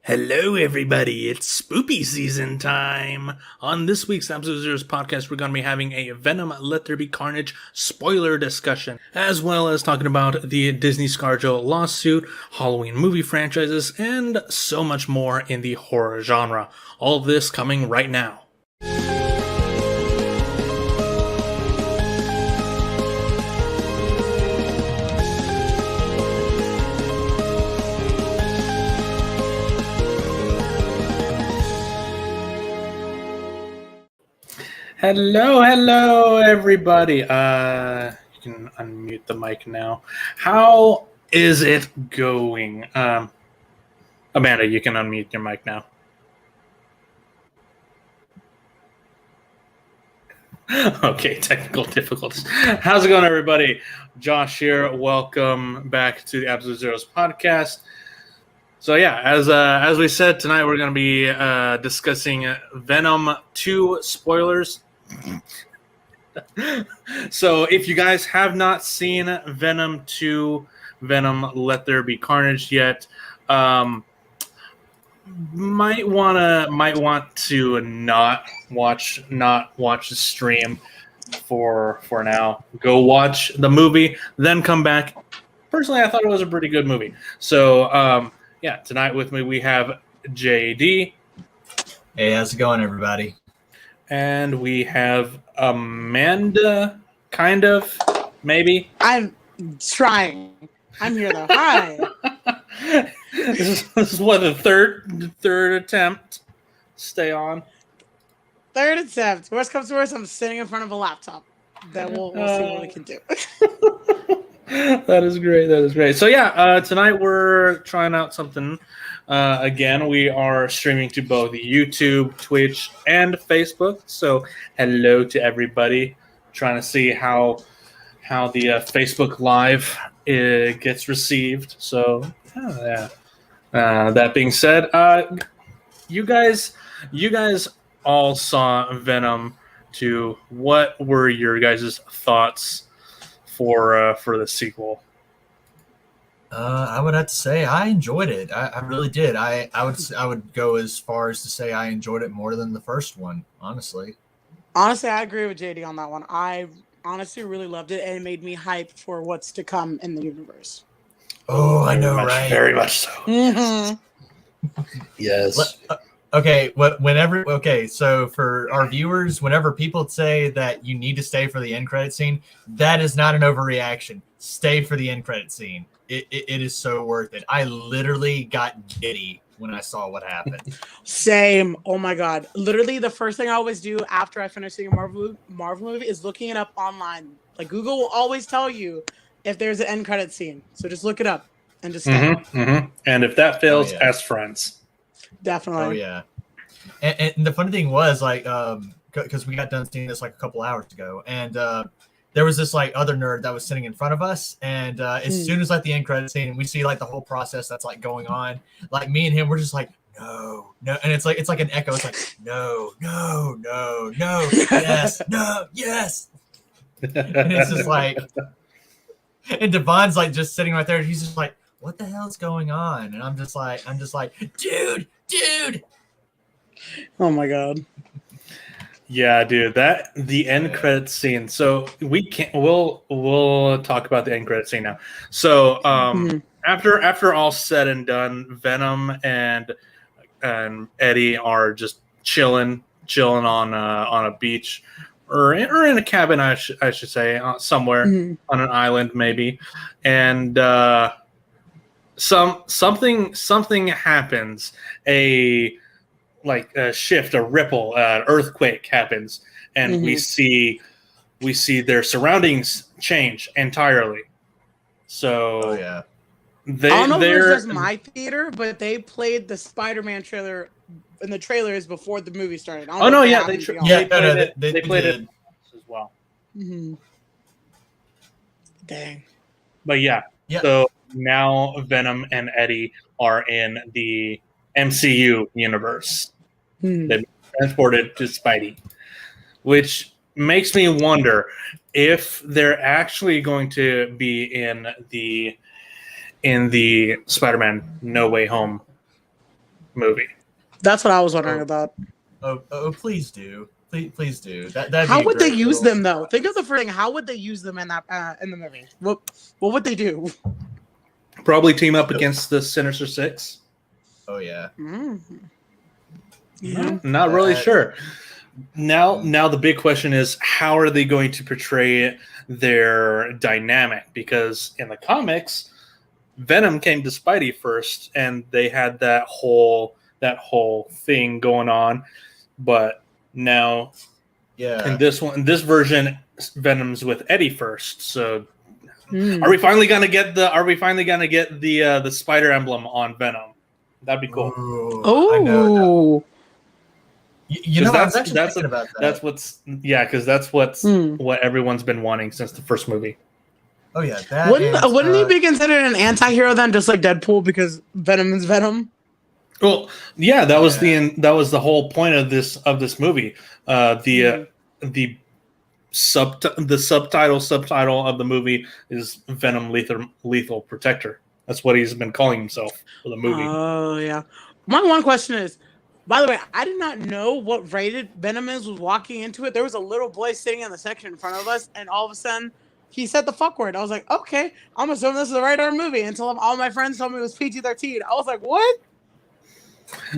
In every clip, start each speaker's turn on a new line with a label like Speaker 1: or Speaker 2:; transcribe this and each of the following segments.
Speaker 1: Hello, everybody. It's Spoopy season time. On this week's Episode Zero's podcast, we're going to be having a Venom Let There Be Carnage spoiler discussion, as well as talking about the Disney ScarJo lawsuit, Halloween movie franchises, and so much more in the horror genre. All of this coming right now. Hello, everybody. You can unmute the mic now. How is it going? Amanda, you can unmute your mic now. Okay, technical difficulties. How's it going, everybody? Josh here. Welcome back to the Episode Zero's podcast. So yeah, as we said, tonight we're going to be discussing Venom 2 spoilers. So if you guys have not seen Venom 2, Venom Let There Be Carnage yet, might want to not watch the stream for now. Go watch the movie, then come back. Personally, I thought it was a pretty good movie. So yeah, tonight with me we have JD.
Speaker 2: Hey, how's it going, everybody?
Speaker 1: And we have Amanda, kind of, maybe.
Speaker 3: I'm trying. I'm here though. Hi.
Speaker 1: This is what, the third attempt. Stay on.
Speaker 3: Third attempt. Worst comes to worst, I'm sitting in front of a laptop. Then we'll see what we can do.
Speaker 1: That is great. So yeah, tonight we're trying out something. Again, we are streaming to both YouTube, Twitch, and Facebook. So hello to everybody. Trying to see how the Facebook Live gets received. So yeah. That being said, you guys all saw Venom 2. What were your guys' thoughts for the sequel?
Speaker 2: I would have to say I enjoyed it. I really did. I would go as far as to say I enjoyed it more than the first one, honestly.
Speaker 3: Honestly, I agree with JD on that one. I honestly really loved it, and it made me hype for what's to come in the universe.
Speaker 2: Oh, I know, right?
Speaker 1: Very much so.
Speaker 3: Mm-hmm.
Speaker 1: Yes.
Speaker 2: Okay, so for our viewers, whenever people say that you need to stay for the end credit scene, that is not an overreaction. Stay for the end credit scene. It is so worth it. I literally got giddy when I saw what happened.
Speaker 3: Same. Oh my god. Literally, the first thing I always do after I finish seeing a Marvel movie is looking it up online. Like, Google will always tell you if there's an end credit scene. So just look it up and just stay.
Speaker 1: And if that fails, ask friends.
Speaker 3: Definitely.
Speaker 2: Oh yeah. And the funny thing was, like, because we got done seeing this like a couple hours ago, and there was this like other nerd that was sitting in front of us, and as soon as like the end credit scene, we see like the whole process that's like going on. Like, me and him, we're just like, no, and it's like an echo. It's like no, yes, no, yes. And it's just like, and Devon's like just sitting right there. He's just like, what the hell is going on? And I'm just like, dude.
Speaker 3: Oh my god.
Speaker 1: Yeah, dude, the end credit scene. So we'll talk about the end credit scene now. So after all said and done, Venom and Eddie are just chilling on a beach or in a cabin, I should say, somewhere on an island maybe, and something happens. A shift, a ripple, an earthquake happens, and we see their surroundings change entirely. So
Speaker 2: yeah.
Speaker 3: I don't know if it was just my theater, but they played the Spider-Man trailer in the trailers before the movie started.
Speaker 1: They played it as well.
Speaker 3: Dang.
Speaker 1: But yeah. So now Venom and Eddie are in the MCU universe. They've been transported to Spidey, which makes me wonder if they're actually going to be in the Spider-Man No Way Home movie.
Speaker 3: That's what I was wondering about.
Speaker 2: Oh, please do. Please do. That'd
Speaker 3: How
Speaker 2: be a
Speaker 3: would they
Speaker 2: great
Speaker 3: use
Speaker 2: little
Speaker 3: them though?
Speaker 2: surprise.
Speaker 3: Think of the first thing. How would they use them in that in the movie? What would they do?
Speaker 1: Probably team up against the Sinister Six.
Speaker 2: Oh yeah.
Speaker 3: Yeah.
Speaker 1: Not really sure. Now the big question is, how are they going to portray their dynamic? Because in the comics, Venom came to Spidey first, and they had that whole thing going on. But now, in this version, Venom's with Eddie first. So, are we finally gonna get the spider emblem on Venom? That'd be cool.
Speaker 3: Oh.
Speaker 2: You know, I was actually thinking about that.
Speaker 1: Because that's what everyone's been wanting since the first movie.
Speaker 2: Oh yeah, that
Speaker 3: wouldn't he be considered an anti-hero then, just like Deadpool, because Venom is Venom?
Speaker 1: Well, yeah, that was the whole point of this movie. The subtitle of the movie is Venom Lethal Protector. That's what he's been calling himself for the movie.
Speaker 3: Oh yeah. My one question is, by the way, I did not know what rated Venom was walking into it. There was a little boy sitting in the section in front of us, and all of a sudden he said the fuck word. I was like, okay, I'm assuming this is a rated R movie until all my friends told me it was PG-13. I was like, what?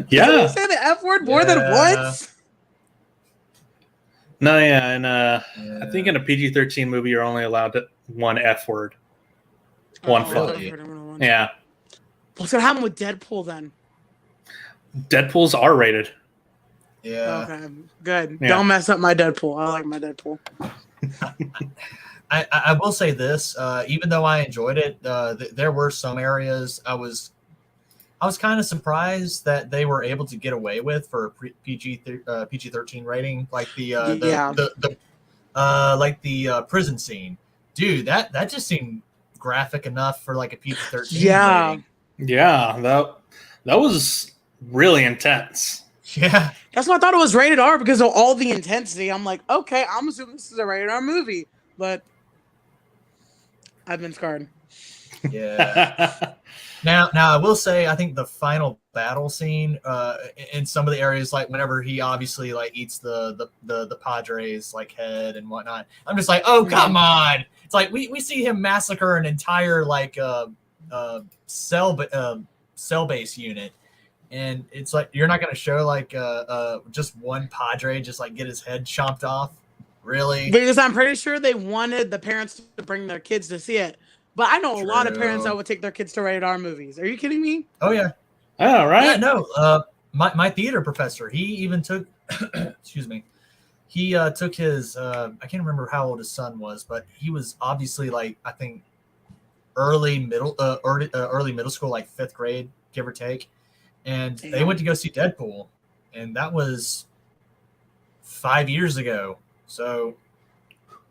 Speaker 1: Yeah.
Speaker 3: Did you say the F word more than once?
Speaker 1: No, yeah, and I think in a PG-13 movie you're only allowed one F word. One fuck. Yeah.
Speaker 3: What's gonna happen with Deadpool then?
Speaker 1: Deadpool's R-rated.
Speaker 2: Yeah.
Speaker 3: Okay, good.
Speaker 1: Yeah.
Speaker 3: Don't mess up my Deadpool. I like my Deadpool.
Speaker 2: I will say this, even though I enjoyed it, there were some areas I was kind of surprised that they were able to get away with for a PG-13 rating, like the prison scene. Dude, that just seemed graphic enough for like a PG-13 rating.
Speaker 1: Yeah, that was really intense.
Speaker 2: Yeah.
Speaker 3: That's why I thought it was rated R, because of all the intensity. I'm like, okay, I'm assuming this is a rated R movie, but I've been scarred.
Speaker 2: Yeah. Now I will say, I think the final battle scene, in some of the areas, like whenever he obviously like eats the Padre's like head and whatnot, I'm just like, oh come on! It's like we see him massacre an entire like cell base unit, and it's like you're not gonna show like just one Padre just like get his head chomped off, really?
Speaker 3: Because I'm pretty sure they wanted the parents to bring their kids to see it. But I know a lot of parents that would take their kids to rated R movies. Are you kidding me?
Speaker 2: Oh yeah.
Speaker 1: Oh right.
Speaker 2: Yeah, no. My theater professor, he even took excuse me. He took his I can't remember how old his son was, but he was obviously like I think early middle school, like 5th grade, give or take. And they went to go see Deadpool, and that was 5 years ago. So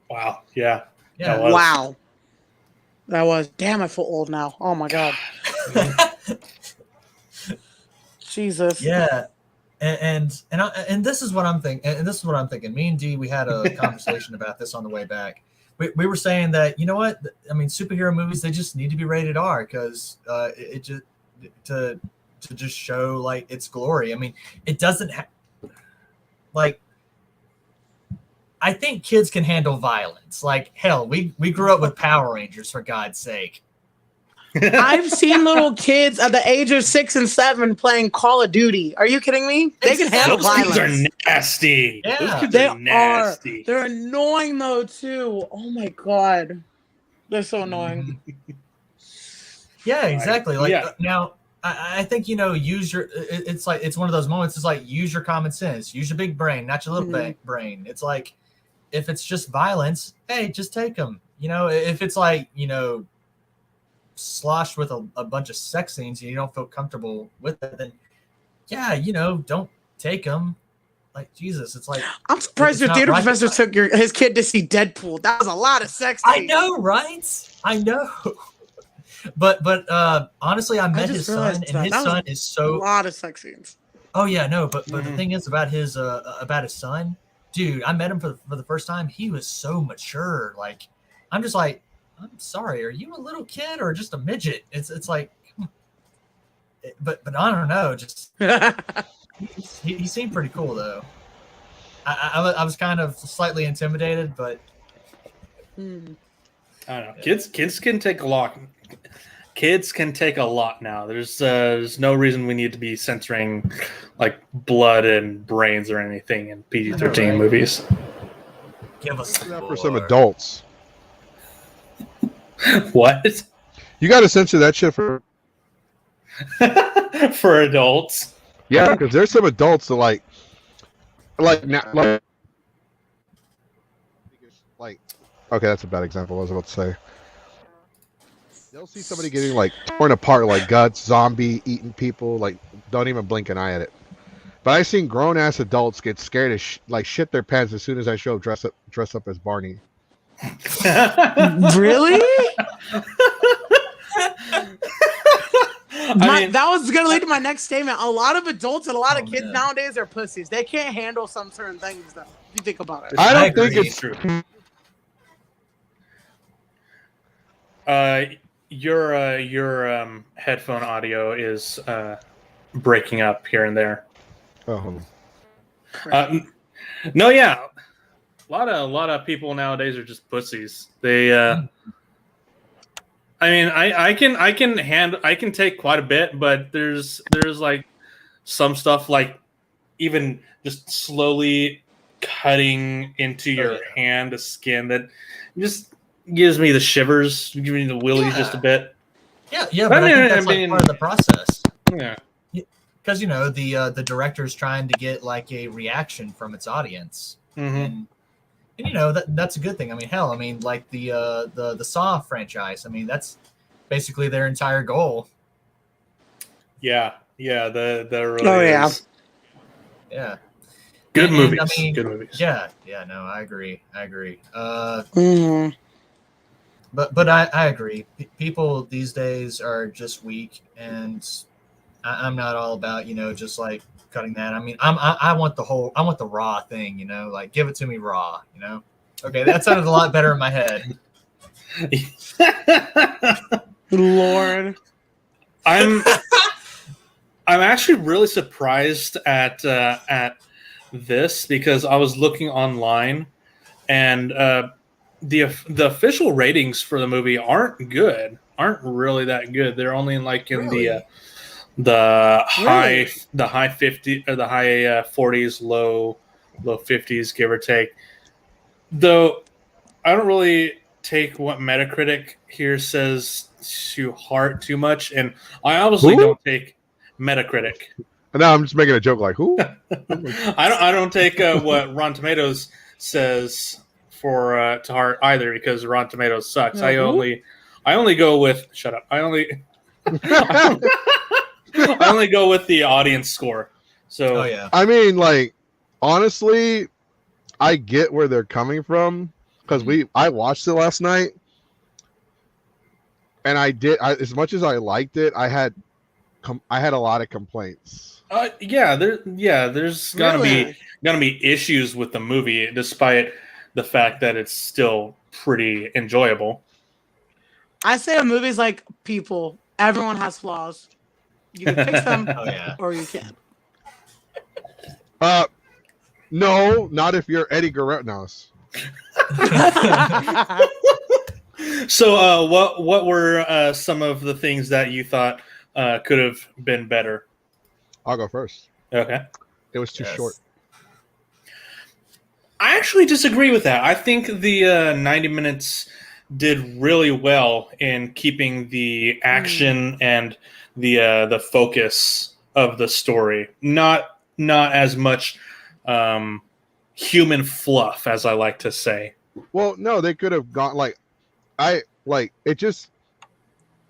Speaker 1: wow. Yeah.
Speaker 3: Wow. That was damn. I feel old now. Oh my god. Jesus.
Speaker 2: Yeah, and this is what I'm thinking. And this is what I'm thinking. Me and Dee, we had a conversation about this on the way back. We were saying that, you know what? I mean, superhero movies, they just need to be rated R because it just to just show like its glory. I mean, it doesn't like. I think kids can handle violence. Like hell, we grew up with Power Rangers, for God's sake.
Speaker 3: I've seen little kids at the age of 6 and 7 playing Call of Duty. Are you kidding me? They can handle violence.
Speaker 1: Those kids are nasty.
Speaker 2: Yeah.
Speaker 1: Those kids
Speaker 3: They
Speaker 1: are nasty.
Speaker 3: They're annoying though too. Oh my god, they're so annoying.
Speaker 2: Yeah, exactly. Like
Speaker 1: Yeah.
Speaker 2: now, I think use your. It's like it's one of those moments. It's like use your common sense, use your big brain, not your little brain. It's like if it's just violence, hey, just take them. If it's like sloshed with a bunch of sex scenes and you don't feel comfortable with it, then yeah, don't take them. Like Jesus, it's like
Speaker 3: I'm surprised your theater professor took his kid to see Deadpool. That was a lot of sex scenes.
Speaker 2: I know, right? I know. But honestly, I met his son, and his son is so
Speaker 3: a lot of sex scenes.
Speaker 2: Oh yeah, no, but the thing is about his son, dude. I met him for the first time. He was so mature. Like, I'm just like, I'm sorry, are you a little kid or just a midget? It's like, but I don't know. Just he seemed pretty cool though. I was kind of slightly intimidated, but
Speaker 1: I don't know. Kids can take a lot. Kids can take a lot now. There's no reason we need to be censoring like blood and brains or anything in PG-13 movies.
Speaker 2: give us
Speaker 4: For some adults.
Speaker 1: What?
Speaker 4: You got to censor that shit for
Speaker 1: For adults?
Speaker 4: yeah, because there's some adults that like okay, that's a bad example. I was about to say they'll see somebody getting like torn apart, like guts, zombie eating people, like don't even blink an eye at it. But I've seen grown ass adults get scared as like shit their pants as soon as I show up dress up as Barney.
Speaker 3: Really?
Speaker 1: I mean,
Speaker 3: That was gonna lead to my next statement. A lot of adults and a lot of kids nowadays are pussies. They can't handle some certain things. Though, if you think about it.
Speaker 4: I don't
Speaker 2: agree.
Speaker 4: think it's
Speaker 1: true. Your headphone audio is breaking up here and there.
Speaker 4: oh.
Speaker 1: No, yeah, a lot of people nowadays are just pussies. They, I mean, I can take quite a bit, but there's like some stuff like even just slowly cutting into your hand, the skin that just gives me the shivers, gives me the willies just a bit.
Speaker 2: Yeah, but I think that's like part of the process.
Speaker 1: Yeah.
Speaker 2: Because the director's trying to get like a reaction from its audience, and that's a good thing. I mean, hell, like the Saw franchise. I mean, that's basically their entire goal.
Speaker 1: Yeah, the really is.
Speaker 2: Yeah.
Speaker 1: Good movies.
Speaker 2: I mean,
Speaker 1: good movies.
Speaker 2: Yeah, no, I agree.
Speaker 3: Mhm.
Speaker 2: But I agree. People these days are just weak, and I'm not all about just like cutting that. I mean, I want the raw thing. Like give it to me raw. Okay, that sounded a lot better in my head.
Speaker 3: Lord,
Speaker 1: I'm actually really surprised at this because I was looking online and the official ratings for the movie aren't really that good. They're only in the high 50 or the high 40s, low 50s, give or take. Though I don't really take what Metacritic here says to heart too much, and I obviously don't take Metacritic.
Speaker 4: No, I'm just making a joke. Like who?
Speaker 1: I don't take what Rotten Tomatoes says to heart either because Rotten Tomatoes sucks. I only go with shut up. I only go with the audience score. So
Speaker 4: I mean, like honestly, I get where they're coming from because I watched it last night, and as much as I liked it, I had a lot of complaints.
Speaker 1: There's gonna be issues with the movie, despite the fact that it's still pretty enjoyable.
Speaker 3: I say a movie's like people. Everyone has flaws. You can fix them, or you can't.
Speaker 4: No, not if you're Eddie Guerrero. No.
Speaker 1: So, what were some of the things that you thought could have been better?
Speaker 4: I'll go first.
Speaker 1: Okay.
Speaker 4: It was too short.
Speaker 1: I actually disagree with that. I think the 90 minutes did really well in keeping the action and the focus of the story. Not as much human fluff, as I like to say.
Speaker 4: Well, no, they could have gone it just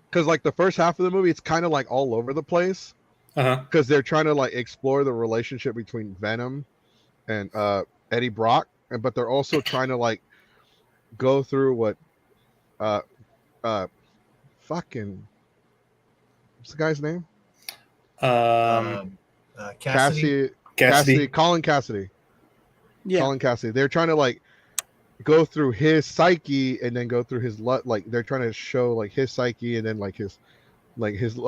Speaker 4: because like the first half of the movie, it's kind of like all over the place because they're trying to like explore the relationship between Venom and Eddie Brock, but they're also trying to like go through what fucking what's the guy's name?
Speaker 2: Cassidy.
Speaker 4: Colin Cassidy.
Speaker 3: Yeah.
Speaker 4: Colin Cassidy. They're trying to like go through his psyche and then go through his they're trying to show like his psyche and then like his like his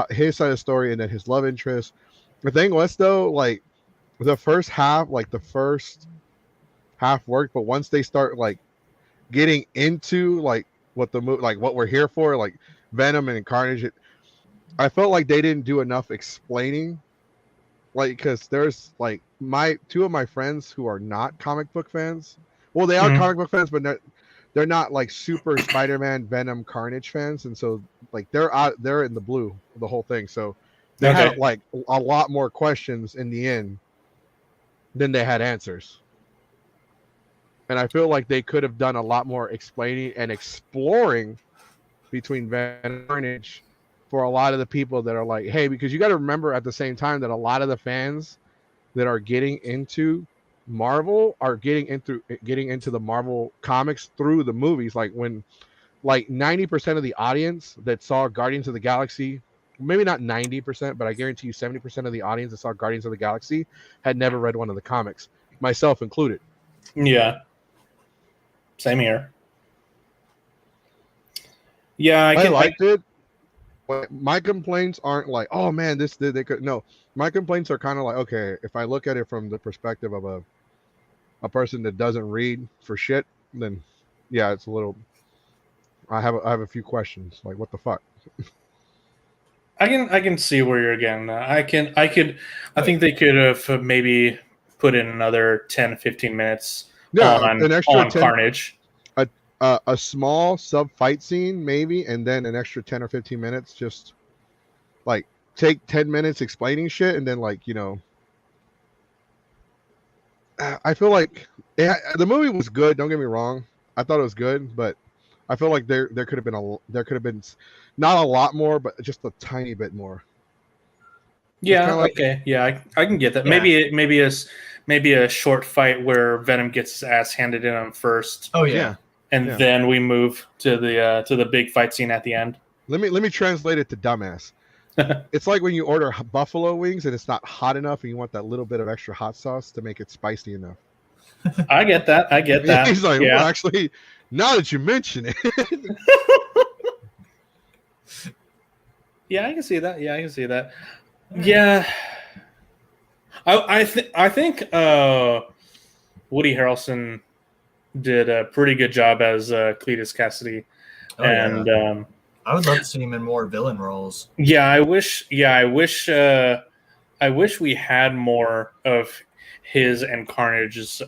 Speaker 4: his side of the story, and then his love interest. The thing was though, like the first half worked, but once they start like getting into like what the like what we're here for, like Venom and Carnage, I felt like they didn't do enough explaining. Like, because there's like two of my friends who are not comic book fans. Well, they are comic book fans, but they're not like super Spider-Man, Venom, Carnage fans, and so like they're in the blue the whole thing. So they had like a lot more questions in the end than they had answers. And I feel like they could have done a lot more explaining and exploring between Venom and Carnage for a lot of the people that are like, hey, because you got to remember at the same time that a lot of the fans that are getting into Marvel are getting into the Marvel comics through the movies. Like when like 90% of the audience that saw Guardians of the Galaxy, maybe not 90%, but I guarantee you 70% of the audience that saw Guardians of the Galaxy had never read one of the comics, myself included.
Speaker 1: Yeah. Same here. Yeah,
Speaker 4: I liked it. My complaints aren't like, oh man, they could. No, my complaints are kind of like, okay, if I look at it from the perspective of a person that doesn't read for shit, then yeah, it's a little. I have a few questions. Like, what the fuck?
Speaker 1: I can see where you're getting. I think they could have maybe put in another 10-15 minutes on Carnage.
Speaker 4: A small sub fight scene maybe, and then an extra 10 or 15 minutes, just like take 10 minutes explaining shit, and then like, you know, I feel like the movie was good, don't get me wrong, I thought it was good, but I feel like there could have been not a lot more, but just a tiny bit more.
Speaker 1: Yeah, okay. Yeah, I can get that. Yeah. Maybe a short fight where Venom gets his ass handed in him first.
Speaker 2: Oh yeah.
Speaker 1: And then we move to the big fight scene at the end.
Speaker 4: Let me translate it to dumbass. It's like when you order buffalo wings and it's not hot enough, and you want that little bit of extra hot sauce to make it spicy enough.
Speaker 1: I get that.
Speaker 4: He's like, well, actually, now that you mention it.
Speaker 1: Yeah, I can see that. Yeah. I think Woody Harrelson did a pretty good job as Cletus Cassidy, I
Speaker 2: would love to see him in more villain roles.
Speaker 1: Yeah, I wish we had more of his and Carnage's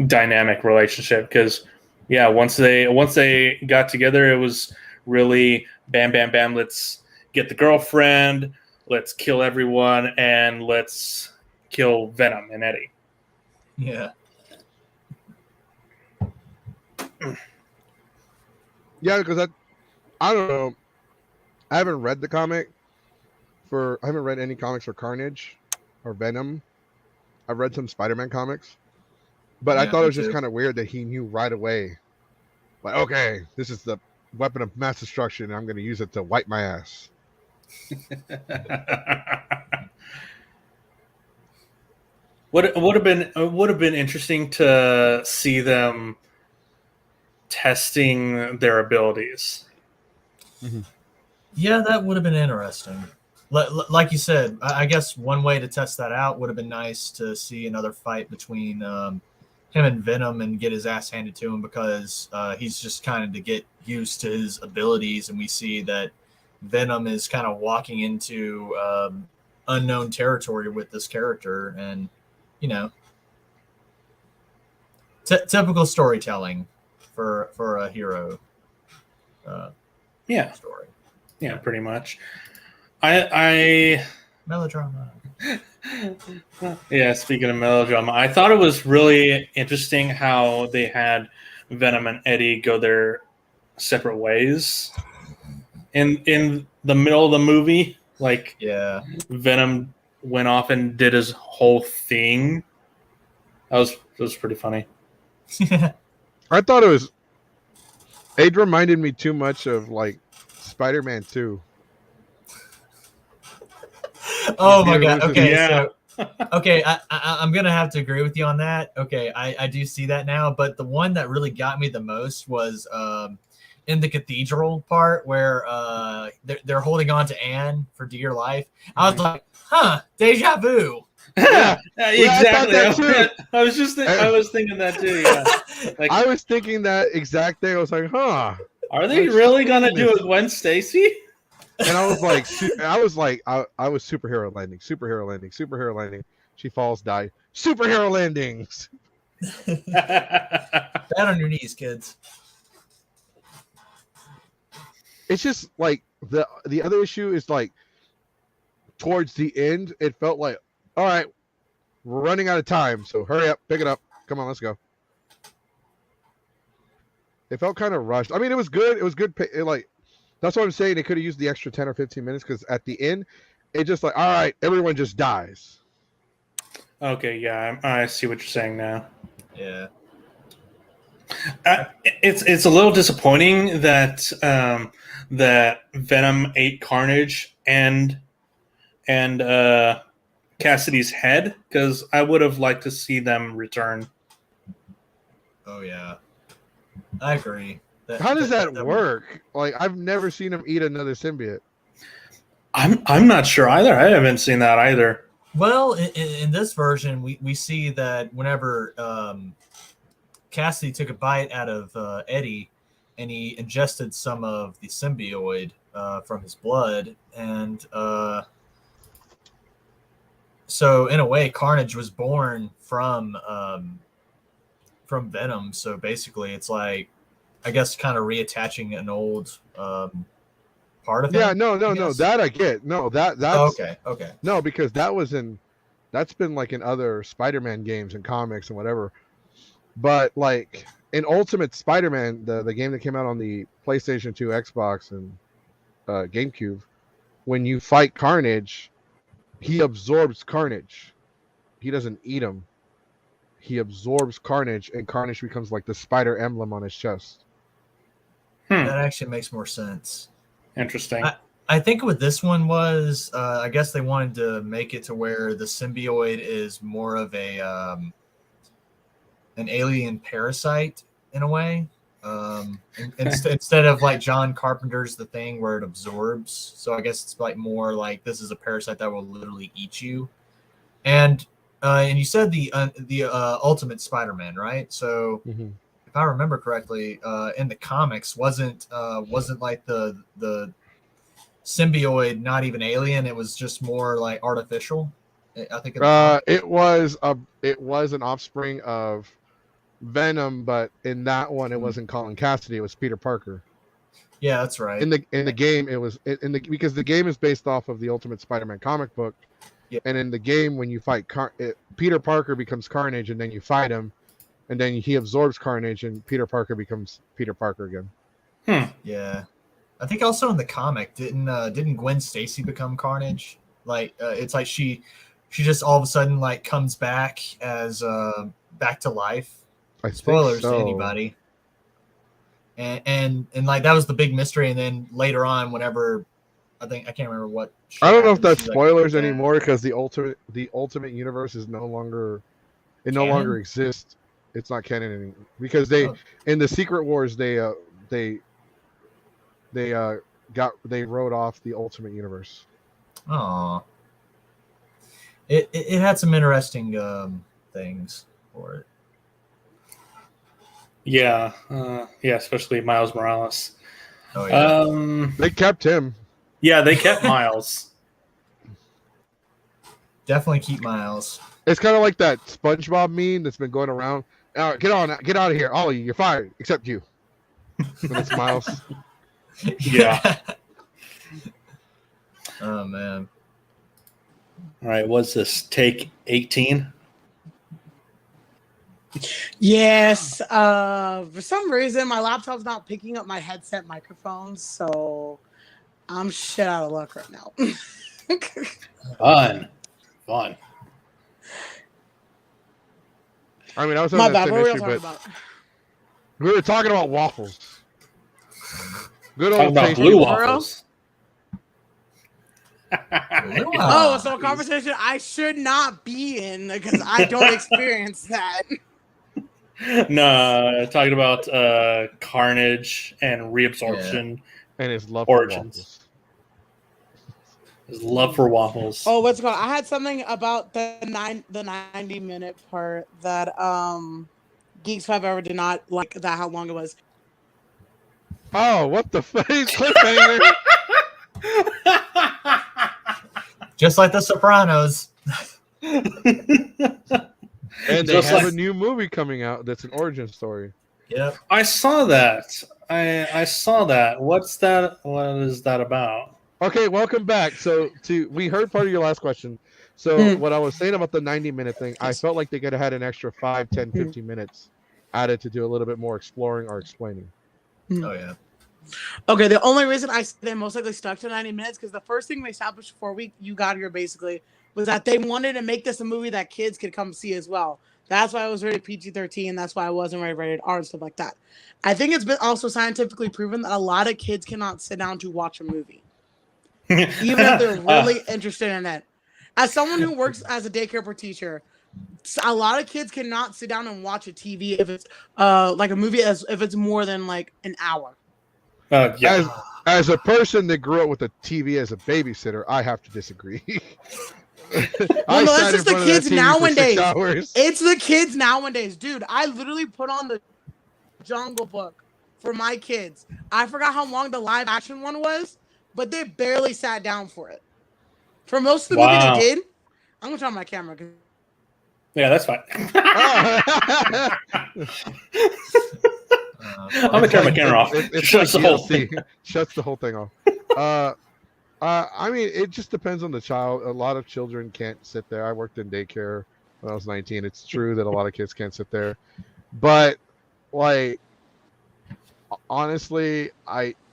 Speaker 1: dynamic relationship, because once they got together, it was really bam bam bam, let's get the girlfriend, let's kill everyone, and let's kill Venom and Eddie.
Speaker 2: Yeah.
Speaker 4: Yeah, because I don't know. I haven't read the comic I haven't read any comics for Carnage or Venom. I've read some Spider-Man comics, but I thought it was just kind of weird that he knew right away, like, okay, this is the weapon of mass destruction, and I'm going to use it to wipe my ass.
Speaker 1: Would have been interesting to see them testing their abilities.
Speaker 4: Mm-hmm.
Speaker 2: Yeah, that would have been interesting. Like you said, I guess one way to test that out would have been nice to see another fight between him and Venom and get his ass handed to him, because he's just kind of to get used to his abilities, and we see that Venom is kind of walking into unknown territory with this character, and you know, typical storytelling for a hero. Story.
Speaker 1: Yeah, pretty much. I
Speaker 2: melodrama.
Speaker 1: Yeah, speaking of melodrama, I thought it was really interesting how they had Venom and Eddie go their separate ways in the middle of the movie. Like, Venom went off and did his whole thing. That was pretty funny.
Speaker 4: I thought it reminded me too much of like Spider-Man 2.
Speaker 2: Oh my god. Okay, so I'm gonna have to agree with you on that. Okay, I do see that now, but the one that really got me the most was in the cathedral part where they're holding on to Anne for dear life. I was like, huh, deja vu.
Speaker 1: Yeah, exactly.
Speaker 4: I
Speaker 1: was thinking that too. Yeah, like
Speaker 4: I was thinking that exact thing. I was like, huh.
Speaker 1: Are they really gonna do a Gwen Stacy?
Speaker 4: And I was like, I was superhero landing. She falls, die. Superhero landings.
Speaker 2: Bad on your knees, kids.
Speaker 4: It's just like the other issue is like towards the end, it felt like, all right, we're running out of time, so hurry up, pick it up. Come on, let's go. It felt kind of rushed. I mean, it was good. It was good. Like, that's what I'm saying. They could have used the extra 10 or 15 minutes because at the end, it just like, all right, everyone just dies.
Speaker 1: Okay, yeah, I see what you're saying now.
Speaker 2: Yeah.
Speaker 1: It's a little disappointing that that Venom ate Carnage and Cassidy's head, because I would have liked to see them return.
Speaker 2: Oh yeah, I agree.
Speaker 4: How does that work? Like, I've never seen him eat another symbiote.
Speaker 1: I'm not sure either. I haven't seen that either.
Speaker 2: Well, in this version, we see that whenever Cassidy took a bite out of Eddie, and he ingested some of the symbiote from his blood, and so in a way, Carnage was born from Venom. So basically, it's like, I guess, kind of reattaching an old part of him.
Speaker 4: Yeah, no, that I get. No, that's
Speaker 2: okay.
Speaker 4: No, because that's been like in other Spider-Man games and comics and whatever. But like in Ultimate Spider-Man, the game that came out on the PlayStation 2, Xbox, and GameCube, when you fight Carnage, he absorbs Carnage. He doesn't eat him. He absorbs Carnage, and Carnage becomes like the spider emblem on his chest.
Speaker 2: That actually makes more sense.
Speaker 1: Interesting.
Speaker 2: I think what this one was, I guess they wanted to make it to where the symbiote is more of a an alien parasite in a way. Instead of like John Carpenter's The Thing where it absorbs. So I guess it's like more like this is a parasite that will literally eat you. And you said the Ultimate Spider-Man, right? So if I remember correctly, in the comics wasn't like the symbiote not even alien, it was just more like artificial. I think
Speaker 4: it was an offspring of Venom, but in that one it wasn't Colin Cassidy, it was Peter Parker.
Speaker 2: Yeah, that's right.
Speaker 4: In the game, it was because the game is based off of the Ultimate Spider-Man comic book.
Speaker 2: Yeah.
Speaker 4: And in the game, when you fight Peter Parker becomes Carnage, and then you fight him, and then he absorbs Carnage, and Peter Parker becomes Peter Parker again.
Speaker 2: Yeah, I think also in the comic, didn't Gwen Stacy become Carnage? Like it's like she just all of a sudden like comes back as back to life. Spoilers to anybody. And like that was the big mystery, and then later on, whenever I can't remember what.
Speaker 4: I don't know if that's spoilers anymore because the ultimate universe is no longer exists. It's not canon anymore because in the Secret Wars they wrote off the Ultimate Universe.
Speaker 2: Oh, it had some interesting things for it.
Speaker 1: Yeah, especially Miles Morales.
Speaker 2: Oh yeah.
Speaker 4: They kept him.
Speaker 1: Yeah, they kept Miles.
Speaker 2: Definitely keep Miles.
Speaker 4: It's kind of like that SpongeBob meme that's been going around. Get out of here, all of you. You're fired, except you. And it's Miles.
Speaker 1: Yeah.
Speaker 2: Oh man.
Speaker 1: All right, what's this? Take 18.
Speaker 3: Yes. For some reason, my laptop's not picking up my headset microphones, so I'm shit out of luck right now.
Speaker 1: Fun.
Speaker 4: I mean, I was
Speaker 3: my
Speaker 4: having
Speaker 3: bad.
Speaker 4: that
Speaker 3: What
Speaker 4: same
Speaker 3: were we
Speaker 4: issue,
Speaker 3: talking
Speaker 4: but
Speaker 3: about?
Speaker 4: we were talking about waffles. Good
Speaker 1: Talking
Speaker 4: old
Speaker 1: about
Speaker 4: tasty
Speaker 1: blue
Speaker 4: waffles.
Speaker 1: waffles.
Speaker 3: Oh, so a conversation I should not be in because I don't experience that.
Speaker 1: No, talking about Carnage and reabsorption
Speaker 4: And his love
Speaker 1: origins.
Speaker 4: for
Speaker 1: His love for waffles.
Speaker 3: Oh, what's it called? I had something about the 90-minute part that Geeks 5 Ever did not like that how long it was.
Speaker 4: Oh, what the fuck? Cliffhanger.
Speaker 2: Just like The Sopranos.
Speaker 4: And they
Speaker 1: Just
Speaker 4: have
Speaker 1: like-
Speaker 4: a new movie coming out that's an origin story.
Speaker 2: Yep.
Speaker 1: I saw that. I saw that. What's that? What is that about?
Speaker 4: Okay, welcome back. So we heard part of your last question. So what I was saying about the 90-minute thing, I felt like they could have had an extra 5, 10, 15 minutes added to do a little bit more exploring or explaining.
Speaker 2: Oh yeah.
Speaker 3: Okay, the only reason I say they most likely stuck to 90 minutes because the first thing they established before you got here basically was that they wanted to make this a movie that kids could come see as well. That's why I was rated PG-13. That's why I wasn't rated R and stuff like that. I think it's been also scientifically proven that a lot of kids cannot sit down to watch a movie, even if they're really interested in it. As someone who works as a daycare teacher, a lot of kids cannot sit down and watch a TV if it's like a movie if it's more than like an hour.
Speaker 1: Yeah.
Speaker 4: As a person that grew up with a TV as a babysitter, I have to disagree.
Speaker 3: Well, no, that's just the kids nowadays.
Speaker 4: Hours.
Speaker 3: It's the kids nowadays, dude. I literally put on the Jungle Book for my kids. I forgot how long the live action one was, but they barely sat down for it. For most of the movie, they did. I'm gonna turn on my camera.
Speaker 1: Yeah, that's fine. I'm gonna turn my camera off.
Speaker 4: Shuts the whole thing. Shuts the whole thing off. I mean, it just depends on the child. A lot of children can't sit there. I worked in daycare when I was 19. It's true that a lot of kids can't sit there, but like honestly,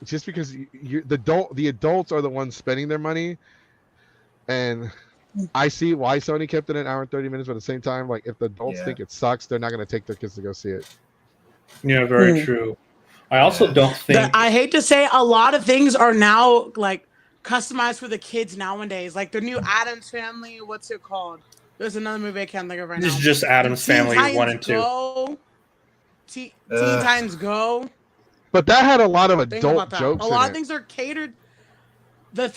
Speaker 4: just because the adults are the ones spending their money, and I see why Sony kept it an hour and 30 minutes. But at the same time, like if the adults think it sucks, they're not going to take their kids to go see it.
Speaker 1: Yeah, very true. I also don't think.
Speaker 3: I hate to say, a lot of things are now like customized for the kids nowadays. Like the new Addams Family. What's it called? There's another movie I can't think of right now.
Speaker 1: This is just Addams Family 1 and 2.
Speaker 3: Teen Titans Go.
Speaker 4: But that had a lot of adult jokes.
Speaker 3: A lot of things are catered. These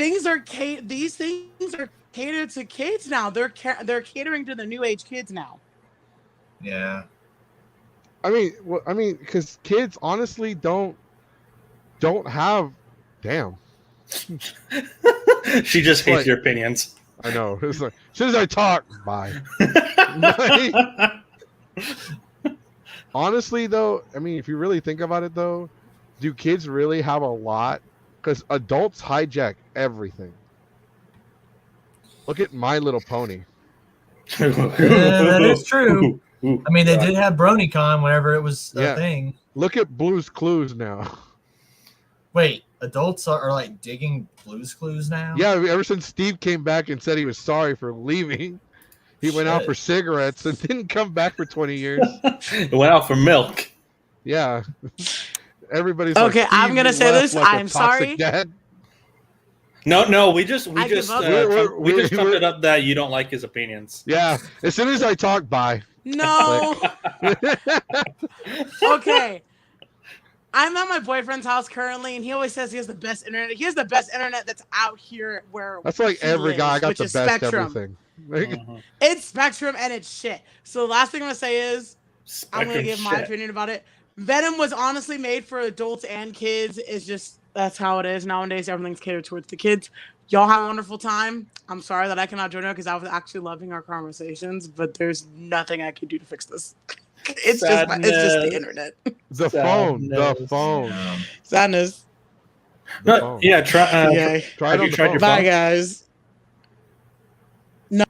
Speaker 3: things are catered to kids now. They're catering to the new age kids now.
Speaker 2: Yeah.
Speaker 4: I mean, because kids honestly don't have. Damn.
Speaker 1: She just hates your opinions.
Speaker 4: I know. It's like, as soon as I talk, bye. Honestly, though, I mean, if you really think about it, though, do kids really have a lot? Because adults hijack everything. Look at My Little Pony.
Speaker 2: That is true. I mean, they did have BronyCon whenever it was a thing.
Speaker 4: Look at Blue's Clues now.
Speaker 2: Wait, adults are like digging Blue's Clues now?
Speaker 4: Yeah, ever since Steve came back and said he was sorry for leaving, he went out for cigarettes and didn't come back for 20 years.
Speaker 1: He went out for milk.
Speaker 4: Yeah. Everybody's
Speaker 3: okay.
Speaker 4: Like,
Speaker 3: I'm gonna say this.
Speaker 4: Like
Speaker 3: I'm sorry.
Speaker 4: Dad.
Speaker 1: No, we just jumped it up that you don't like his opinions.
Speaker 4: Yeah. As soon as I talk, bye.
Speaker 3: No. Okay. I'm at my boyfriend's house currently, and he always says he has the best internet. He has the best internet that's out here where
Speaker 4: that's like every guy. I got the best
Speaker 3: Spectrum.
Speaker 4: everything.
Speaker 3: It's Spectrum and it's shit. So the last thing I'm gonna say is
Speaker 1: Spectrum
Speaker 3: I'm gonna give my opinion about it. Venom was honestly made for adults and kids. It's just that's how it is nowadays. Everything's catered towards the kids. Y'all have a wonderful time. I'm sorry that I cannot join you because I was actually loving our conversations, but there's nothing I can do to fix this. It's just the internet.
Speaker 4: The phone.
Speaker 3: Sadness.
Speaker 1: No, yeah, try it on the phone.
Speaker 3: Bye, guys.
Speaker 1: No.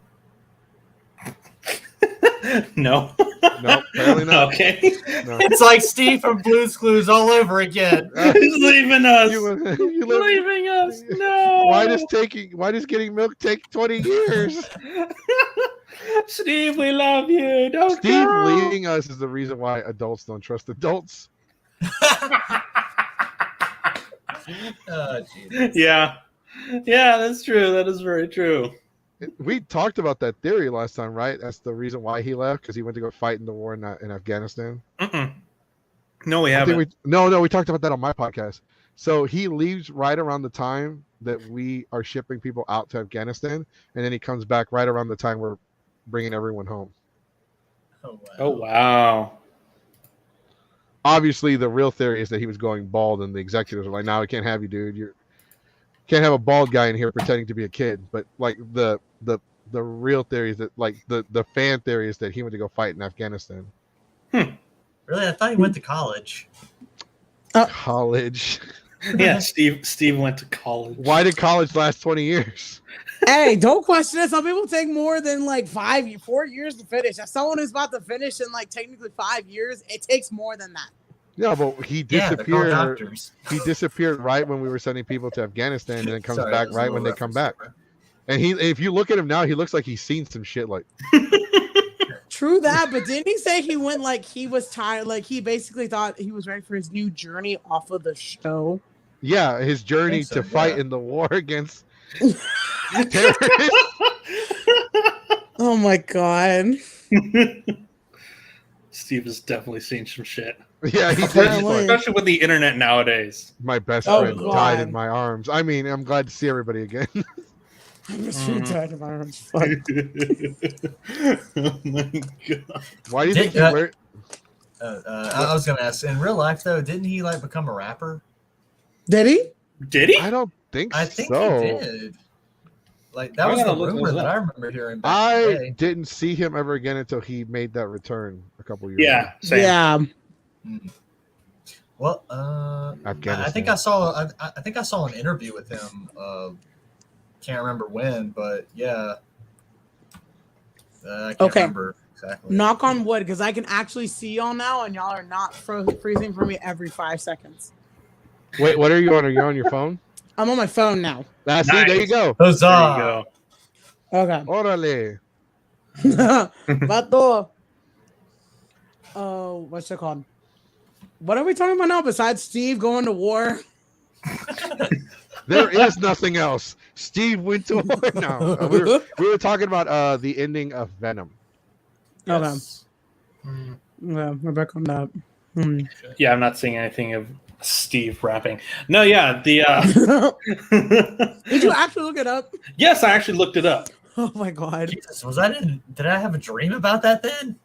Speaker 4: No, apparently not.
Speaker 1: Okay.
Speaker 4: No.
Speaker 2: It's like Steve from Blue's Clues all over again.
Speaker 1: He's leaving us.
Speaker 4: Leaving
Speaker 1: us. No.
Speaker 4: Why does getting milk take 20 years?
Speaker 1: Steve, we love you. Don't
Speaker 4: Steve
Speaker 1: go.
Speaker 4: leaving us is the reason why adults don't trust adults.
Speaker 2: Oh,
Speaker 1: yeah, that's true. That is very true.
Speaker 4: We talked about that theory last time, right? That's the reason why he left, because he went to go fight in the war in Afghanistan.
Speaker 1: No, we haven't.
Speaker 4: We talked about that on my podcast. So he leaves right around the time that we are shipping people out to Afghanistan, and then he comes back right around the time we're bringing everyone home.
Speaker 1: Oh wow.
Speaker 4: Obviously, the real theory is that he was going bald, and the executives were like, "No, we can't have you, dude. You can't have a bald guy in here pretending to be a kid." But like the real theory is that the fan theory is that he went to go fight in Afghanistan.
Speaker 2: Really? I thought he went to college.
Speaker 4: College.
Speaker 1: Yeah, Steve went to college.
Speaker 4: Why did college last 20 years?
Speaker 3: Hey, don't question it. Some people take more than like 4 years to finish. If someone is about to finish in like technically 5 years, it takes more than that.
Speaker 4: Yeah, but he disappeared. He disappeared right when we were sending people to Afghanistan, and then comes back right when they come back. And if you look at him now, he looks like he's seen some shit. Like,
Speaker 3: true that, but didn't he say he went like he was tired? Like he basically thought he was ready for his new journey off of the show.
Speaker 4: Yeah, his journey to fight in the war against terrorists.
Speaker 3: Oh my god.
Speaker 1: Steve has definitely seen some shit.
Speaker 4: Yeah, he
Speaker 1: especially with the internet nowadays.
Speaker 4: My best friend died in my arms. I mean, I'm glad to see everybody again.
Speaker 3: Died in my arms. Fuck.
Speaker 1: Oh my god.
Speaker 4: Why do you think he wear?
Speaker 2: I was gonna ask. In real life, though, didn't he like become a rapper?
Speaker 3: Did he?
Speaker 1: Did he?
Speaker 4: I don't think so.
Speaker 2: I think he did. Like that was the rumor that I remember hearing.
Speaker 4: I didn't see him ever again until he made that return a couple years
Speaker 1: ago.
Speaker 3: Same. Yeah.
Speaker 2: Well, I think I saw an interview with him. Can't remember when, but yeah. I can't remember exactly.
Speaker 3: Knock on wood, because I can actually see y'all now, and y'all are not freezing for me every 5 seconds.
Speaker 4: Wait, what are you on? Are you on your phone?
Speaker 3: I'm on my phone now.
Speaker 4: Nice. See, there you go.
Speaker 2: Huzzah!
Speaker 3: There you go. Okay.
Speaker 4: Orale.
Speaker 3: Vato. What's it called? What are we talking about now besides Steve going to war?
Speaker 4: There is nothing else. Steve went to war now. We were talking about the ending of Venom.
Speaker 2: Yes.
Speaker 3: Okay. Yeah, we're back on that.
Speaker 1: Yeah, I'm not seeing anything of Steve rapping. No, yeah, the
Speaker 3: Did you actually look it up?
Speaker 1: Yes, I actually looked it up.
Speaker 3: Oh my god.
Speaker 2: Jesus, did I have a dream about that then?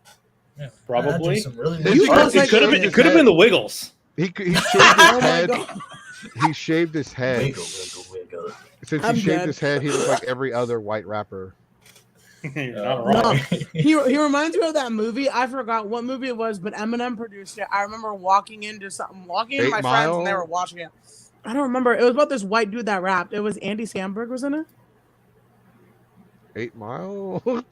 Speaker 1: Yeah, probably.
Speaker 4: It
Speaker 1: could have been the Wiggles.
Speaker 4: He shaved his head. He shaved his head.
Speaker 2: Wiggle.
Speaker 4: Since he shaved his head, he looked like every other white rapper.
Speaker 1: You're not wrong.
Speaker 3: No. He reminds me of that movie. I forgot what movie it was, but Eminem produced it. I remember walking into my friends and they were watching it. I don't remember. It was about this white dude that rapped. It was Andy Samberg was in it.
Speaker 4: 8 Mile?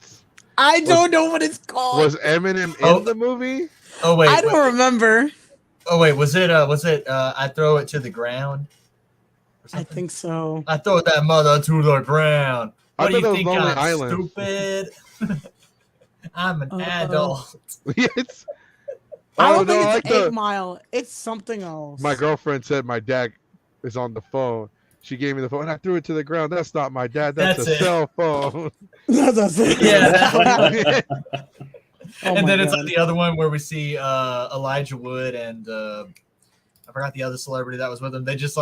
Speaker 3: I don't know what it's called.
Speaker 4: Was Eminem in the movie?
Speaker 2: Oh wait.
Speaker 3: I don't remember.
Speaker 2: Oh wait, was it I throw it to the ground?
Speaker 3: I think so.
Speaker 2: I throw that mother to the ground. What do you think?
Speaker 4: Lonely
Speaker 2: I'm
Speaker 4: Island.
Speaker 2: Stupid. I'm an adult.
Speaker 4: Yes.
Speaker 3: I don't think it's 8 Mile. It's something else.
Speaker 4: My girlfriend said my dad is on the phone. She gave me the phone and I threw it to the ground. That's not my dad. That's a cell phone.
Speaker 3: That's it.
Speaker 2: Yeah. And then it's
Speaker 3: God.
Speaker 2: like the other one where we see Elijah Wood and I forgot the other celebrity that was with him. They just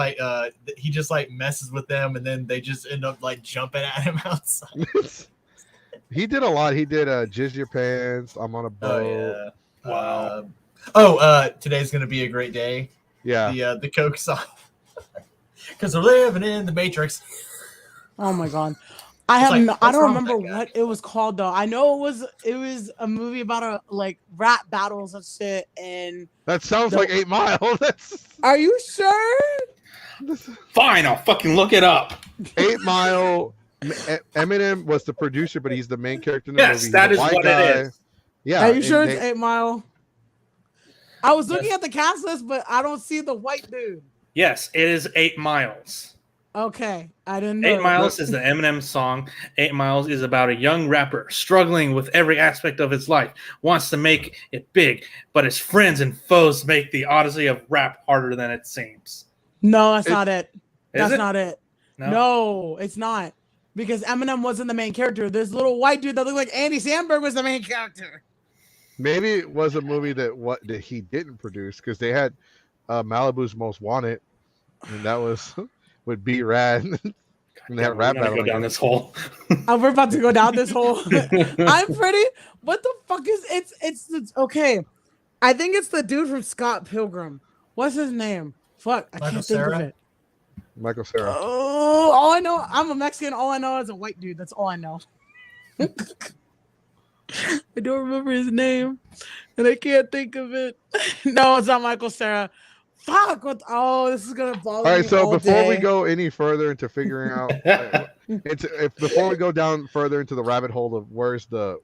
Speaker 2: he just messes with them, and then they just end up like jumping at him outside.
Speaker 4: He did a lot. He did Jizz Your Pants. I'm on a boat.
Speaker 2: Oh, yeah. Wow. Today's gonna be a great day.
Speaker 4: Yeah.
Speaker 2: The Coke song. Because we're living in the Matrix.
Speaker 3: Oh my god. I don't remember what it was called though. I know it was a movie about rap battles and shit, and
Speaker 4: that sounds like 8 Mile.
Speaker 3: Are you sure?
Speaker 1: Fine, I'll fucking look it up.
Speaker 4: 8 Mile. Eminem was the producer, but he's the main character in the movie.
Speaker 1: Yes, that is what it is.
Speaker 4: Yeah.
Speaker 3: Are you sure it's 8 Mile? I was looking at the cast list, but I don't see the white dude.
Speaker 1: Yes, it is 8 Miles.
Speaker 3: Okay, I didn't know.
Speaker 1: 8 Miles is the Eminem song. 8 Miles is about a young rapper struggling with every aspect of his life, wants to make it big, but his friends and foes make the odyssey of rap harder than it seems.
Speaker 3: No, that's not it. That's
Speaker 1: it?
Speaker 3: not it.
Speaker 1: No?
Speaker 3: No, it's not. because Eminem wasn't the main character. This little white dude that looked like Andy Samberg was the main character.
Speaker 4: Maybe it was a movie that he didn't produce because they had Malibu's Most Wanted, and that was with B Rad. And they had rap battle.
Speaker 1: Go down this hole.
Speaker 3: We're about to go down this hole. I'm pretty. What the fuck is it's okay? I think it's the dude from Scott Pilgrim. What's his name? Fuck, I can't think of it.
Speaker 4: Michael Cera.
Speaker 3: Oh, all I know, I'm a Mexican. All I know is a white dude. That's all I know. I don't remember his name, and I can't think of it. No, it's not Michael Cera. Fuck! This is gonna bother me.
Speaker 4: All right, so before we
Speaker 3: day.
Speaker 4: go any further into figuring out, before we go down further into the rabbit hole of where's the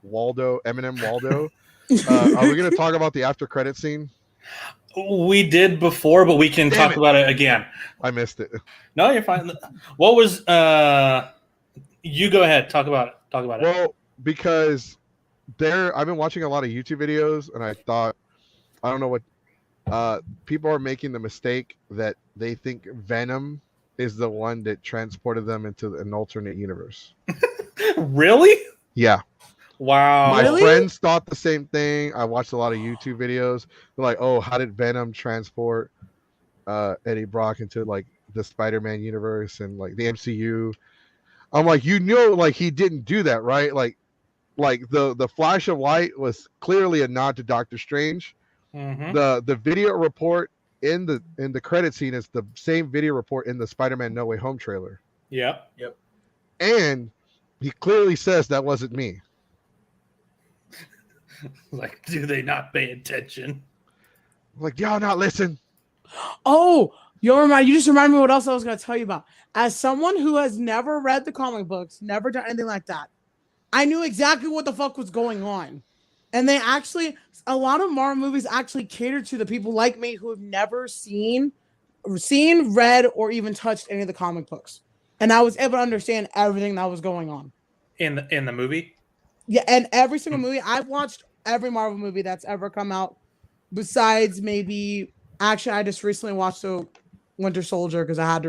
Speaker 4: Eminem Waldo, are we gonna talk about the after credit scene?
Speaker 1: We did before, but we can talk about it again.
Speaker 4: I missed it.
Speaker 1: No, you're fine. What was you go ahead, talk about it.
Speaker 4: Well, because I've been watching a lot of YouTube videos, and I thought, I don't know what people are making the mistake that they think Venom is the one that transported them into an alternate universe.
Speaker 1: Really?
Speaker 4: Yeah.
Speaker 1: Wow.
Speaker 4: My friends thought the same thing. I watched a lot of YouTube videos. They're like, oh, how did Venom transport Eddie Brock into like the Spider-Man universe and like the MCU? I'm like, like he didn't do that, right? Like the flash of light was clearly a nod to Doctor Strange.
Speaker 1: Mm-hmm.
Speaker 4: The video report in the credit scene is the same video report in the Spider-Man No Way Home trailer.
Speaker 1: Yep.
Speaker 4: And he clearly says that wasn't me.
Speaker 1: Like, do they not pay attention?
Speaker 4: Like, y'all not listen.
Speaker 3: Oh, you just remind me what else I was gonna tell you about. As someone who has never read the comic books, never done anything like that, I knew exactly what the fuck was going on. And a lot of Marvel movies actually cater to the people like me who have never seen, read, or even touched any of the comic books. And I was able to understand everything that was going on.
Speaker 1: In the movie?
Speaker 3: Yeah, and every single movie. I've watched every Marvel movie that's ever come out. Besides maybe, actually, I just recently watched the Winter Soldier because I had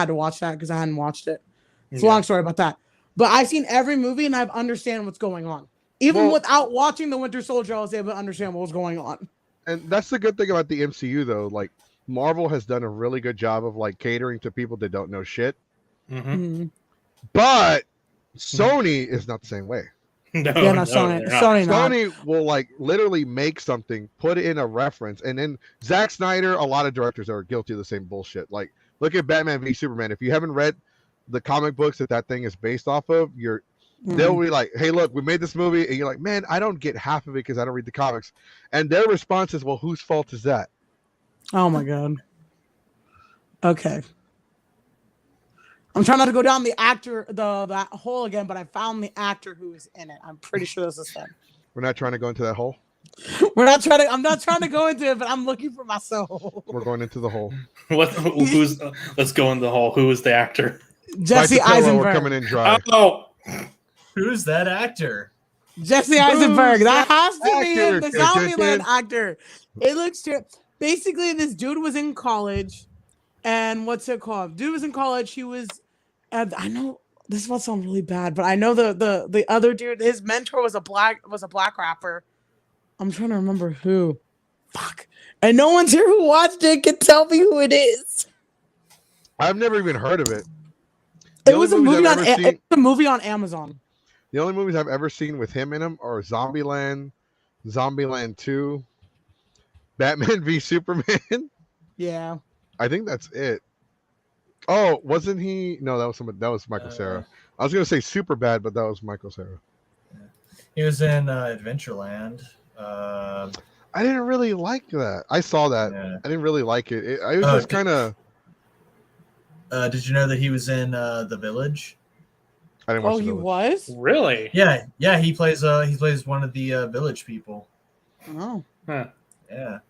Speaker 3: to watch that because I hadn't watched it. It's a long story about that. But I've seen every movie and I understand what's going on. Even without watching the Winter Soldier, I was able to understand what was going on.
Speaker 4: And that's the good thing about the MCU, though. Like, Marvel has done a really good job of like catering to people that don't know shit.
Speaker 1: Mm-hmm.
Speaker 4: But Sony is not the same way.
Speaker 3: Sony
Speaker 4: will like literally make something, put it in a reference, and then Zack Snyder, a lot of directors are guilty of the same bullshit. Like, look at Batman v Superman. If you haven't read the comic books that thing is based off of, they'll be like, hey, look, we made this movie, and you're like, man, I don't get half of it because I don't read the comics. And their response is, well, whose fault is that?
Speaker 3: Oh my god. Okay. I'm trying not to go down the actor that hole again, but I found the actor who is in it. I'm pretty sure this is him.
Speaker 4: We're not trying to go into that hole.
Speaker 3: I'm not trying to go into it, but I'm looking for my soul.
Speaker 4: We're going into the hole.
Speaker 1: Let's go in the hole. Who is the actor?
Speaker 3: Jesse Eisenberg.
Speaker 4: We're coming in dry.
Speaker 1: Oh,
Speaker 2: who's that actor?
Speaker 3: Jesse Eisenberg. That has to be in the Zombieland actor. It looks basically this dude was in college, and what's it called? Dude was in college. He was. I know this will sound really bad, but I know the other dude. His mentor was a black rapper. I'm trying to remember who. Fuck. And no one's here who watched it can tell me who it is.
Speaker 4: I've never even heard of it.
Speaker 3: It was a movie on Amazon.
Speaker 4: The only movies I've ever seen with him in them are Zombieland, Zombieland 2, Batman v Superman.
Speaker 3: Yeah.
Speaker 4: I think that's it. Oh, wasn't he? No, that was Michael Cera. I was gonna say Superbad, but that was Michael Cera.
Speaker 2: He was in Adventureland.
Speaker 4: I didn't really like that. I saw that. Yeah. I didn't really like it. It was just kind of.
Speaker 2: Did you know that he was in The Village?
Speaker 4: I didn't watch
Speaker 3: he was?
Speaker 1: Really?
Speaker 2: Yeah. He plays one of the village people.
Speaker 3: Oh.
Speaker 1: Huh.
Speaker 2: Yeah.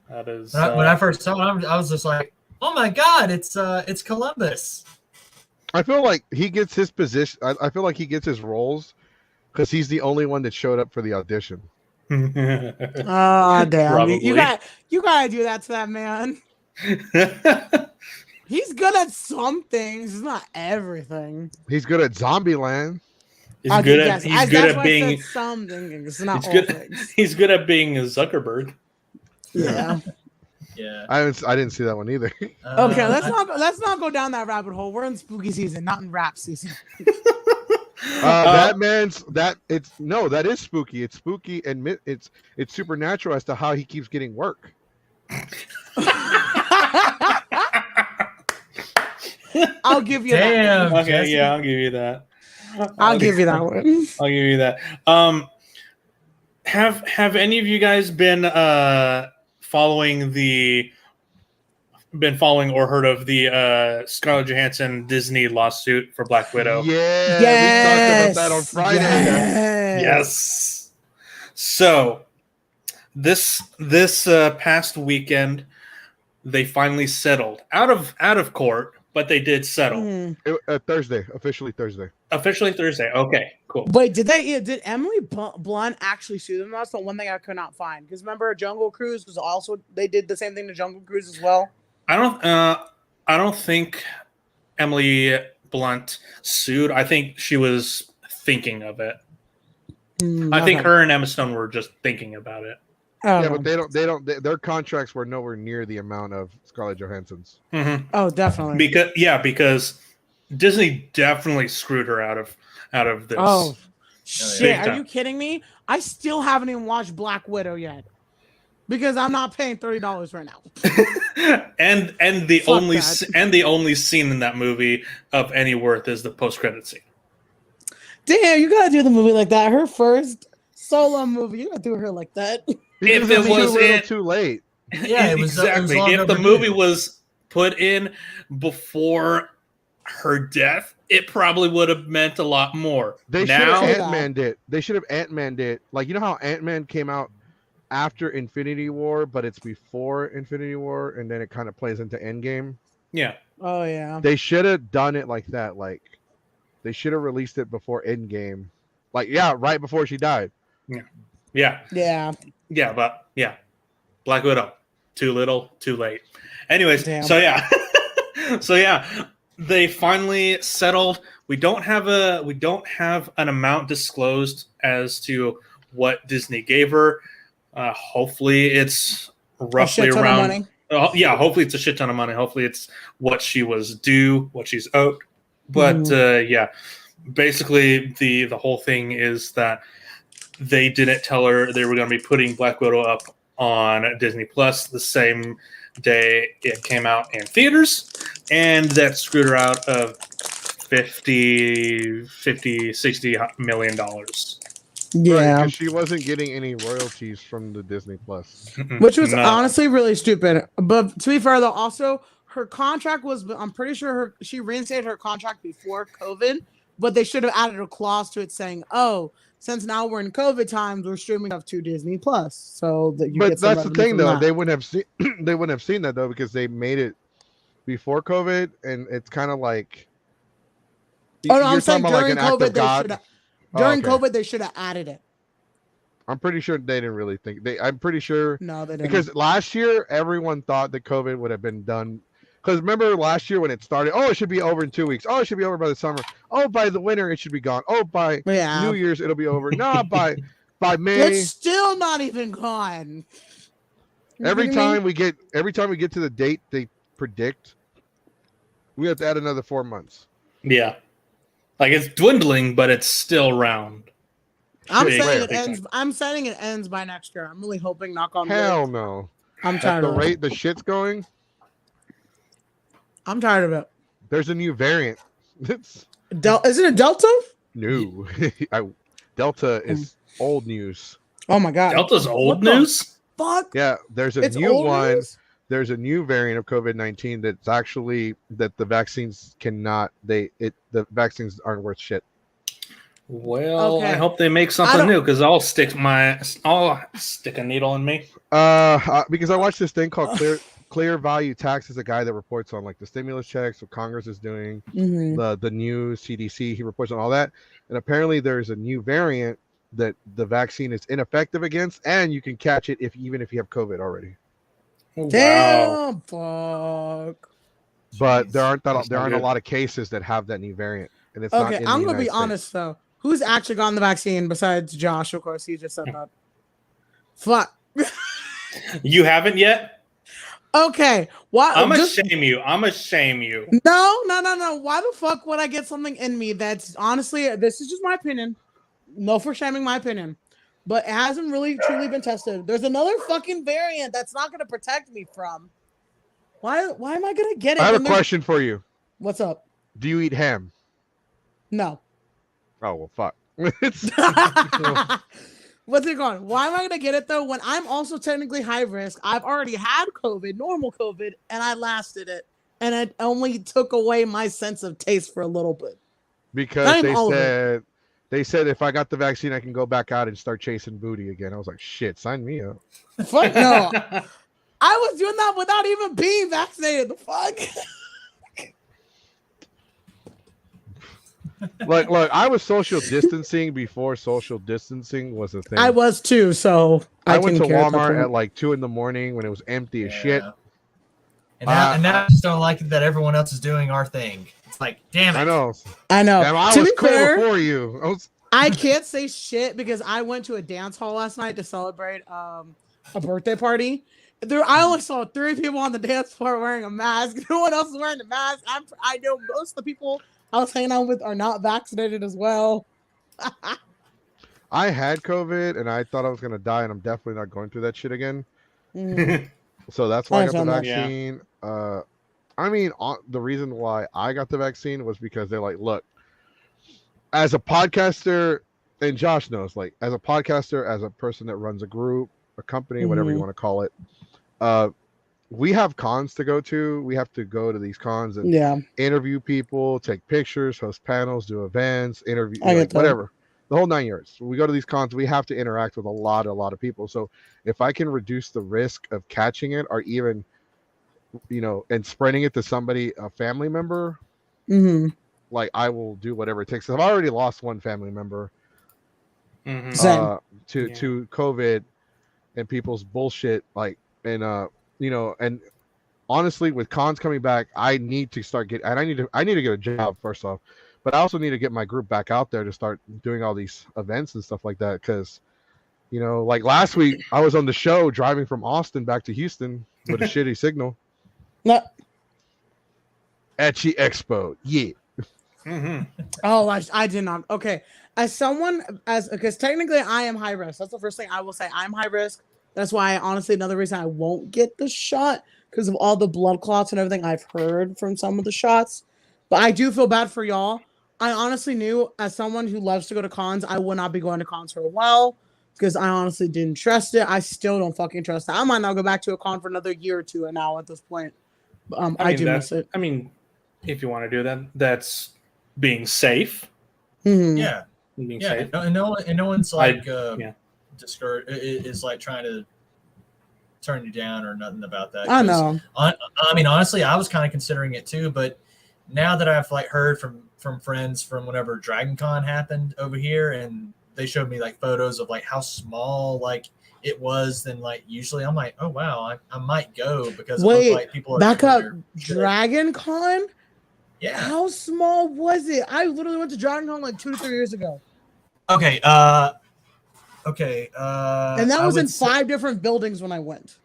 Speaker 1: That is.
Speaker 2: When I first saw him, I was just like, "Oh my god, it's Columbus."
Speaker 4: I feel like he gets his position. I feel like he gets his roles because he's the only one that showed up for the audition.
Speaker 3: Oh damn! You gotta do that to that man. He's good at some things. It's not everything.
Speaker 4: He's good at Zombieland.
Speaker 1: He's good at being
Speaker 3: some things. It's not all
Speaker 1: good.
Speaker 3: things.
Speaker 1: He's good at being a Zuckerberg.
Speaker 3: Yeah.
Speaker 2: Yeah.
Speaker 4: I didn't see that one either.
Speaker 3: Okay, let's not go down that rabbit hole. We're in spooky season, not in rap season.
Speaker 4: That is spooky. It's spooky and it's supernatural as to how he keeps getting work.
Speaker 3: I'll give you
Speaker 2: Damn,
Speaker 3: that.
Speaker 1: Okay,
Speaker 2: Jesse.
Speaker 1: yeah, I'll give you that.
Speaker 3: I'll give you that one.
Speaker 1: I'll give you that. Have any of you guys been following or heard of the Scarlett Johansson Disney lawsuit for Black Widow?
Speaker 4: Yeah,
Speaker 3: Yes.
Speaker 4: we talked about that on Friday.
Speaker 1: Yes. So this past weekend, they finally settled out of court, but they did settle.
Speaker 4: Thursday, officially Thursday.
Speaker 1: Officially Thursday. Okay, cool.
Speaker 3: Wait, did Emily Blunt actually sue them? That's the one thing I could not find. Because remember, Jungle Cruise was also, they did the same thing to Jungle Cruise as well.
Speaker 1: I don't think Emily Blunt sued. I think she was thinking of it. I think her and Emma Stone were just thinking about it.
Speaker 4: Yeah, but their contracts were nowhere near the amount of Scarlett Johansson's.
Speaker 1: Mm-hmm.
Speaker 3: Oh, definitely.
Speaker 1: Because Disney definitely screwed her out of this.
Speaker 3: Oh, shit. Are
Speaker 1: time.
Speaker 3: you kidding me? I still haven't even watched Black Widow yet. Because I'm not paying $30 right now.
Speaker 1: and the only scene in that movie of any worth is the post-credit scene.
Speaker 3: Damn, you gotta do the movie like that. Her first solo movie. You gotta do her like that.
Speaker 1: If it was
Speaker 4: too late.
Speaker 2: Yeah, it was
Speaker 1: exactly. If the movie was put in before her death, it probably would have meant a lot more.
Speaker 4: They should have Ant-Man it. They should have Ant-Man it. Like, you know how Ant-Man came out after Infinity War, but it's before Infinity War, and then it kind of plays into Endgame?
Speaker 1: Yeah.
Speaker 3: Oh, yeah.
Speaker 4: They should have done it like that. Like, they should have released it before Endgame. Like, yeah, right before she died.
Speaker 1: Yeah. But Black Widow, too little, too late. Anyways, so yeah, they finally settled. We don't have an amount disclosed as to what Disney gave her. Hopefully, it's roughly around. Hopefully it's a shit ton of money. Hopefully it's what she was due, what she's owed. But basically the whole thing is that they didn't tell her they were going to be putting Black Widow up on Disney Plus the same day it came out in theaters, and that screwed her out of $60 million.
Speaker 3: Yeah,
Speaker 4: right, she wasn't getting any royalties from the Disney Plus,
Speaker 3: which was honestly really stupid. But to be fair, though, also her contract was, I'm pretty sure she reinstated her contract before COVID, but they should have added a clause to it saying, "Oh, since now we're in COVID times, we're streaming up to Disney Plus." So that you.
Speaker 4: But that's the thing, though. They wouldn't have seen that though, because they made it before COVID, and it's kind of like.
Speaker 3: Oh no, I'm saying during COVID they should have. During COVID, they should have added it.
Speaker 4: I'm pretty sure they didn't really think I'm pretty sure.
Speaker 3: No, they didn't.
Speaker 4: Because last year, everyone thought that COVID would have been done. Because remember last year when it started, it should be over in 2 weeks. It should be over by the summer. By the winter, it should be gone. By New Year's, it'll be over. No, by May.
Speaker 3: It's still not even gone.
Speaker 4: Every time we get to the date they predict, we have to add another 4 months.
Speaker 1: Yeah. Like, it's dwindling, but it's still round.
Speaker 3: I'm saying it ends. I'm saying it ends by next year. I'm really hoping. Knock on wood.
Speaker 4: Hell no.
Speaker 3: I'm tired
Speaker 4: of
Speaker 3: the
Speaker 4: rate the shit's going.
Speaker 3: I'm tired of it.
Speaker 4: There's a new variant.
Speaker 3: Is it a Delta?
Speaker 4: No. Delta is old news.
Speaker 3: Oh my god.
Speaker 1: Delta's old news?
Speaker 3: Fuck.
Speaker 4: Yeah, there's a new one. News? There's a new variant of COVID-19 that's actually that the vaccines cannot. The vaccines aren't worth shit.
Speaker 1: Well, I hope they make something new, because I'll stick a needle in me.
Speaker 4: Because I watched this thing called Clear Value Tax. Is a guy that reports on like the stimulus checks, what Congress is doing, the new CDC. He reports on all that, and apparently there's a new variant that the vaccine is ineffective against, and you can catch it even if you have COVID already.
Speaker 3: Damn, fuck.
Speaker 4: but there aren't
Speaker 1: That's not
Speaker 4: a
Speaker 1: good.
Speaker 4: lot of cases that have that new variant, and it's
Speaker 3: Okay,
Speaker 4: not.
Speaker 3: I'm gonna be honest though. Who's actually gotten the vaccine besides Josh? Of course, he just said that. Fuck.
Speaker 1: You haven't yet?
Speaker 3: Okay. Why?
Speaker 1: I'm gonna shame you. I'm gonna shame you.
Speaker 3: No. Why the fuck would I get something in me that's honestly, this is just my opinion. No for shaming my opinion. But it hasn't really truly been tested. There's another fucking variant that's not gonna protect me from. Why am I gonna get it?
Speaker 4: I have a question for you.
Speaker 3: What's up?
Speaker 4: Do you eat ham?
Speaker 3: No.
Speaker 4: Oh well, fuck.
Speaker 3: What's it going? Why am I gonna get it though? When I'm also technically high risk, I've already had COVID, normal COVID, and I lasted it, and it only took away my sense of taste for a little bit.
Speaker 4: Because they said if I got the vaccine, I can go back out and start chasing booty again. I was like, shit, sign me up.
Speaker 3: Fuck no. I was doing that without even being vaccinated. The fuck.
Speaker 4: Look, I was social distancing before social distancing was a thing.
Speaker 3: I was too, so
Speaker 4: I went to
Speaker 3: didn't care
Speaker 4: Walmart at like 2 a.m. when it was empty as shit.
Speaker 2: And now I just don't like it that everyone else is doing our thing. It's like, damn it.
Speaker 4: I know.
Speaker 3: Damn,
Speaker 4: I was cool before you.
Speaker 3: I can't say shit because I went to a dance hall last night to celebrate a birthday party. I only saw 3 people on the dance floor wearing a mask. No one else is wearing a mask. I know most of the people I was hanging out with are not vaccinated as well.
Speaker 4: I had COVID and I thought I was gonna die, and I'm definitely not going through that shit again. So that's why I got the vaccine. Yeah. I mean, the reason why I got the vaccine was because they're like, look, as a podcaster, and Josh knows, like, as a podcaster, as a person that runs a group, a company, whatever you want to call it, we have cons to go to. We have to go to these cons and interview people, take pictures, host panels, do events, interview, whatever. The whole 9 years. We go to these cons, we have to interact with a lot of people. So if I can reduce the risk of catching it, or even, and spreading it to somebody, a family member, like, I will do whatever it takes. I've already lost one family member to COVID and people's bullshit, and honestly, with cons coming back, I need to start I need to get a job first off, but I also need to get my group back out there to start doing all these events and stuff like that. Because, like last week, I was on the show driving from Austin back to Houston with a shitty signal.
Speaker 3: No.
Speaker 4: Etchy Expo, yeah.
Speaker 3: Oh, I did not. Okay, because technically I am high risk. That's the first thing I will say. I'm high risk. That's why, honestly, another reason I won't get the shot, because of all the blood clots and everything I've heard from some of the shots. But I do feel bad for y'all. I honestly knew, as someone who loves to go to cons, I would not be going to cons for a while, because I honestly didn't trust it. I still don't fucking trust it. I might not go back to a con for another year or two now at this point. I do miss it.
Speaker 1: I mean, if you want to do that, that's being safe.
Speaker 2: Yeah.
Speaker 1: Being safe.
Speaker 2: And no one's like discouraged. Is like trying to turn you down or nothing about that.
Speaker 3: I know.
Speaker 2: I mean, honestly, I was kind of considering it too, but now that I've like heard from friends from whenever Dragon Con happened over here, and they showed me like photos of like how small like it was than like usually, I'm like, oh wow, I might go because it looks like people are
Speaker 3: back up Dragon Con.
Speaker 2: Yeah.
Speaker 3: How small was it? I literally went to Dragon Con like 2 to 3 years ago.
Speaker 2: Okay.
Speaker 3: And that was in 5 different buildings when I went.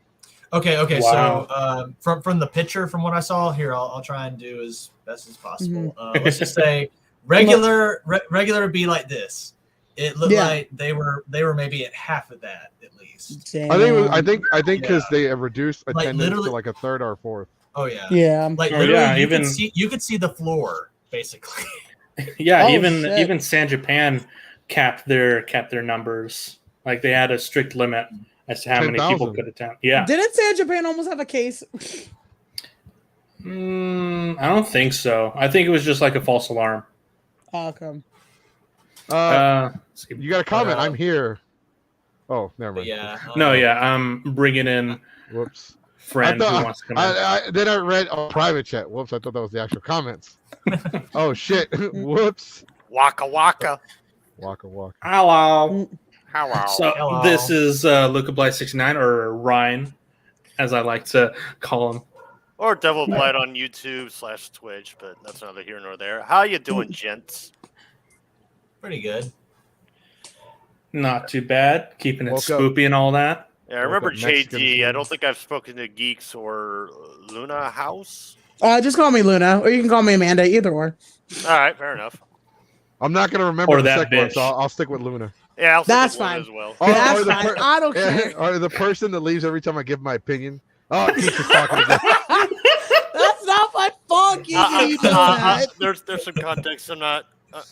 Speaker 2: Okay.
Speaker 1: Wow.
Speaker 2: So from the picture, from what I saw here, I'll try and do as best as possible. Let's just say regular be like this. It looked like they were maybe at half of that at least.
Speaker 3: Damn.
Speaker 4: I think because they have reduced attendance to like a third or a fourth.
Speaker 2: Oh yeah.
Speaker 3: Yeah.
Speaker 2: Like literally, you could see the floor basically.
Speaker 1: Yeah. Even San Japan capped their numbers. Like they had a strict limit as to how 10, many people could attend. Yeah.
Speaker 3: Didn't San Japan almost have a case?
Speaker 1: I don't think so. I think it was just like a false alarm.
Speaker 3: Oh, okay.
Speaker 4: You got a comment? I'm here. Oh, never mind.
Speaker 2: Yeah.
Speaker 1: I'm bringing in.
Speaker 4: Whoops.
Speaker 1: Friend who wants to come in.
Speaker 4: Then I read a private chat. Whoops! I thought that was the actual comments. Oh shit! Whoops!
Speaker 5: Waka waka.
Speaker 4: Waka waka.
Speaker 1: Hello.
Speaker 5: Hello.
Speaker 1: So this is Luca Blight 69 or Ryan, as I like to call him.
Speaker 5: Or Devil Blight on YouTube/Twitch, but that's neither here nor there. How you doing, gents?
Speaker 2: Pretty good.
Speaker 1: Not too bad. Keeping it
Speaker 4: Woke up.
Speaker 1: spoopy and all that.
Speaker 5: Yeah, I remember
Speaker 4: Woke up Mexican
Speaker 5: JD. I
Speaker 4: food.
Speaker 5: don't think I've spoken to Geeks or Luna House.
Speaker 3: Just call me Luna, or you can call me Amanda. Either or.
Speaker 5: All right, fair enough.
Speaker 4: I'm not gonna remember
Speaker 1: Or
Speaker 4: the
Speaker 1: that
Speaker 4: second one,
Speaker 1: bitch.
Speaker 4: so I'll stick with Luna.
Speaker 5: Yeah, I'll stick
Speaker 3: That's
Speaker 5: with Luna
Speaker 3: fine.
Speaker 5: as well.
Speaker 3: That's
Speaker 4: or the
Speaker 3: fine. I don't care.
Speaker 4: or the person that leaves every time I give my opinion. Oh, Keith is talking again.
Speaker 3: That's not my fault, Kiki. You know that.
Speaker 5: There's some context. I'm not.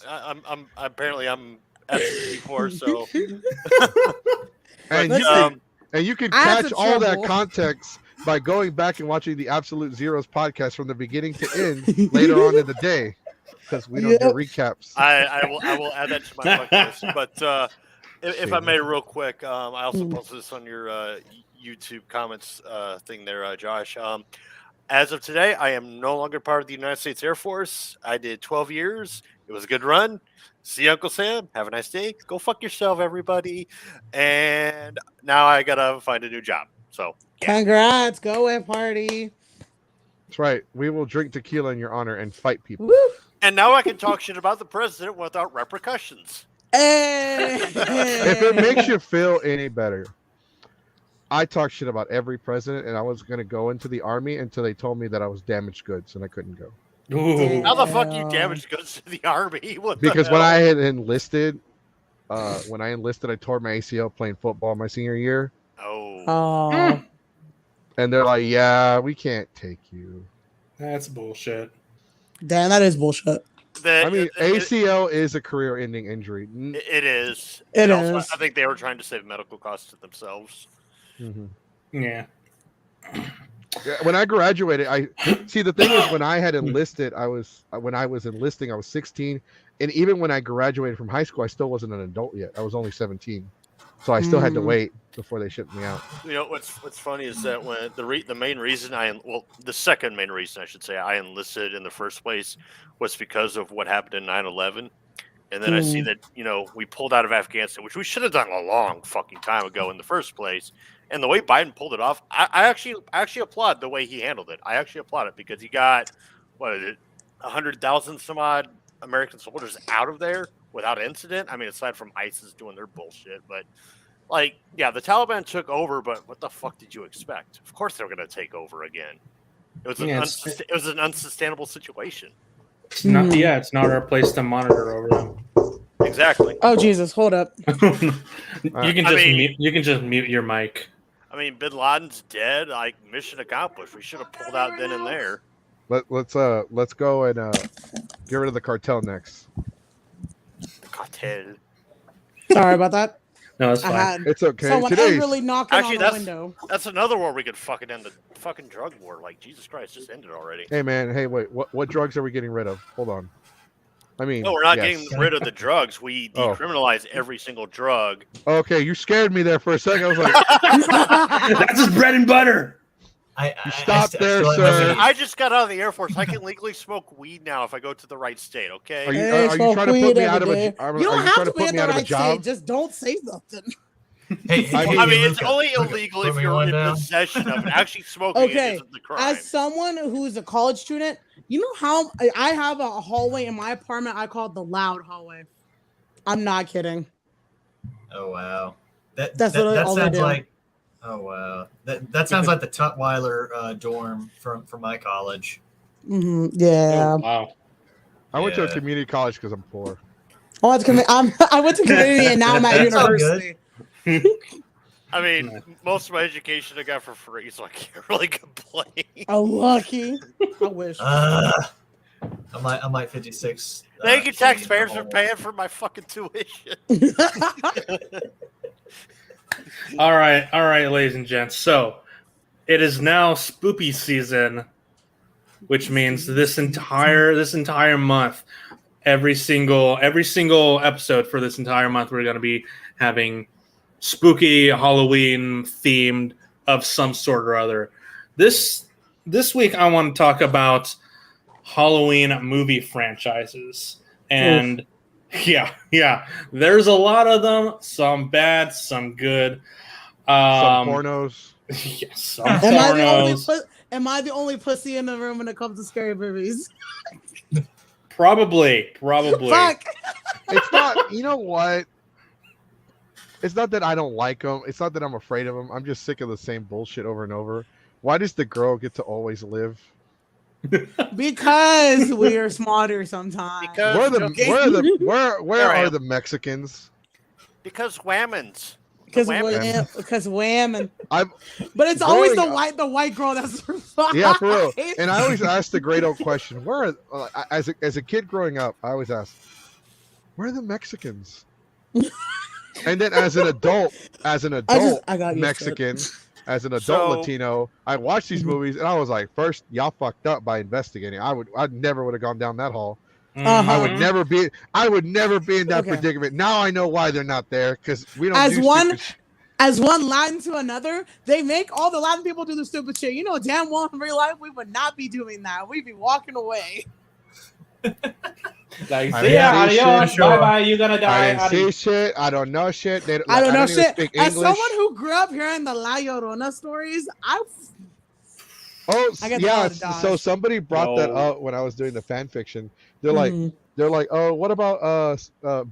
Speaker 5: I'm apparently I'm FC4, so.
Speaker 4: And
Speaker 3: Listen,
Speaker 4: you can
Speaker 3: I had
Speaker 4: catch all that
Speaker 3: trouble.
Speaker 4: context by going back and watching the Absolute Zeros podcast from the beginning to end later on in the day, because we don't do
Speaker 3: Yep.
Speaker 4: recaps.
Speaker 5: I will add that to my bucket list. But if I may, real quick, I also posted this on your YouTube comments thing there, Josh. As of today, I am no longer part of the United States Air Force. I did 12 years. It was a good run. See you, Uncle Sam. Have a nice day. Go fuck yourself, everybody. And now I gotta find a new job. So
Speaker 3: Congrats, go away party.
Speaker 4: That's right. We will drink tequila in your honor and fight people.
Speaker 3: Woo.
Speaker 5: and now I can talk shit about the president without repercussions.
Speaker 3: Hey.
Speaker 4: If it makes you feel any better, I talk shit about every president, and I was going to go into the army until they told me that I was damaged goods and I couldn't go.
Speaker 1: Ooh.
Speaker 5: How the fuck you damaged goods to the army? What the
Speaker 4: Because when
Speaker 5: hell?
Speaker 4: I had enlisted, I tore my ACL playing football my senior year,
Speaker 5: Oh.
Speaker 3: Oh.
Speaker 4: and they're like, "Yeah, we can't take you."
Speaker 1: That's bullshit.
Speaker 3: Damn, that is bullshit.
Speaker 4: I mean, ACL is a career-ending injury.
Speaker 5: It is.
Speaker 3: It
Speaker 5: And also,
Speaker 3: is.
Speaker 5: I think they were trying to save medical costs to themselves.
Speaker 4: Mhm.
Speaker 1: Yeah.
Speaker 4: Yeah, when I graduated, the thing is, when I had enlisted, when I was enlisting, I was 16, and even when I graduated from high school, I still wasn't an adult yet. I was only 17, so I still had to wait before they shipped me out.
Speaker 5: You know what's funny is that when the main reason the second main reason I should say I enlisted in the first place was because of what happened in 9/11, and then I see that we pulled out of Afghanistan, which we should have done a long fucking time ago in the first place. And the way Biden pulled it off, I actually applaud the way he handled it. I actually applaud it because he got 100,000 some odd American soldiers out of there without incident. I mean, aside from ISIS doing their bullshit, but the Taliban took over. But what the fuck did you expect? Of course they were going to take over again. It was it was an unsustainable situation.
Speaker 1: It's not. Yeah, it's not our place to monitor over them.
Speaker 5: Exactly.
Speaker 3: Oh Jesus, hold up.
Speaker 1: You can just mute your mic.
Speaker 5: I mean, Bin Laden's dead. Like, mission accomplished. We should have pulled out then and there.
Speaker 4: Let's go and get rid of the cartel next.
Speaker 5: The cartel.
Speaker 3: Sorry about that.
Speaker 1: No, it's
Speaker 3: I
Speaker 1: fine.
Speaker 3: had
Speaker 4: It's okay.
Speaker 3: someone
Speaker 4: Today's
Speaker 3: angrily knocking
Speaker 5: Actually,
Speaker 3: on the window.
Speaker 5: That's another war we could fucking end the fucking drug war. Like, Jesus Christ, just ended already.
Speaker 4: Hey man, hey wait, what drugs are we getting rid of? Hold on. I mean,
Speaker 5: No, we're not
Speaker 4: yes.
Speaker 5: getting rid of the drugs. We
Speaker 4: Oh.
Speaker 5: decriminalize every single drug.
Speaker 4: Okay, you scared me there for a second. I was like,
Speaker 1: That's his bread and butter.
Speaker 4: stop there,
Speaker 2: still
Speaker 4: sir.
Speaker 2: haven't-
Speaker 5: I just got out of the Air Force. I can legally smoke weed now if I go to the right state, okay?
Speaker 4: Are you,
Speaker 3: Hey,
Speaker 4: are you
Speaker 3: smoke
Speaker 4: trying to
Speaker 3: weed
Speaker 4: put me
Speaker 3: every
Speaker 4: out of a?
Speaker 3: day.
Speaker 4: Are
Speaker 3: You don't
Speaker 4: you
Speaker 3: have
Speaker 4: trying
Speaker 3: to
Speaker 4: to
Speaker 3: be
Speaker 4: put
Speaker 3: in
Speaker 4: me
Speaker 3: the
Speaker 4: out of a
Speaker 3: right
Speaker 4: job?
Speaker 3: state. Just don't say something.
Speaker 2: Hey,
Speaker 5: I mean, it's
Speaker 2: Luca,
Speaker 5: only
Speaker 2: Luca,
Speaker 5: illegal
Speaker 2: put
Speaker 5: if
Speaker 2: me
Speaker 5: you're
Speaker 2: one
Speaker 5: in
Speaker 2: down.
Speaker 5: possession of it. Actually smoking
Speaker 3: Okay,
Speaker 5: it isn't the crime.
Speaker 3: as someone who's a college student, you know how I have a hallway in my apartment. I call it the loud hallway. I'm not kidding.
Speaker 2: Oh wow, that
Speaker 3: That's literally all I
Speaker 2: sounds
Speaker 3: do.
Speaker 2: like. Oh wow, that sounds like the Tutwiler dorm from my college.
Speaker 3: Yeah.
Speaker 1: Oh, wow.
Speaker 4: I went to a
Speaker 2: Yeah.
Speaker 4: community college because I'm poor.
Speaker 3: I went to community and now I'm at
Speaker 2: That's all
Speaker 3: university.
Speaker 5: I mean, most of my education I got for free, so I can't really complain.
Speaker 3: Oh, lucky. I wish.
Speaker 2: I might 56.
Speaker 5: Thank you,
Speaker 2: cheating
Speaker 5: taxpayers,
Speaker 2: the
Speaker 5: for
Speaker 2: whole-
Speaker 5: paying for my fucking tuition.
Speaker 1: All right, ladies and gents. So it is now Spoopy season, which means this entire month, every single episode for this entire month, we're going to be having spooky Halloween themed of some sort or other. This week, I want to talk about Halloween movie franchises, and yeah, there's a lot of them. Some bad, some good.
Speaker 4: Some pornos.
Speaker 1: Yes, some
Speaker 3: Am I the only
Speaker 1: pornos.
Speaker 3: Am I the only pussy in the room when it comes to scary movies?
Speaker 1: Probably.
Speaker 3: Fuck.
Speaker 4: It's not. You know what? It's not that I don't like them. It's not that I'm afraid of them. I'm just sick of the same bullshit over and over. Why does the girl get to always live?
Speaker 3: Because we are smarter sometimes.
Speaker 5: Because
Speaker 4: where are the Mexicans?
Speaker 5: Because whammons.
Speaker 3: Because wham. But it's always the white girl that's survived.
Speaker 4: Yeah, for real. And I always ask the great old question: where are, as a kid growing up, I always ask, where are the Mexicans? And then as an adult Mexican, as an adult Latino, I watched these movies and I was like, first, y'all fucked up by investigating. I never would have gone down that hole. I would never be in that predicament. Now I know why they're not there, because we don't
Speaker 3: as one Latin to another, they make all the Latin people do the stupid shit. You know damn well in real life we would not be doing that. We'd be walking away.
Speaker 1: Like, see ya, adios, bye bye, you're gonna die.
Speaker 4: I didn't see shit. I don't know shit.
Speaker 3: I don't know shit. As someone who grew up hearing the La Llorona stories,
Speaker 4: so somebody brought that up when I was doing the fan fiction. They're like, oh, what about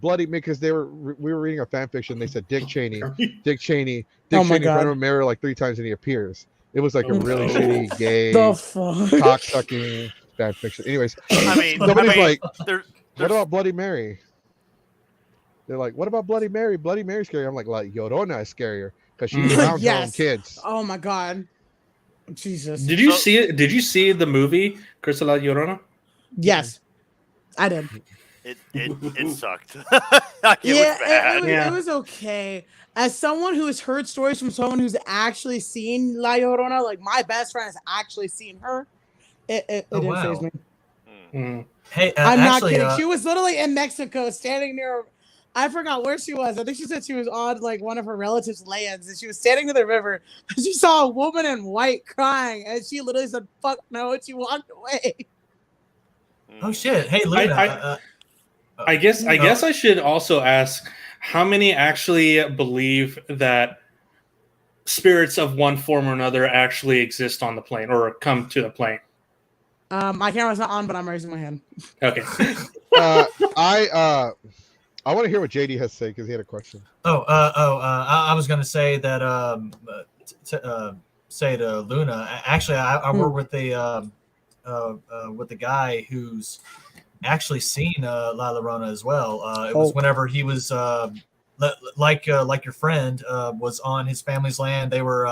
Speaker 4: Bloody, because we were reading a fan fiction. They said Dick Cheney in front of a mirror like 3 times and he appears. It was like a really shitty gay cock sucking fan fiction. Anyways, somebody's like, what about Bloody Mary? They're like, what about Bloody Mary? Bloody Mary's scary. I'm like Llorona is scarier because she's around her own kids.
Speaker 3: Oh my god, Jesus!
Speaker 1: Did you see it? Did you see the movie Curse of La Llorona?
Speaker 3: Yes, I did.
Speaker 5: It sucked.
Speaker 3: It was okay. As someone who has heard stories from someone who's actually seen La Llorona, like my best friend has actually seen her, it didn't faze me.
Speaker 1: Mm.
Speaker 2: Hey,
Speaker 3: I'm not kidding. She was literally in Mexico, standing near. I forgot where she was. I think she said she was on like one of her relatives' lands, and she was standing near the river. And she saw a woman in white crying, and she literally said, "Fuck no!" and she walked away.
Speaker 2: Oh shit! Hey, Luna.
Speaker 1: I guess I should also ask, how many actually believe that spirits of one form or another actually exist on the plane or come to the plane?
Speaker 3: My camera's not on, but I'm raising my hand.
Speaker 1: Okay.
Speaker 4: I want to hear what JD has to say because he had a question.
Speaker 2: I was going to say that say to Luna. Actually, I work with the guy who's actually seen La Llorona as well. It was whenever he was like your friend was on his family's land. They were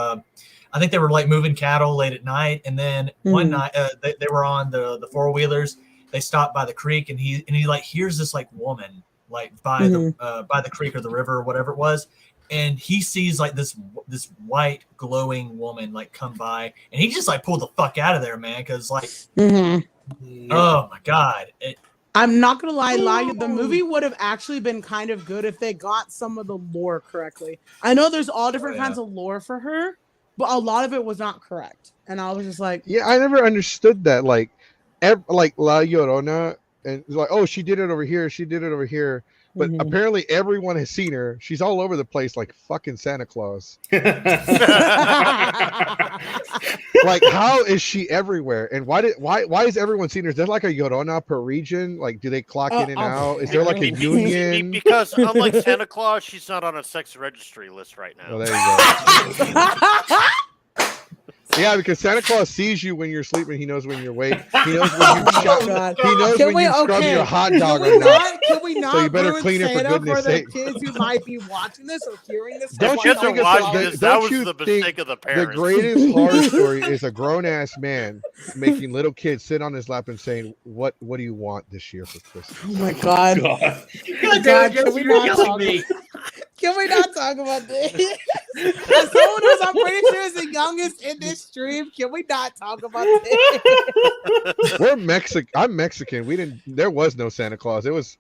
Speaker 2: I think they were like moving cattle late at night, and then one night they were on the 4-wheelers. They stopped by the creek, and he like hears this like woman like by the creek or the river or whatever it was, and he sees like this white glowing woman like come by, and he just like pulled the fuck out of there, man, because like oh my god.
Speaker 3: I'm not gonna lie, the movie would have actually been kind of good if they got some of the lore correctly. I know there's all different kinds of lore for her, but a lot of it was not correct, and I was just like,
Speaker 4: yeah, I never understood that. Like La Llorona, and it's like, oh, she did it over here, but apparently everyone has seen her. She's all over the place, like fucking Santa Claus. Like, how is she everywhere? And why is everyone seeing her? Is there like a Llorona per region? Like, do they clock in and out? Is there like a union?
Speaker 5: Because unlike Santa Claus, she's not on a sex registry list right now.
Speaker 4: Oh, there you go. Yeah, because Santa Claus sees you when you're sleeping. He knows when you're awake. He knows when you shop. He knows when you scrub your hot dog or not.
Speaker 3: Can we not?
Speaker 4: So you better clean it for goodness sake.
Speaker 3: The kids who might be watching this or hearing this.
Speaker 4: Don't you think
Speaker 5: that was the mistake of the parents?
Speaker 4: The greatest horror story is a grown ass man making little kids sit on his lap and saying, "What do you want this year for Christmas?"
Speaker 3: Oh my God! Can we not talk about this? As someone who's, I'm pretty sure, is the youngest in this stream, can we not talk about this?
Speaker 4: We're Mexican. I'm Mexican. There was no Santa Claus. It was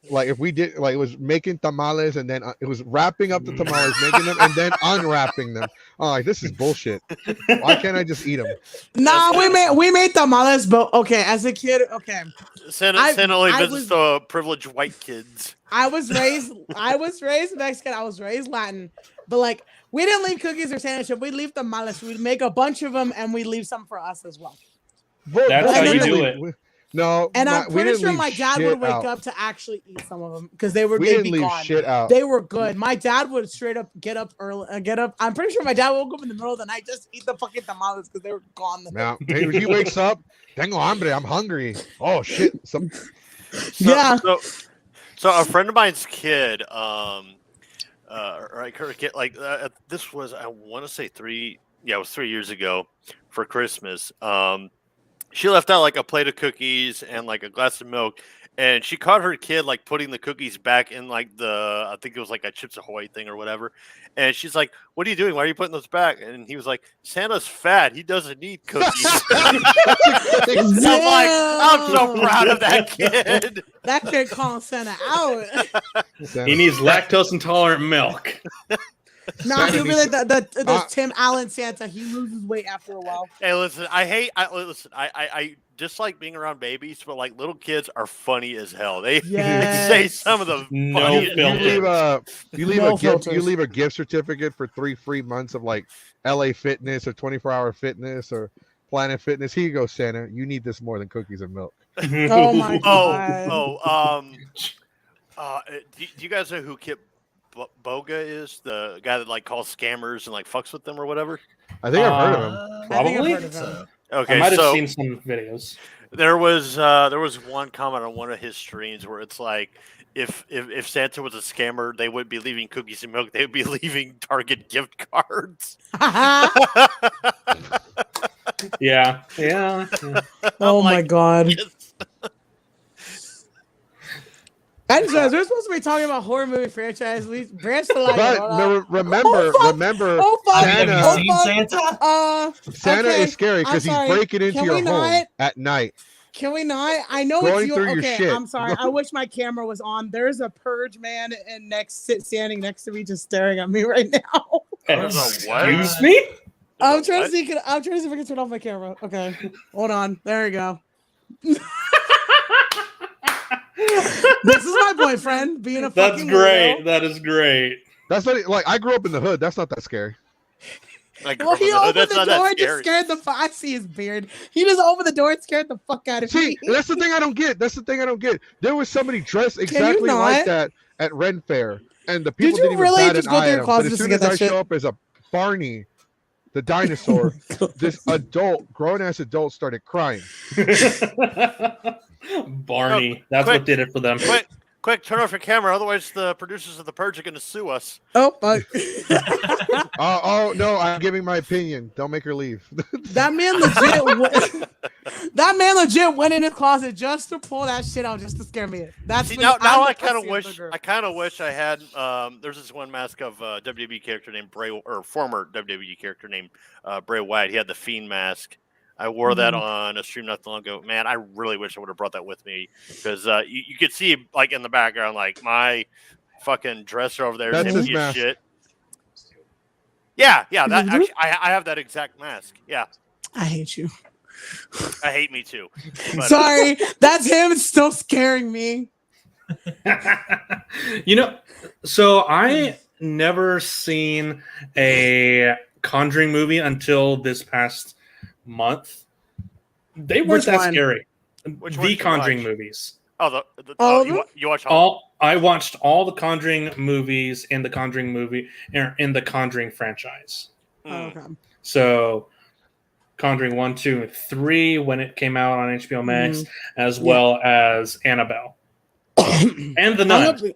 Speaker 4: like if we did like it was making tamales and then it was wrapping up the tamales, making them and then unwrapping them. Oh, like this is bullshit. Why can't I just eat them?
Speaker 3: Nah, we made tamales, but okay, as a kid, okay.
Speaker 5: Santa only visits the privileged white kids.
Speaker 3: I was raised Mexican. I was raised Latin, but like we didn't leave cookies or sandwiches. We'd leave tamales. We'd make a bunch of them, and we'd leave some for us as well.
Speaker 1: That's how you do it.
Speaker 4: No,
Speaker 3: and I'm pretty sure my dad would wake up to actually eat some of them because they'd be gone.
Speaker 4: Shit out.
Speaker 3: They were good. My dad would straight up get up early. I'm pretty sure my dad woke up in the middle of the night just to eat the fucking tamales because they were gone.
Speaker 4: Now he wakes up, tengo hambre, I'm hungry. Oh shit! So
Speaker 5: a friend of mine's kid, this was I want to say 3 years ago for Christmas. She left out like a plate of cookies and like a glass of milk, and she caught her kid like putting the cookies back in like I think it was like a Chips Ahoy thing or whatever. And she's like, "What are you doing? Why are you putting those back?" And he was like, "Santa's fat. He doesn't need cookies." I'm so proud of that kid.
Speaker 3: That kid calling Santa out.
Speaker 1: He needs lactose intolerant milk.
Speaker 3: No, he'll be like the Tim Allen Santa. He loses weight after a while.
Speaker 5: Hey, listen, I dislike being around babies, but like little kids are funny as hell. They say some of the
Speaker 4: you leave a gift certificate for 3 free months of like LA Fitness or 24-hour fitness or Planet Fitness. Here you go, Santa. You need this more than cookies and milk.
Speaker 3: Oh my god.
Speaker 5: Do you guys know who Kip Boga is? The guy that like calls scammers and like fucks with them or whatever?
Speaker 4: I think I've heard of him.
Speaker 1: Probably.
Speaker 5: Okay,
Speaker 1: I might have seen some videos.
Speaker 5: There was one comment on one of his streams where it's like if Santa was a scammer, they wouldn't be leaving cookies and milk, they would be leaving Target gift cards.
Speaker 1: Yeah.
Speaker 3: Oh my god. Yes. We're supposed to be talking about horror movie franchise. We branched to like.
Speaker 4: But remember, Santa is scary because he's breaking into your home at night.
Speaker 3: Can we not? I know
Speaker 4: it's your shit.
Speaker 3: I'm sorry. I wish my camera was on. There's a purge man standing next to me, just staring at me right now.
Speaker 1: Excuse me?
Speaker 3: I'm trying to see if I can turn off my camera. Okay, hold on. There we go. This is my boyfriend being a fucking
Speaker 1: That's great.
Speaker 3: weirdo.
Speaker 1: That is great.
Speaker 4: That's not like I grew up in the hood. That's not that scary.
Speaker 3: He opened the door and just scared I see his beard. He just opened the door and scared the fuck out of me.
Speaker 4: That's the thing I don't get. There was somebody dressed exactly like that at Ren Fair, and the people didn't even bat an eye at him. But as soon as I show up as a Barney, the dinosaur, this grown-ass adult started crying.
Speaker 1: Barney. That's what did it for them.
Speaker 5: Quick, turn off your camera. Otherwise, the producers of The Purge are going to sue us.
Speaker 3: Oh, fuck.
Speaker 4: Oh, no, I'm giving my opinion. Don't make her leave.
Speaker 3: That man legit went in his closet just to pull that shit out just to scare me.
Speaker 5: Now I kind of wish I had. There's this one mask of WWE character named Bray, or former WWE character named Bray Wyatt. He had the Fiend mask. I wore that on a stream not too long ago. Man, I really wish I would have brought that with me because you could see like in the background, like my fucking dresser over there is empty as shit. Yeah. That actually, I have that exact mask. Yeah.
Speaker 3: I hate you.
Speaker 5: I hate me too. But,
Speaker 3: sorry, that's him. It's still scaring me.
Speaker 1: So I never seen a Conjuring movie until this past month. They weren't that scary. The Conjuring movies.
Speaker 5: You watched all?
Speaker 1: I watched all the Conjuring movies in the Conjuring franchise.
Speaker 3: Okay.
Speaker 1: So Conjuring 1, 2, and 3 when it came out on HBO Max, as well as Annabelle and The Nun.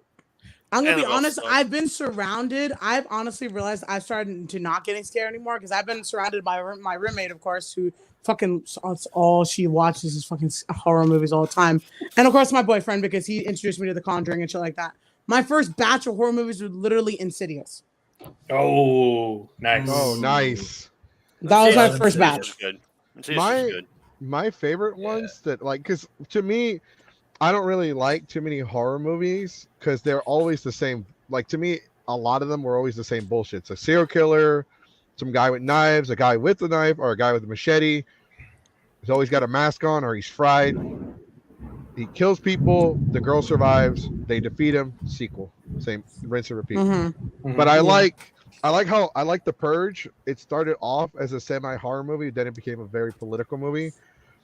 Speaker 3: I'm gonna be honest. I've been surrounded. I've honestly realized I've started to not getting scared anymore because I've been surrounded by my roommate, of course, who fucking all she watches is fucking horror movies all the time, and of course my boyfriend because he introduced me to The Conjuring and shit like that. My first batch of horror movies were literally Insidious.
Speaker 1: Oh, nice!
Speaker 4: Oh, nice.
Speaker 3: That was my first batch.
Speaker 5: Good.
Speaker 4: My favorite ones that like because to me. I don't really like too many horror movies because they're always the same. Like to me, a lot of them were always the same bullshit. It's a serial killer, some guy with knives, a guy with a knife, or a guy with a machete. He's always got a mask on, or he's fried. He kills people. The girl survives. They defeat him. Sequel, same rinse and repeat. But I like The Purge. It started off as a semi horror movie, then it became a very political movie.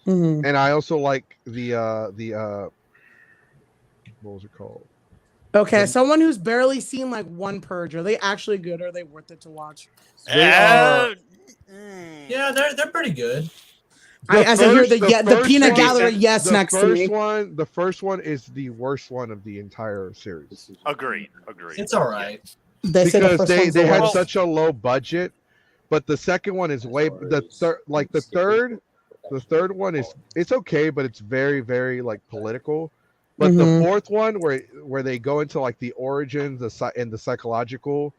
Speaker 4: And I also like the what was it called?
Speaker 3: Okay, someone who's barely seen like one Purge, are they actually good? Or are they worth it to watch?
Speaker 2: Yeah, they're pretty good.
Speaker 3: I hear the peanut gallery next to me.
Speaker 4: The first one is the worst one of the entire series.
Speaker 5: Agreed.
Speaker 2: It's all right.
Speaker 4: Because they had such a low budget, but the second one is the third one is it's okay, but it's very, very like political. But the fourth one where they go into like the origins, and the psychological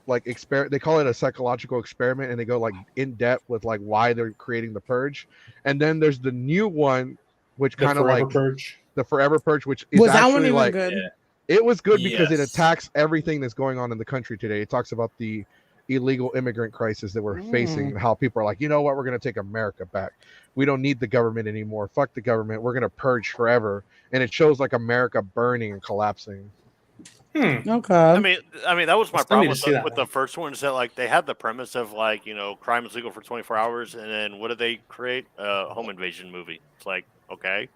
Speaker 4: like they call it a psychological experiment, and they go like in depth with like why they're creating the Purge. And then there's the new one, which kind of like the Forever Purge, which is
Speaker 3: that
Speaker 4: actually
Speaker 3: one even
Speaker 4: like
Speaker 3: good?
Speaker 4: It was good because it attacks everything that's going on in the country today. It talks about the illegal immigrant crisis that we're facing, and how people are like, you know what, we're going to take America back. We don't need the government anymore. Fuck the government. We're going to purge forever. And it shows like America burning and collapsing.
Speaker 3: Okay.
Speaker 5: I mean, that was my problem with the first one, is that like they had the premise of like, you know, crime is legal for 24 hours, and then what did they create? A home invasion movie. It's like, okay,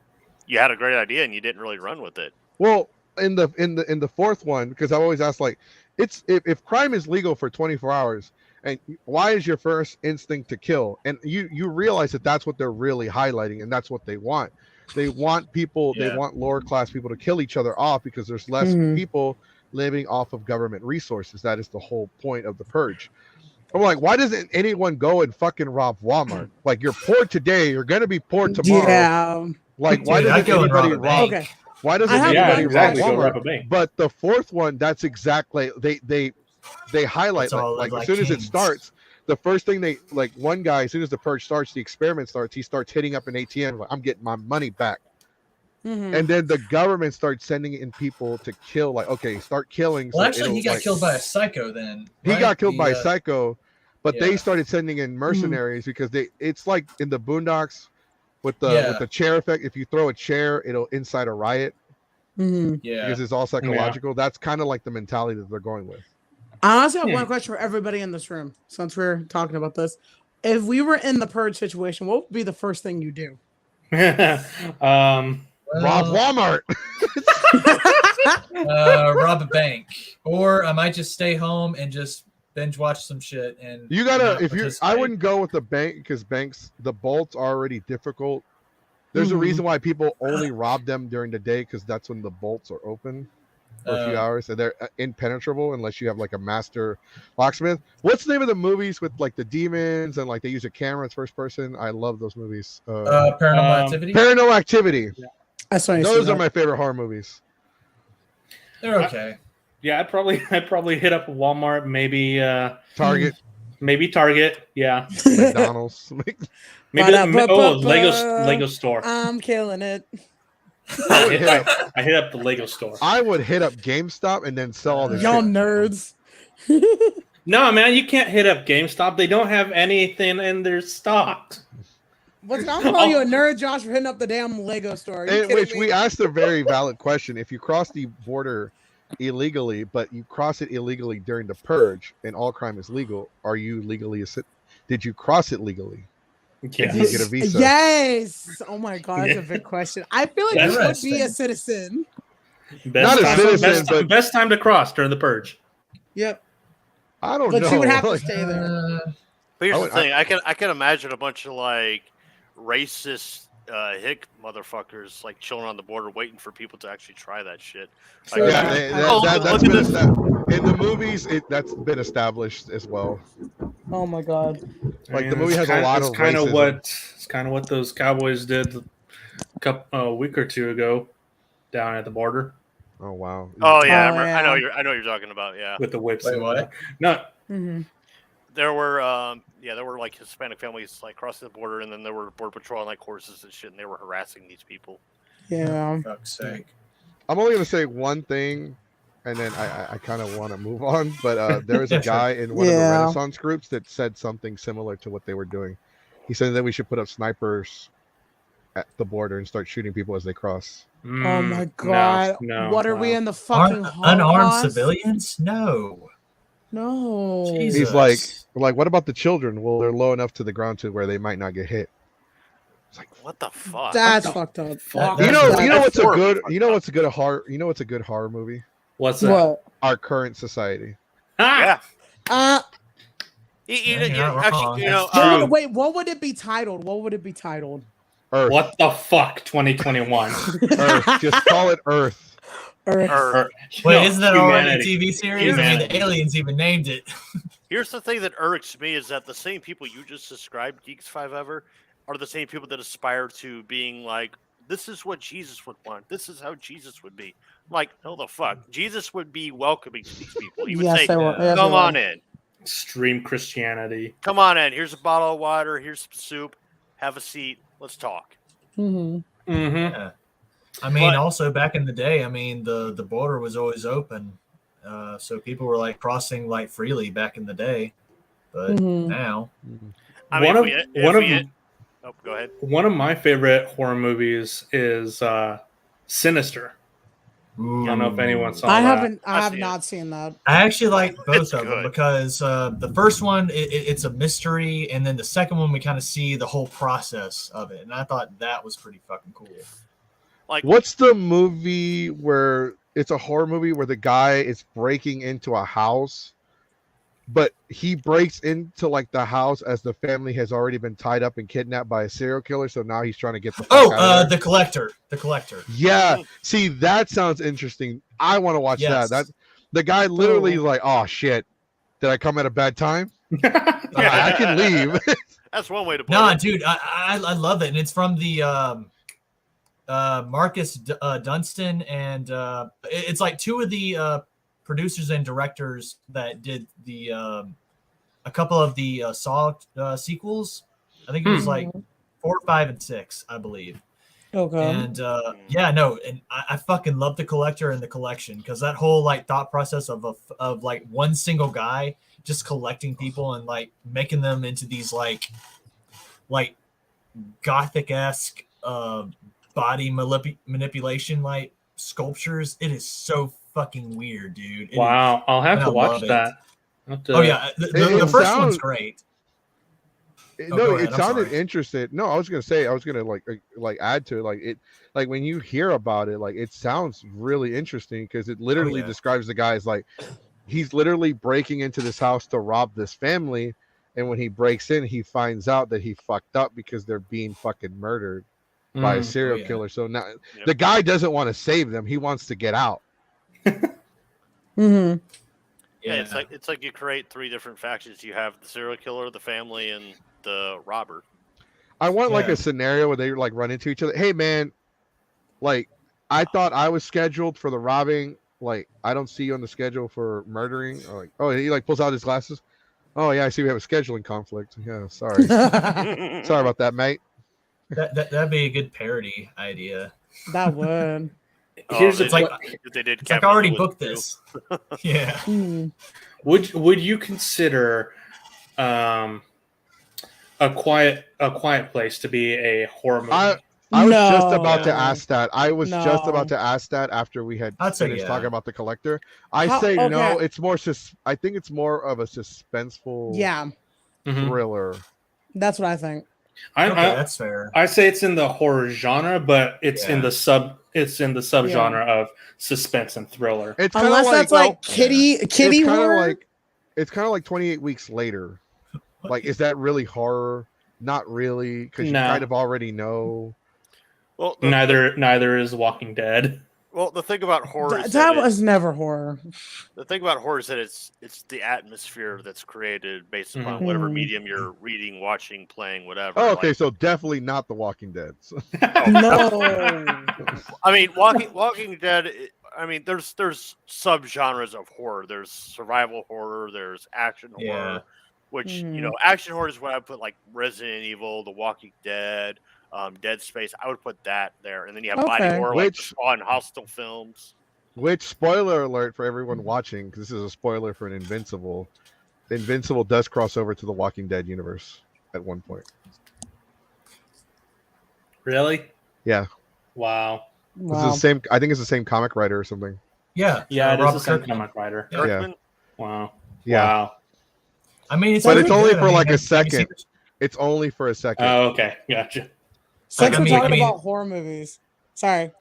Speaker 5: you had a great idea and you didn't really run with it.
Speaker 4: Well, in the fourth one, because I always ask like, it's if crime is legal for 24 hours, and why is your first instinct to kill? And you realize that that's what they're really highlighting, and that's what they want. They want people, they want lower class people to kill each other off because there's less people living off of government resources. That is the whole point of the Purge. I'm like, why doesn't anyone go and fucking rob Walmart? Like, you're poor today, you're gonna be poor tomorrow.
Speaker 3: Yeah.
Speaker 4: Like, why doesn't anybody rob?
Speaker 3: Okay.
Speaker 4: Why doesn't anybody rob
Speaker 1: go rob a
Speaker 4: Walmart?
Speaker 1: bank.
Speaker 4: But the fourth one, that's exactly they highlight like as soon as it starts. The first thing they like, one guy, as soon as the Purge starts, the experiment starts, he starts hitting up an ATM like, I'm getting my money back. And then the government starts sending in people to kill, like, okay, start killing.
Speaker 2: Well, actually, he got killed by a psycho then.
Speaker 4: He got killed by a psycho, but they started sending in mercenaries because it's like in the Boondocks with the chair effect. If you throw a chair, it'll incite a riot. Because it's all psychological. That's kind of like the mentality that they're going with.
Speaker 3: I honestly have one question for everybody in this room, since we're talking about this. If we were in the Purge situation, what would be the first thing you do?
Speaker 4: Rob Walmart.
Speaker 2: Rob a bank, or I might just stay home and just binge watch some shit. And
Speaker 4: you gotta I wouldn't go with the bank because banks, the bolts are already difficult. There's a reason why people only rob them during the day, because that's when the bolts are open for a few hours, and they're impenetrable unless you have like a master locksmith. What's the name of the movies with like the demons and like they use a camera? It's first person. I love those movies.
Speaker 2: Paranormal Activity.
Speaker 4: Paranormal Activity.
Speaker 3: Yeah.
Speaker 4: Those are my favorite horror movies.
Speaker 2: They're okay.
Speaker 1: I'd probably hit up Walmart, maybe
Speaker 4: Target.
Speaker 1: Maybe Target, yeah.
Speaker 4: McDonald's.
Speaker 1: Maybe Lego store.
Speaker 3: I'm killing it.
Speaker 1: I hit up the Lego store.
Speaker 4: I would hit up GameStop and then sell all this
Speaker 3: Y'all
Speaker 4: shit.
Speaker 3: nerds.
Speaker 1: No, man, you can't hit up GameStop. They don't have anything in their stock.
Speaker 3: What's I'm calling you a nerd, Josh, for hitting up the damn Lego store.
Speaker 4: We asked a very valid question. If you cross the border illegally, but you cross it illegally during the Purge and all crime is legal, are you legally did you cross it legally?
Speaker 1: Yes.
Speaker 4: Did you get a visa?
Speaker 3: Yes. Oh my god, that's a big question. I feel like you would be a citizen.
Speaker 1: Best time to cross during the Purge.
Speaker 3: Yep.
Speaker 4: I don't know.
Speaker 3: But you would have to stay there.
Speaker 5: But here's the thing: I can imagine a bunch of like racist hick motherfuckers like chilling on the border waiting for people to actually try that shit. Like,
Speaker 4: that's been established in the movies. That's been established as well.
Speaker 3: Oh my god!
Speaker 4: Like the movie has a lot of racism.
Speaker 1: It's kind of what those Cowboys did a week or two ago down at the border.
Speaker 4: Oh wow!
Speaker 5: Oh yeah, I know what you're talking about. Yeah,
Speaker 1: with the whips.
Speaker 2: Wait, what?
Speaker 1: No.
Speaker 3: Mm-hmm.
Speaker 5: There were like Hispanic families like crossing the border, and then there were border patrol on like horses and shit, and they were harassing these people.
Speaker 3: Yeah.
Speaker 2: For fuck's sake.
Speaker 4: I'm only gonna say one thing, and then I kind of want to move on. But there was a
Speaker 2: Yeah, sure.
Speaker 4: guy in one of the
Speaker 3: Yeah.
Speaker 4: Renaissance groups that said something similar to what they were doing. He said that we should put up snipers at the border and start shooting people as they cross.
Speaker 3: Oh my god.
Speaker 1: no,
Speaker 3: What are we
Speaker 1: wow.
Speaker 3: in the fucking
Speaker 2: Unarmed
Speaker 3: Holocaust?
Speaker 2: civilians? No.
Speaker 3: No.
Speaker 2: Jesus.
Speaker 4: He's like, what about the children? Well, they're low enough to the ground to where they might not get hit. It's like,
Speaker 5: What the fuck?
Speaker 3: That's fucked up.
Speaker 1: Fuck.
Speaker 4: you know what's a
Speaker 5: horribly
Speaker 4: good,
Speaker 5: fucked
Speaker 4: you know
Speaker 5: up.
Speaker 4: what's a good horror, you know what's a good horror movie?
Speaker 1: What's that?
Speaker 3: What?
Speaker 4: Our current society.
Speaker 5: Yeah.
Speaker 3: Uh,
Speaker 2: Yeah, you're not wrong.
Speaker 5: Actually, you know,
Speaker 3: wait, what would it be titled? What would it be titled?
Speaker 4: Earth.
Speaker 1: What the fuck? 2021.
Speaker 4: Earth. Just call it Earth.
Speaker 3: Earth.
Speaker 2: Wait, isn't that already a
Speaker 1: Humanity.
Speaker 2: TV series? I mean, the aliens even named it.
Speaker 5: here's the thing that irks me is that the same people you just described, Geeks 5 Ever, are the same people that aspire to being like, this is what Jesus would want. This is how Jesus would be. I'm like, no, the fuck. Jesus would be welcoming to these people. He would
Speaker 3: Yes,
Speaker 5: say,
Speaker 3: they will. Yes,
Speaker 5: come
Speaker 3: they
Speaker 5: on
Speaker 3: will.
Speaker 5: in.
Speaker 1: Extreme Christianity.
Speaker 5: Come on in. Here's a bottle of water. Here's some soup. Have a seat. Let's talk.
Speaker 3: Mm-hmm.
Speaker 1: Mm-hmm.
Speaker 2: Yeah. I mean, also back in the day, I mean, the border was always open, so people were like crossing like freely back in the day. But now,
Speaker 5: I mean,
Speaker 1: oh,
Speaker 5: go ahead.
Speaker 1: One of my favorite horror movies is Sinister. I don't know if anyone saw
Speaker 3: I
Speaker 1: that.
Speaker 3: have not seen that.
Speaker 2: I actually like both
Speaker 5: It's
Speaker 2: of them
Speaker 5: good.
Speaker 2: because the first one it's a mystery, and then the second one we kind of see the whole process of it, and I thought that was pretty fucking cool.
Speaker 5: Like,
Speaker 4: What's the movie where it's a horror movie where the guy is breaking into a house, but he breaks into like the house as the family has already been tied up and kidnapped by a serial killer, so now he's trying to get the fuck out of there.
Speaker 2: The Collector.
Speaker 4: Yeah, see, that sounds interesting. I want to watch
Speaker 2: Yes.
Speaker 4: that. That the guy literally is like, oh shit, did I come at a bad time? I can leave.
Speaker 5: that's one way to put
Speaker 2: No,
Speaker 5: it.
Speaker 2: dude, I love it, and it's from the Marcus Dunstan, and it's like two of the producers and directors that did the a couple of the Saw sequels. I think it was like 4, 5, and 6, I believe.
Speaker 3: Okay.
Speaker 2: And and I fucking love the Collector and the Collection because that whole like thought process of like one single guy just collecting people and like making them into these like gothic-esque body manipulation like sculptures. It is so fucking weird, dude.
Speaker 1: Wow, I'll have to watch
Speaker 2: love it.
Speaker 1: that. I'll have to-
Speaker 2: Oh yeah, the first one's great.
Speaker 4: No,
Speaker 2: go ahead,
Speaker 4: it
Speaker 2: I'm
Speaker 4: sounded
Speaker 2: sorry.
Speaker 4: interesting. No, I was gonna like add to it. Like it, like when you hear about it, like it sounds really interesting because it literally
Speaker 2: yeah.
Speaker 4: describes the guy as like he's literally breaking into this house to rob this family, and when he breaks in, he finds out that he fucked up because they're being fucking murdered by a serial
Speaker 2: yeah.
Speaker 4: killer. So now the guy doesn't want to save them; he wants to get out.
Speaker 3: Mm-hmm.
Speaker 5: Yeah, it's like you create 3 different factions. You have the serial killer, the family, and the robber.
Speaker 4: I want like
Speaker 2: Yeah.
Speaker 4: a scenario where they like run into each other. Hey man, like I thought I was scheduled for the robbing. Like I don't see you on the schedule for murdering. Or like, oh, he like pulls out his glasses. Oh yeah, I see we have a scheduling conflict. Yeah, sorry. Sorry about that, mate.
Speaker 2: That'd be a good parody idea.
Speaker 3: That would.
Speaker 1: Here's
Speaker 2: It's like
Speaker 5: if they did.
Speaker 2: it's like I
Speaker 5: Kevin
Speaker 2: already
Speaker 5: Lewis
Speaker 2: booked
Speaker 5: too.
Speaker 2: this. Yeah.
Speaker 3: Mm.
Speaker 1: Would you consider a quiet place to be a horror movie?
Speaker 4: I was just
Speaker 3: No.
Speaker 4: about to ask that. I was just
Speaker 3: No.
Speaker 4: about to ask that after we had
Speaker 2: I'd say
Speaker 4: finished
Speaker 2: yeah.
Speaker 4: talking about the collector. I
Speaker 3: How-
Speaker 4: say no.
Speaker 3: okay.
Speaker 4: It's more. I think it's more of a suspenseful
Speaker 3: Yeah,
Speaker 1: Mhm.
Speaker 4: thriller.
Speaker 3: that's what I think.
Speaker 1: I,
Speaker 2: Okay,
Speaker 1: I,
Speaker 2: that's fair.
Speaker 1: I say it's in the horror genre, but it's in
Speaker 2: Yeah.
Speaker 1: the subgenre of suspense and thriller.
Speaker 4: It's kind of
Speaker 3: Unless
Speaker 4: like
Speaker 3: that's like kitty
Speaker 4: it's kind
Speaker 3: horror.
Speaker 4: of like it's kind of like 28 Weeks Later. Like, is that really horror? Not really, because you
Speaker 1: No.
Speaker 4: kind of already know.
Speaker 5: Well,
Speaker 1: Neither is Walking Dead.
Speaker 5: well, the thing about horror is
Speaker 3: That
Speaker 5: that
Speaker 3: was never horror.
Speaker 5: the thing about horror is that it's the atmosphere that's created based upon
Speaker 1: Mhm.
Speaker 5: whatever
Speaker 3: Mhm.
Speaker 5: medium you're reading, watching, playing, whatever.
Speaker 4: Oh, okay,
Speaker 5: Like,
Speaker 4: so definitely not The Walking Dead.
Speaker 3: No.
Speaker 5: I mean, Walking Dead. I mean, there's subgenres of horror. There's survival horror. There's action horror.
Speaker 2: Yeah.
Speaker 5: Which
Speaker 3: Mhm.
Speaker 5: action horror is what I put like Resident Evil, The Walking Dead, Dead Space. I would put that there, and then you have
Speaker 3: Okay.
Speaker 5: body horror like the
Speaker 4: Which-
Speaker 5: Spawn Hostile films.
Speaker 4: Which, spoiler alert for everyone watching, because this is a spoiler for an Invincible. Invincible does cross over to the Walking Dead universe at one point.
Speaker 1: Really?
Speaker 4: Yeah.
Speaker 1: Wow.
Speaker 4: This is the same. I think it's the same comic writer or something.
Speaker 2: Yeah,
Speaker 1: Yeah, it is
Speaker 2: Robert
Speaker 1: the same
Speaker 2: Kirkman.
Speaker 1: comic writer.
Speaker 2: Yeah.
Speaker 5: Kirkman?
Speaker 1: Wow.
Speaker 4: Yeah.
Speaker 1: Wow.
Speaker 2: I mean, it's
Speaker 4: But it's
Speaker 2: really
Speaker 4: only
Speaker 2: good.
Speaker 4: for
Speaker 2: I mean,
Speaker 4: like a
Speaker 2: have you seen
Speaker 4: second.
Speaker 2: it?
Speaker 4: It's only for a second.
Speaker 1: Oh, okay. Gotcha.
Speaker 3: Since
Speaker 2: I
Speaker 3: we're
Speaker 2: mean-
Speaker 3: talking
Speaker 2: I mean-
Speaker 3: about horror movies, sorry.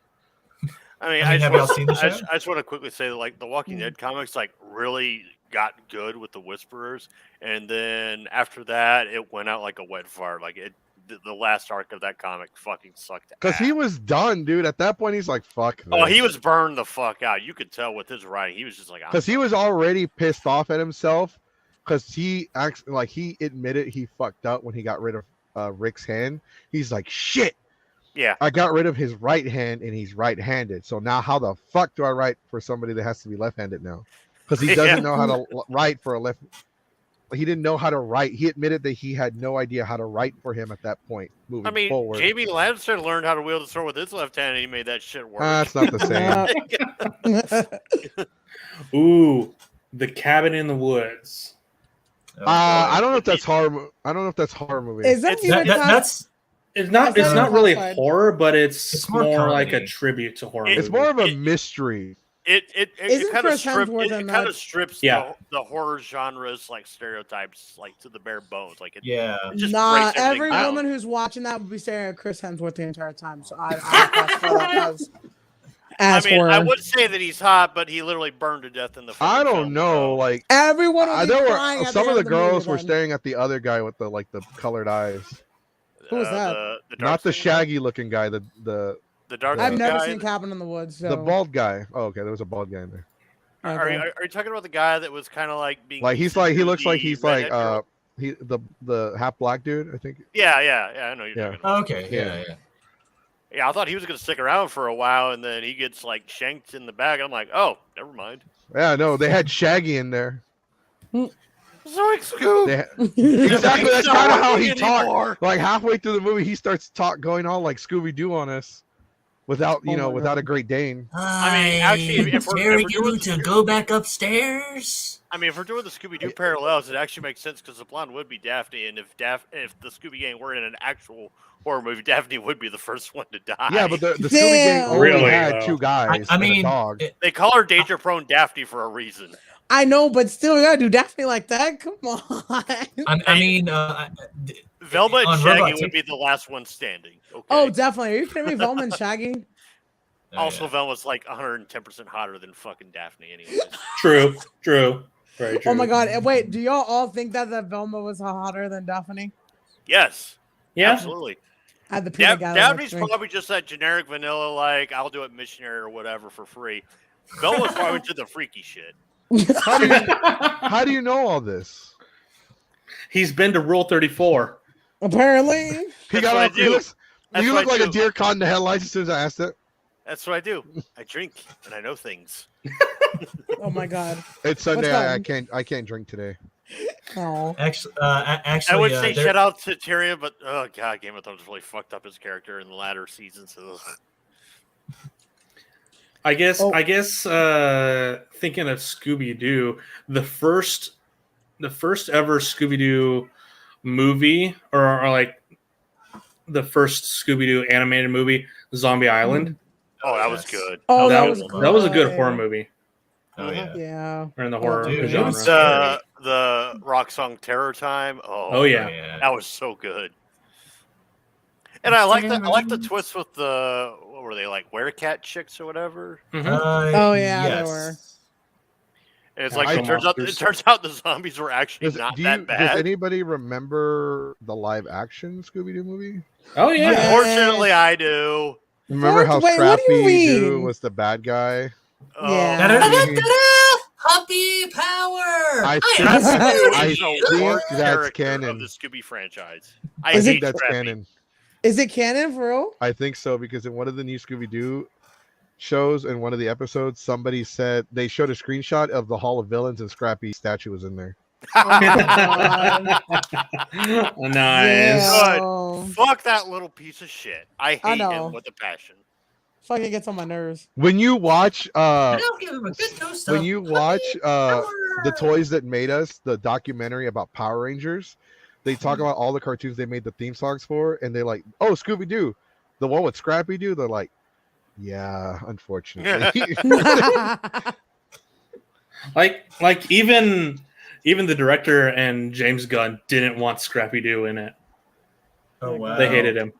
Speaker 5: I mean,
Speaker 2: I mean, have y'all seen the show?
Speaker 5: I just want to quickly say that, like, the Walking Dead comics, like, really got good with the Whisperers, and then after that, it went out like a wet fart. Like, the last arc of that comic fucking sucked.
Speaker 4: Because he
Speaker 5: ass.
Speaker 4: was done, dude. At that point, he's like, "Fuck."
Speaker 5: Oh, he was burned the fuck out. You could tell with his writing. He was just like,
Speaker 4: Because he was already pissed off at himself. Because he actually, like, he admitted he fucked up when he got rid of Rick's hand. He's like, "Shit,
Speaker 5: yeah.
Speaker 4: I got rid of his right hand, and he's right-handed. So now, how the fuck do I write for somebody that has to be left-handed now? Because he doesn't know how to write for a left. He didn't know how to write. He admitted that he had no idea how to write for him at that point. Moving
Speaker 5: I mean,
Speaker 4: forward,
Speaker 5: Jamie Lannister learned how to wield a sword with his left hand, and he made that shit work.
Speaker 4: That's not the same.
Speaker 1: Ooh, The Cabin in the Woods.
Speaker 2: Oh,
Speaker 4: I don't know if that's horror. I don't know if that's horror movie.
Speaker 3: Is that
Speaker 5: It's-
Speaker 3: even
Speaker 2: that's
Speaker 1: It's not.
Speaker 3: That's
Speaker 1: It's
Speaker 3: not
Speaker 1: not really
Speaker 3: classified.
Speaker 1: horror, but it's,
Speaker 2: It's more
Speaker 1: more like a
Speaker 2: comedy.
Speaker 1: tribute to horror.
Speaker 5: It's
Speaker 4: It's
Speaker 1: movies.
Speaker 4: more of a
Speaker 5: It-
Speaker 4: mystery.
Speaker 5: It
Speaker 3: Isn't
Speaker 5: kind of
Speaker 3: Chris Hemsworth
Speaker 5: it
Speaker 3: in
Speaker 5: kind
Speaker 3: that?
Speaker 5: of strips
Speaker 1: Yeah.
Speaker 5: the horror genres like stereotypes like to the bare bones. Like it just
Speaker 3: Nah,
Speaker 5: breaks everything
Speaker 3: every
Speaker 5: down.
Speaker 3: woman who's watching that would be staring at Chris Hemsworth the entire time. So I classify that as
Speaker 5: I mean,
Speaker 3: horror.
Speaker 5: I would say that he's hot, but he literally burned to death in the.
Speaker 4: I
Speaker 5: fucking
Speaker 4: don't
Speaker 5: film,
Speaker 4: know.
Speaker 5: so-
Speaker 4: Like
Speaker 3: Everyone will be
Speaker 4: there
Speaker 3: crying
Speaker 4: were
Speaker 3: at
Speaker 4: some
Speaker 3: the
Speaker 4: of
Speaker 3: end
Speaker 4: the
Speaker 3: movie
Speaker 4: girls were
Speaker 3: then.
Speaker 4: staring at the other guy with the colored eyes.
Speaker 3: Who was that?
Speaker 5: The dark
Speaker 4: Not the
Speaker 5: skin
Speaker 4: shaggy looking guy. The
Speaker 5: dark.
Speaker 3: I've
Speaker 5: skin
Speaker 3: never
Speaker 5: guy?
Speaker 3: seen Cabin in the Woods. So.
Speaker 4: the bald guy. Oh, okay. There was a bald guy in there.
Speaker 5: Are you talking about the guy that was kind of like being
Speaker 4: Like he looks like he's like
Speaker 5: redhead girl?
Speaker 4: the half black dude. I think.
Speaker 5: Yeah, I know you're
Speaker 4: Yeah.
Speaker 5: talking about.
Speaker 2: okay. Yeah.
Speaker 5: Yeah, I thought he was gonna stick around for a while, and then he gets like shanked in the back. I'm like, oh, never mind.
Speaker 4: Yeah, no, they had Shaggy in there.
Speaker 5: Zoink Scoop.
Speaker 4: They exactly. That's
Speaker 5: Not
Speaker 4: kind of how
Speaker 5: working
Speaker 4: he talked.
Speaker 5: anymore.
Speaker 4: Like halfway through the movie, he starts going on like Scooby Doo on us, without
Speaker 3: Oh my
Speaker 4: without
Speaker 3: God.
Speaker 4: a Great Dane.
Speaker 5: I mean, actually, if we're doing
Speaker 6: to go back upstairs.
Speaker 5: I mean, if we're doing the Scooby Doo parallels, it actually makes sense because the blonde would be Daphne, and if the Scooby Gang were in an actual horror movie, Daphne would be the first one to die.
Speaker 4: Yeah, but the Scooby
Speaker 3: Damn.
Speaker 4: Gang only
Speaker 1: Really,
Speaker 4: had
Speaker 1: though.
Speaker 4: two guys.
Speaker 2: I
Speaker 4: and
Speaker 2: mean,
Speaker 4: a dog.
Speaker 5: they call her Danger Prone Daphne for a reason.
Speaker 3: I know, but still, you gotta do Daphne like that. Come on.
Speaker 2: I mean,
Speaker 5: Velma and
Speaker 2: On
Speaker 5: Shaggy
Speaker 2: Robot
Speaker 5: would be the last one standing. Okay.
Speaker 3: Oh, definitely. Are you kidding me? Velma and Shaggy.
Speaker 5: Also, Velma's like 110% hotter than fucking Daphne, anyway.
Speaker 1: True. Very true.
Speaker 3: Oh my God! Wait, do y'all all think that Velma was hotter than Daphne?
Speaker 5: Yes,
Speaker 1: Yeah.
Speaker 5: absolutely.
Speaker 3: I had the peanut gallery
Speaker 5: Daphne's
Speaker 3: next to me.
Speaker 5: probably just that generic vanilla, like I'll do it missionary or whatever for free. Velma's probably into the freaky shit.
Speaker 4: How do you know all this?
Speaker 1: He's been to Rule 34.
Speaker 3: Apparently.
Speaker 4: He
Speaker 5: That's
Speaker 4: got
Speaker 5: what I
Speaker 4: off.
Speaker 5: do. That's
Speaker 4: You
Speaker 5: what
Speaker 4: look
Speaker 5: I
Speaker 4: like a
Speaker 5: do.
Speaker 4: deer caught in the headlights as soon as I asked it.
Speaker 5: That's what I do. I drink and I know things.
Speaker 3: Oh my God.
Speaker 4: It's Sunday.
Speaker 3: What's
Speaker 4: I can't drink today.
Speaker 3: Oh.
Speaker 2: actually,
Speaker 5: I would say
Speaker 2: there-
Speaker 5: shout out to Tyrion, but oh god, Game of Thrones really fucked up his character in the latter seasons. Ugh.
Speaker 1: I guess.
Speaker 3: Oh.
Speaker 1: Thinking of Scooby Doo, the first ever Scooby Doo movie, or like the first Scooby Doo animated movie, Zombie Island.
Speaker 5: Oh, that was
Speaker 2: yes.
Speaker 5: good.
Speaker 3: Oh,
Speaker 1: that
Speaker 3: that
Speaker 1: was a good horror movie,
Speaker 2: Oh yeah.
Speaker 3: Yeah.
Speaker 1: or in the horror
Speaker 2: Dude, it
Speaker 1: genre.
Speaker 2: was-
Speaker 5: The rock song Terror Time.
Speaker 1: Oh yeah.
Speaker 5: That was so good. And I like the twist with the what were they like werecat chicks or whatever.
Speaker 1: Mhm.
Speaker 3: Oh, yeah, they were.
Speaker 5: And it's
Speaker 1: Yeah,
Speaker 5: like
Speaker 1: I-
Speaker 5: it turns out the zombies were actually not that
Speaker 4: Does
Speaker 5: bad.
Speaker 4: anybody remember the live action Scooby Doo movie?
Speaker 1: Oh yeah.
Speaker 3: Yeah.
Speaker 5: Unfortunately, I do.
Speaker 4: Remember how
Speaker 3: Wait, what do you
Speaker 4: Scrappy Doo
Speaker 3: mean?
Speaker 4: was the bad guy?
Speaker 5: Oh,
Speaker 3: Yeah.
Speaker 6: Puppy power.
Speaker 4: I
Speaker 5: Scrappy
Speaker 4: think,
Speaker 5: Doo
Speaker 4: I
Speaker 5: is the
Speaker 4: think
Speaker 5: worst
Speaker 4: that's
Speaker 5: character
Speaker 4: canon.
Speaker 5: of the Scooby franchise.
Speaker 4: I
Speaker 3: Is
Speaker 4: think
Speaker 5: hate
Speaker 4: that's
Speaker 5: Scrappy.
Speaker 4: canon.
Speaker 3: Is it canon for real?
Speaker 4: I think so because in one of the new Scooby Doo shows, in one of the episodes, somebody said they showed a screenshot of the Hall of Villains and Scrappy's statue was in there.
Speaker 1: Nice.
Speaker 3: Yeah.
Speaker 5: Fuck that little piece of shit. I
Speaker 3: I
Speaker 5: hate
Speaker 3: know.
Speaker 5: him with a passion.
Speaker 3: Fucking gets on my nerves.
Speaker 4: When you watch
Speaker 6: I'll give him a good dose
Speaker 4: when
Speaker 6: of
Speaker 4: you watch
Speaker 6: puppy
Speaker 4: The
Speaker 6: power.
Speaker 4: Toys That Made Us, the documentary about Power Rangers, they talk about all the cartoons they made the theme songs for, and they're like, "Oh, Scooby Doo, the one with Scrappy Doo." They're like, "Yeah, unfortunately."
Speaker 1: like even the director and James Gunn didn't want Scrappy Doo in it.
Speaker 2: Oh wow.
Speaker 1: They hated him.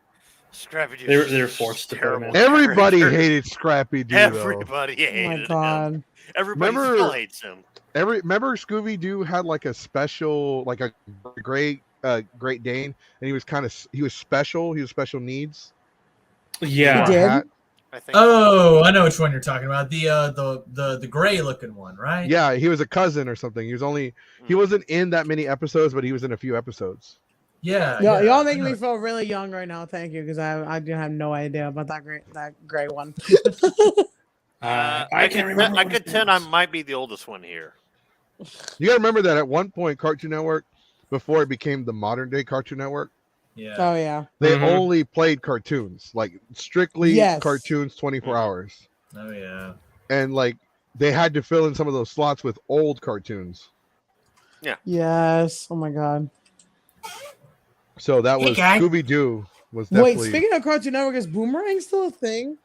Speaker 5: Scrappy Doo.
Speaker 1: They were forced to put him in.
Speaker 4: Everybody hated Scrappy Doo.
Speaker 5: Everybody
Speaker 3: Oh
Speaker 5: hated
Speaker 3: my
Speaker 5: him.
Speaker 3: god.
Speaker 5: Everybody
Speaker 4: Remember-
Speaker 5: still hates him.
Speaker 4: Remember Scooby Doo had like a special, like a Great Dane, and he was special. He was special needs.
Speaker 1: Yeah.
Speaker 3: He did?
Speaker 4: Hat.
Speaker 5: I think.
Speaker 2: Oh, I know which one you're talking about. The gray looking one, right?
Speaker 4: Yeah, he was a cousin or something. He wasn't in that many episodes, but he was in a few episodes.
Speaker 2: Yeah.
Speaker 3: Y'all
Speaker 2: I
Speaker 3: making
Speaker 2: know.
Speaker 3: me feel really young right now. Thank you, because I do have no idea about that gray one.
Speaker 1: I can't remember.
Speaker 5: I
Speaker 1: what
Speaker 5: could
Speaker 1: it
Speaker 5: tend I
Speaker 1: is.
Speaker 5: might be the oldest one here.
Speaker 4: You gotta remember that at one point, Cartoon Network, before it became the modern day Cartoon Network,
Speaker 2: Yeah.
Speaker 3: Oh yeah.
Speaker 4: they
Speaker 1: Mhm.
Speaker 4: only played cartoons, like strictly
Speaker 3: Yes.
Speaker 4: cartoons, 24
Speaker 5: Mhm.
Speaker 4: hours,
Speaker 2: Oh yeah.
Speaker 4: and like they had to fill in some of those slots with old cartoons.
Speaker 3: Yes. Oh my god.
Speaker 4: So that
Speaker 6: Hey,
Speaker 4: was
Speaker 6: guy.
Speaker 4: Scooby Doo was
Speaker 3: Wait,
Speaker 4: definitely
Speaker 3: speaking of Cartoon Network, is Boomerang still a thing?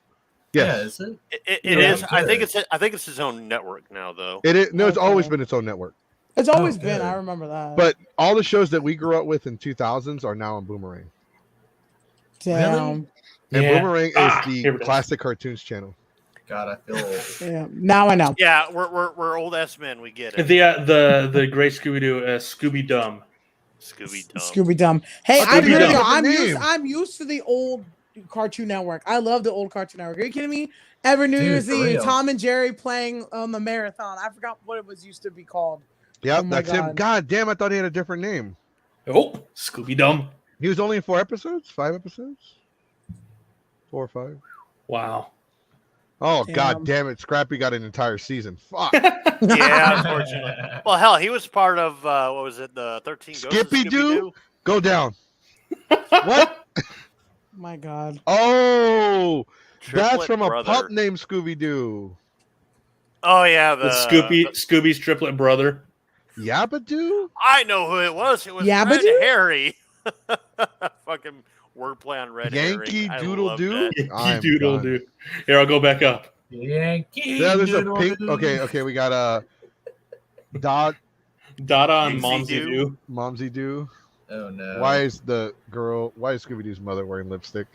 Speaker 2: Yeah,
Speaker 4: yes.
Speaker 2: is it?
Speaker 5: It
Speaker 2: Yeah,
Speaker 5: is. I think
Speaker 2: good.
Speaker 5: it's his own network now, though.
Speaker 4: It is. No, it's always
Speaker 3: Okay.
Speaker 4: been its own network.
Speaker 3: It's always
Speaker 2: Oh,
Speaker 3: been.
Speaker 2: good.
Speaker 3: I remember that.
Speaker 4: But all the shows that we grew up with in 2000s are now on Boomerang.
Speaker 3: damn.
Speaker 4: And
Speaker 1: Yeah.
Speaker 4: Boomerang is
Speaker 1: Here
Speaker 4: the
Speaker 1: it is.
Speaker 4: classic cartoons channel.
Speaker 2: God, I feel old.
Speaker 3: Yeah. Now I know.
Speaker 5: Yeah, we're old ass men. We get it.
Speaker 1: The great Scooby Doo, Scooby Dumb.
Speaker 5: Scooby Doo.
Speaker 3: Scooby Dum. Hey,
Speaker 4: I thought
Speaker 3: I'm
Speaker 1: he had a
Speaker 4: different name.
Speaker 3: I'm used to the old Cartoon Network. I love the old Cartoon Network. Are you kidding me? Every New
Speaker 2: Dude,
Speaker 3: Year's
Speaker 2: for
Speaker 3: Eve,
Speaker 2: real.
Speaker 3: Tom and Jerry playing on the marathon. I forgot what it was used to be called.
Speaker 4: Yep,
Speaker 3: Oh my
Speaker 4: that's him.
Speaker 3: God.
Speaker 4: God damn, I thought he had a different name.
Speaker 1: Oh, Scooby Dumb.
Speaker 4: He was only in 4 episodes? 5 episodes? 4 or 5?
Speaker 1: Wow.
Speaker 4: Oh,
Speaker 3: Damn.
Speaker 4: god damn it. Scrappy got an entire season. Fuck.
Speaker 5: Yeah, unfortunately. Well, hell, he was part of what was it? The 13 Ghosts of
Speaker 4: Skippy Doo?
Speaker 5: Scooby-Doo?
Speaker 4: Go down. What?
Speaker 3: My God.
Speaker 4: Oh, that's
Speaker 5: Triplet
Speaker 4: from a
Speaker 5: brother.
Speaker 4: pup named Scooby Doo.
Speaker 5: Oh yeah,
Speaker 1: The Scooby's triplet brother.
Speaker 4: Yabba-Doo?
Speaker 5: I know who it was. It was
Speaker 3: Yabba
Speaker 5: Red
Speaker 3: Doo?
Speaker 5: Harry. Fucking wordplay on Red
Speaker 4: Yankee
Speaker 5: Herring. I
Speaker 4: Doodle
Speaker 5: loved
Speaker 4: Doo?
Speaker 5: that.
Speaker 4: I'm
Speaker 1: Doodle
Speaker 4: done.
Speaker 1: Doo. Here, I'll go back up.
Speaker 2: Yankee.
Speaker 4: Yeah, there's a
Speaker 2: Doodle
Speaker 4: pink.
Speaker 2: Doo.
Speaker 4: Okay, we got Dot
Speaker 1: Dada and
Speaker 5: Dixie
Speaker 1: Momsy
Speaker 5: Doo.
Speaker 1: Doo.
Speaker 4: Momsy Doo.
Speaker 2: Oh no.
Speaker 4: Why is Scooby Doo's mother wearing lipstick?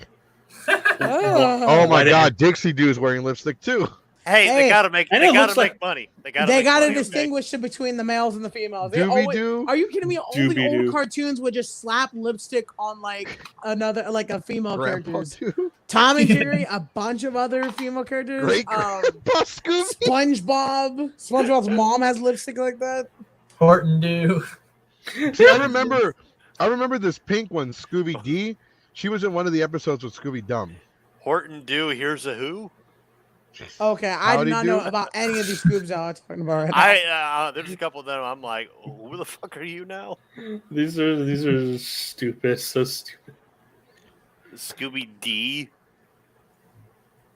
Speaker 3: Oh,
Speaker 4: Oh
Speaker 1: Why
Speaker 4: my
Speaker 1: did-
Speaker 4: god, Dixie Doo is wearing lipstick too.
Speaker 5: Hey,
Speaker 3: Hey,
Speaker 5: they gotta make.
Speaker 1: and
Speaker 5: They
Speaker 1: it
Speaker 5: gotta
Speaker 1: looks
Speaker 5: make
Speaker 1: like-
Speaker 5: money. They
Speaker 3: they
Speaker 5: gotta
Speaker 3: gotta
Speaker 5: make money,
Speaker 3: distinguish it between the males and the females. They
Speaker 4: Dooby
Speaker 3: always,
Speaker 4: Doo.
Speaker 3: are you kidding me? All the
Speaker 1: Doobie-doo.
Speaker 3: old cartoons would just slap lipstick on like another, like a female
Speaker 4: Grandpa
Speaker 3: characters.
Speaker 4: Doo.
Speaker 3: Tom and Jerry, a bunch of other female characters.
Speaker 4: Great Grandpa Scooby.
Speaker 3: SpongeBob. SpongeBob's mom has lipstick like that.
Speaker 2: Horton do.
Speaker 4: See, I remember this pink one, Scooby D. She was in one of the episodes with Scooby Dumb.
Speaker 5: Horton Dew. Here's a who.
Speaker 3: Okay, I do
Speaker 4: Howdy
Speaker 3: not
Speaker 4: do.
Speaker 3: know about any of these scoobs y'all are talking about right now.
Speaker 5: There's a couple of them. I'm like, who the fuck are you now?
Speaker 1: These are stupid. So stupid.
Speaker 5: Scooby D.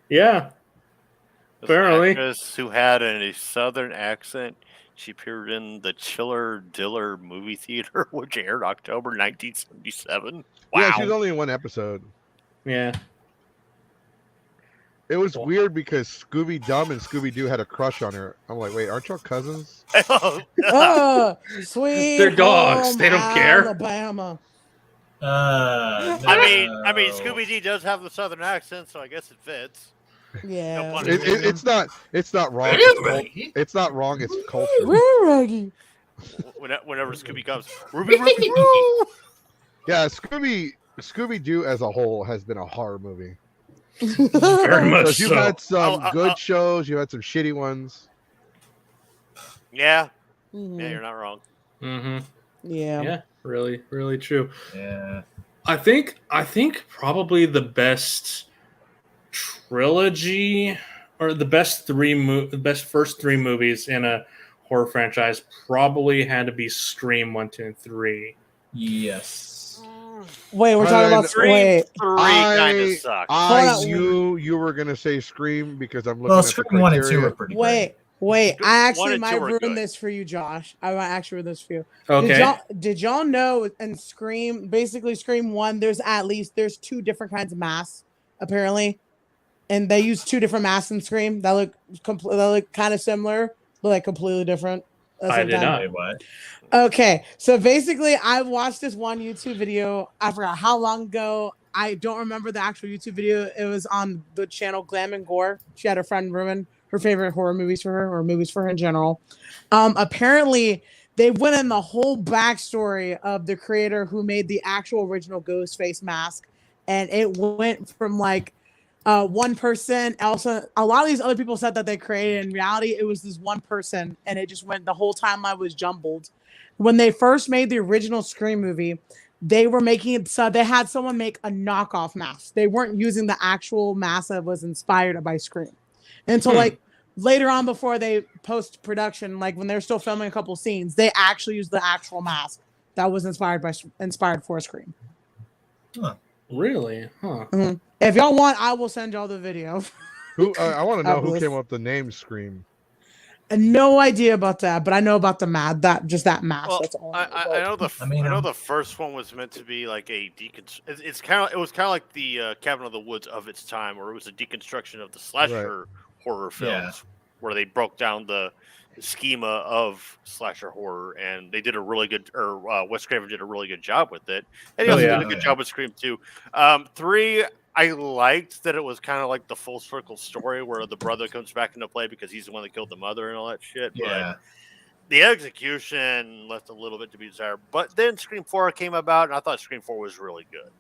Speaker 1: Yeah.
Speaker 5: This an
Speaker 1: Apparently.
Speaker 5: actress who had a southern accent. She appeared in the Chiller Diller movie theater, which aired October 1977. Wow.
Speaker 4: Yeah, she was only in one episode.
Speaker 1: Yeah.
Speaker 4: It was weird because Scooby Dumb and Scooby Doo had a crush on her. I'm like, wait, aren't y'all cousins?
Speaker 3: Sweet.
Speaker 1: They're dogs.
Speaker 3: home
Speaker 1: They don't care.
Speaker 3: Alabama.
Speaker 5: I mean, Scooby D does have the southern accent, so I guess it fits.
Speaker 3: Yeah.
Speaker 5: No pun
Speaker 4: It's not wrong.
Speaker 2: Really?
Speaker 4: It's not wrong. It's culture.
Speaker 3: We're ready.
Speaker 5: Whenever Scooby comes, Ruby, Ruby, Roo!
Speaker 4: Yeah, Scooby Doo as a whole has been a horror movie.
Speaker 1: Very much
Speaker 4: Because you've
Speaker 1: so.
Speaker 4: had some
Speaker 5: Oh,
Speaker 4: good shows, you had some shitty ones.
Speaker 5: Yeah,
Speaker 3: Mhm.
Speaker 5: yeah, you're not wrong.
Speaker 1: Mm-hmm.
Speaker 3: Yeah.
Speaker 1: Yeah. Really, really true.
Speaker 2: Yeah.
Speaker 1: I think probably the best trilogy or the best first three movies in a horror franchise probably had to be Scream 1, 2, and 3.
Speaker 2: Yes.
Speaker 3: Wait, we're talking about wait.
Speaker 5: Three kind of sucked.
Speaker 4: I knew you were gonna say Scream because I'm looking
Speaker 2: Well,
Speaker 4: at the
Speaker 2: Scream 1 and 2
Speaker 4: criteria.
Speaker 2: are pretty great.
Speaker 3: Wait. I actually
Speaker 5: One and two
Speaker 3: might
Speaker 5: are
Speaker 3: ruin
Speaker 5: good.
Speaker 3: this for you, Josh. I might actually ruin this for you.
Speaker 1: Okay.
Speaker 3: Did y'all know in Scream, basically Scream 1, there's 2 different kinds of masks, apparently. And they use 2 different masks in Scream that look kind of similar, but like completely different.
Speaker 1: I did not.
Speaker 2: What?
Speaker 3: Okay, so basically, I watched this one YouTube video. I forgot how long ago. I don't remember the actual YouTube video. It was on the channel Glam and Gore. She had a friend ruin her favorite horror movies for her, or movies for her in general. Apparently, they went in the whole backstory of the creator who made the actual original Ghostface mask, and it went from like one person. Also, a lot of these other people said that they created. In reality, it was this one person, and it just went. The whole timeline was jumbled. When they first made the original Scream movie, they were making it so they had someone make a knockoff mask. They weren't using the actual mask that was inspired by Scream. And so like later on, before they post production, like when they're still filming a couple scenes, they actually used the actual mask that was inspired for Scream.
Speaker 2: Huh.
Speaker 1: Really? Huh.
Speaker 3: Mm-hmm. If y'all want, I will send y'all the video.
Speaker 4: Who I want to know who came up with the name Scream.
Speaker 3: No idea about that, but I know about the mask. That mask.
Speaker 5: Well,
Speaker 3: that's all.
Speaker 5: I know the first one was meant to be like a it was kind of like the Cabin of the Woods of its time, where it was a deconstruction of the slasher horror films, where they broke down the schema of slasher horror, and they did a really good, Wes Craven did a really good job with it, and he also did a good job with Scream 2. 3. I liked that it was kind of like the full circle story where the brother comes back into play because he's the one that killed the mother and all that shit.
Speaker 2: Yeah.
Speaker 5: But the execution left a little bit to be desired. But then Scream 4 came about, and I thought Scream 4 was really good.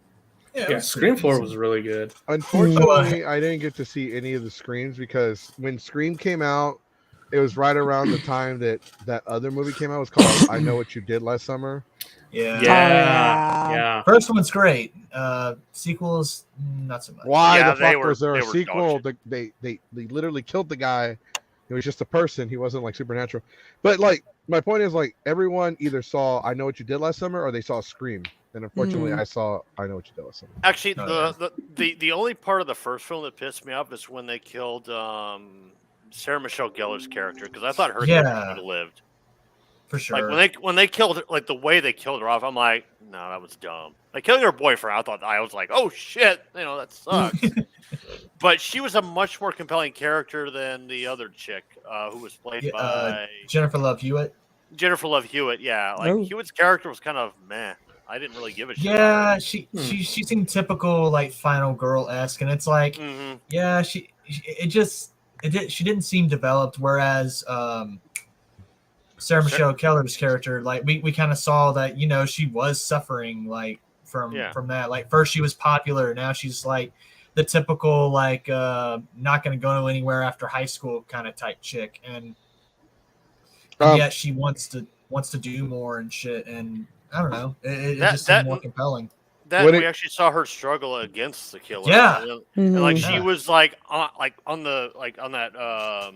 Speaker 1: Yeah, Scream 4 was really good.
Speaker 4: Unfortunately, I didn't get to see any of the Screams because when Scream came out, it was right around the time that other movie came out. It was called I Know What You Did Last Summer.
Speaker 1: Yeah.
Speaker 2: First one's great. Sequels, not so much.
Speaker 4: Why the fuck was there a sequel? They literally killed the guy. It was just a person. He wasn't like supernatural. But like my point is like everyone either saw I Know What You Did Last Summer or they saw Scream. And unfortunately, I saw I Know What You Did Last Summer.
Speaker 5: Actually, the only part of the first film that pissed me off is when they killed Sarah Michelle Gellar's character, because I thought her character would have lived.
Speaker 2: For sure.
Speaker 5: Like when they killed her, like the way they killed her off, I'm like, no, that was dumb. Like killing her boyfriend, I was like, oh shit, that sucks. But she was a much more compelling character than the other chick, who was played by
Speaker 2: Jennifer Love Hewitt.
Speaker 5: Jennifer Love Hewitt, yeah. Like Hewitt's character was kind of meh. I didn't really give a shit.
Speaker 2: Yeah, she seemed typical like final girl-esque, and it's like, she didn't seem developed. Whereas Sarah Michelle Gellar's character, like we kind of saw that, she was suffering like from that. Like first she was popular, now she's like the typical like not going to go anywhere after high school kind of type chick, and yet she wants to do more and shit. And I don't know, it just seemed more compelling.
Speaker 5: We actually saw her struggle against the killer.
Speaker 2: Yeah,
Speaker 5: and like she was like on that.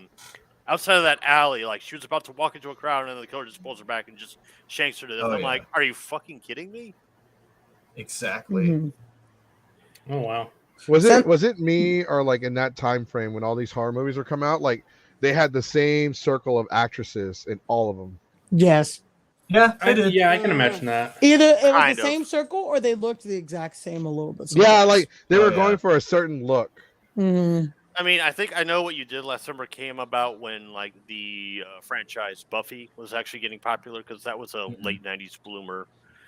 Speaker 5: Outside of that alley, like she was about to walk into a crowd, and then the killer just pulls her back and just shanks her to death. I'm like, are you fucking kidding me?
Speaker 2: Exactly.
Speaker 1: Oh wow.
Speaker 4: Was it me or like in that time frame when all these horror movies were coming out, like they had the same circle of actresses in all of them?
Speaker 3: Yes.
Speaker 2: Yeah, I did.
Speaker 1: Yeah, I can imagine that.
Speaker 3: Either it was the same circle or they looked the exact same a little bit.
Speaker 4: Yeah, like they were going for a certain look.
Speaker 3: Mm-hmm.
Speaker 5: I mean, I think I Know What You Did Last Summer came about when like the franchise Buffy was actually getting popular, because that was a late '90s bloomer.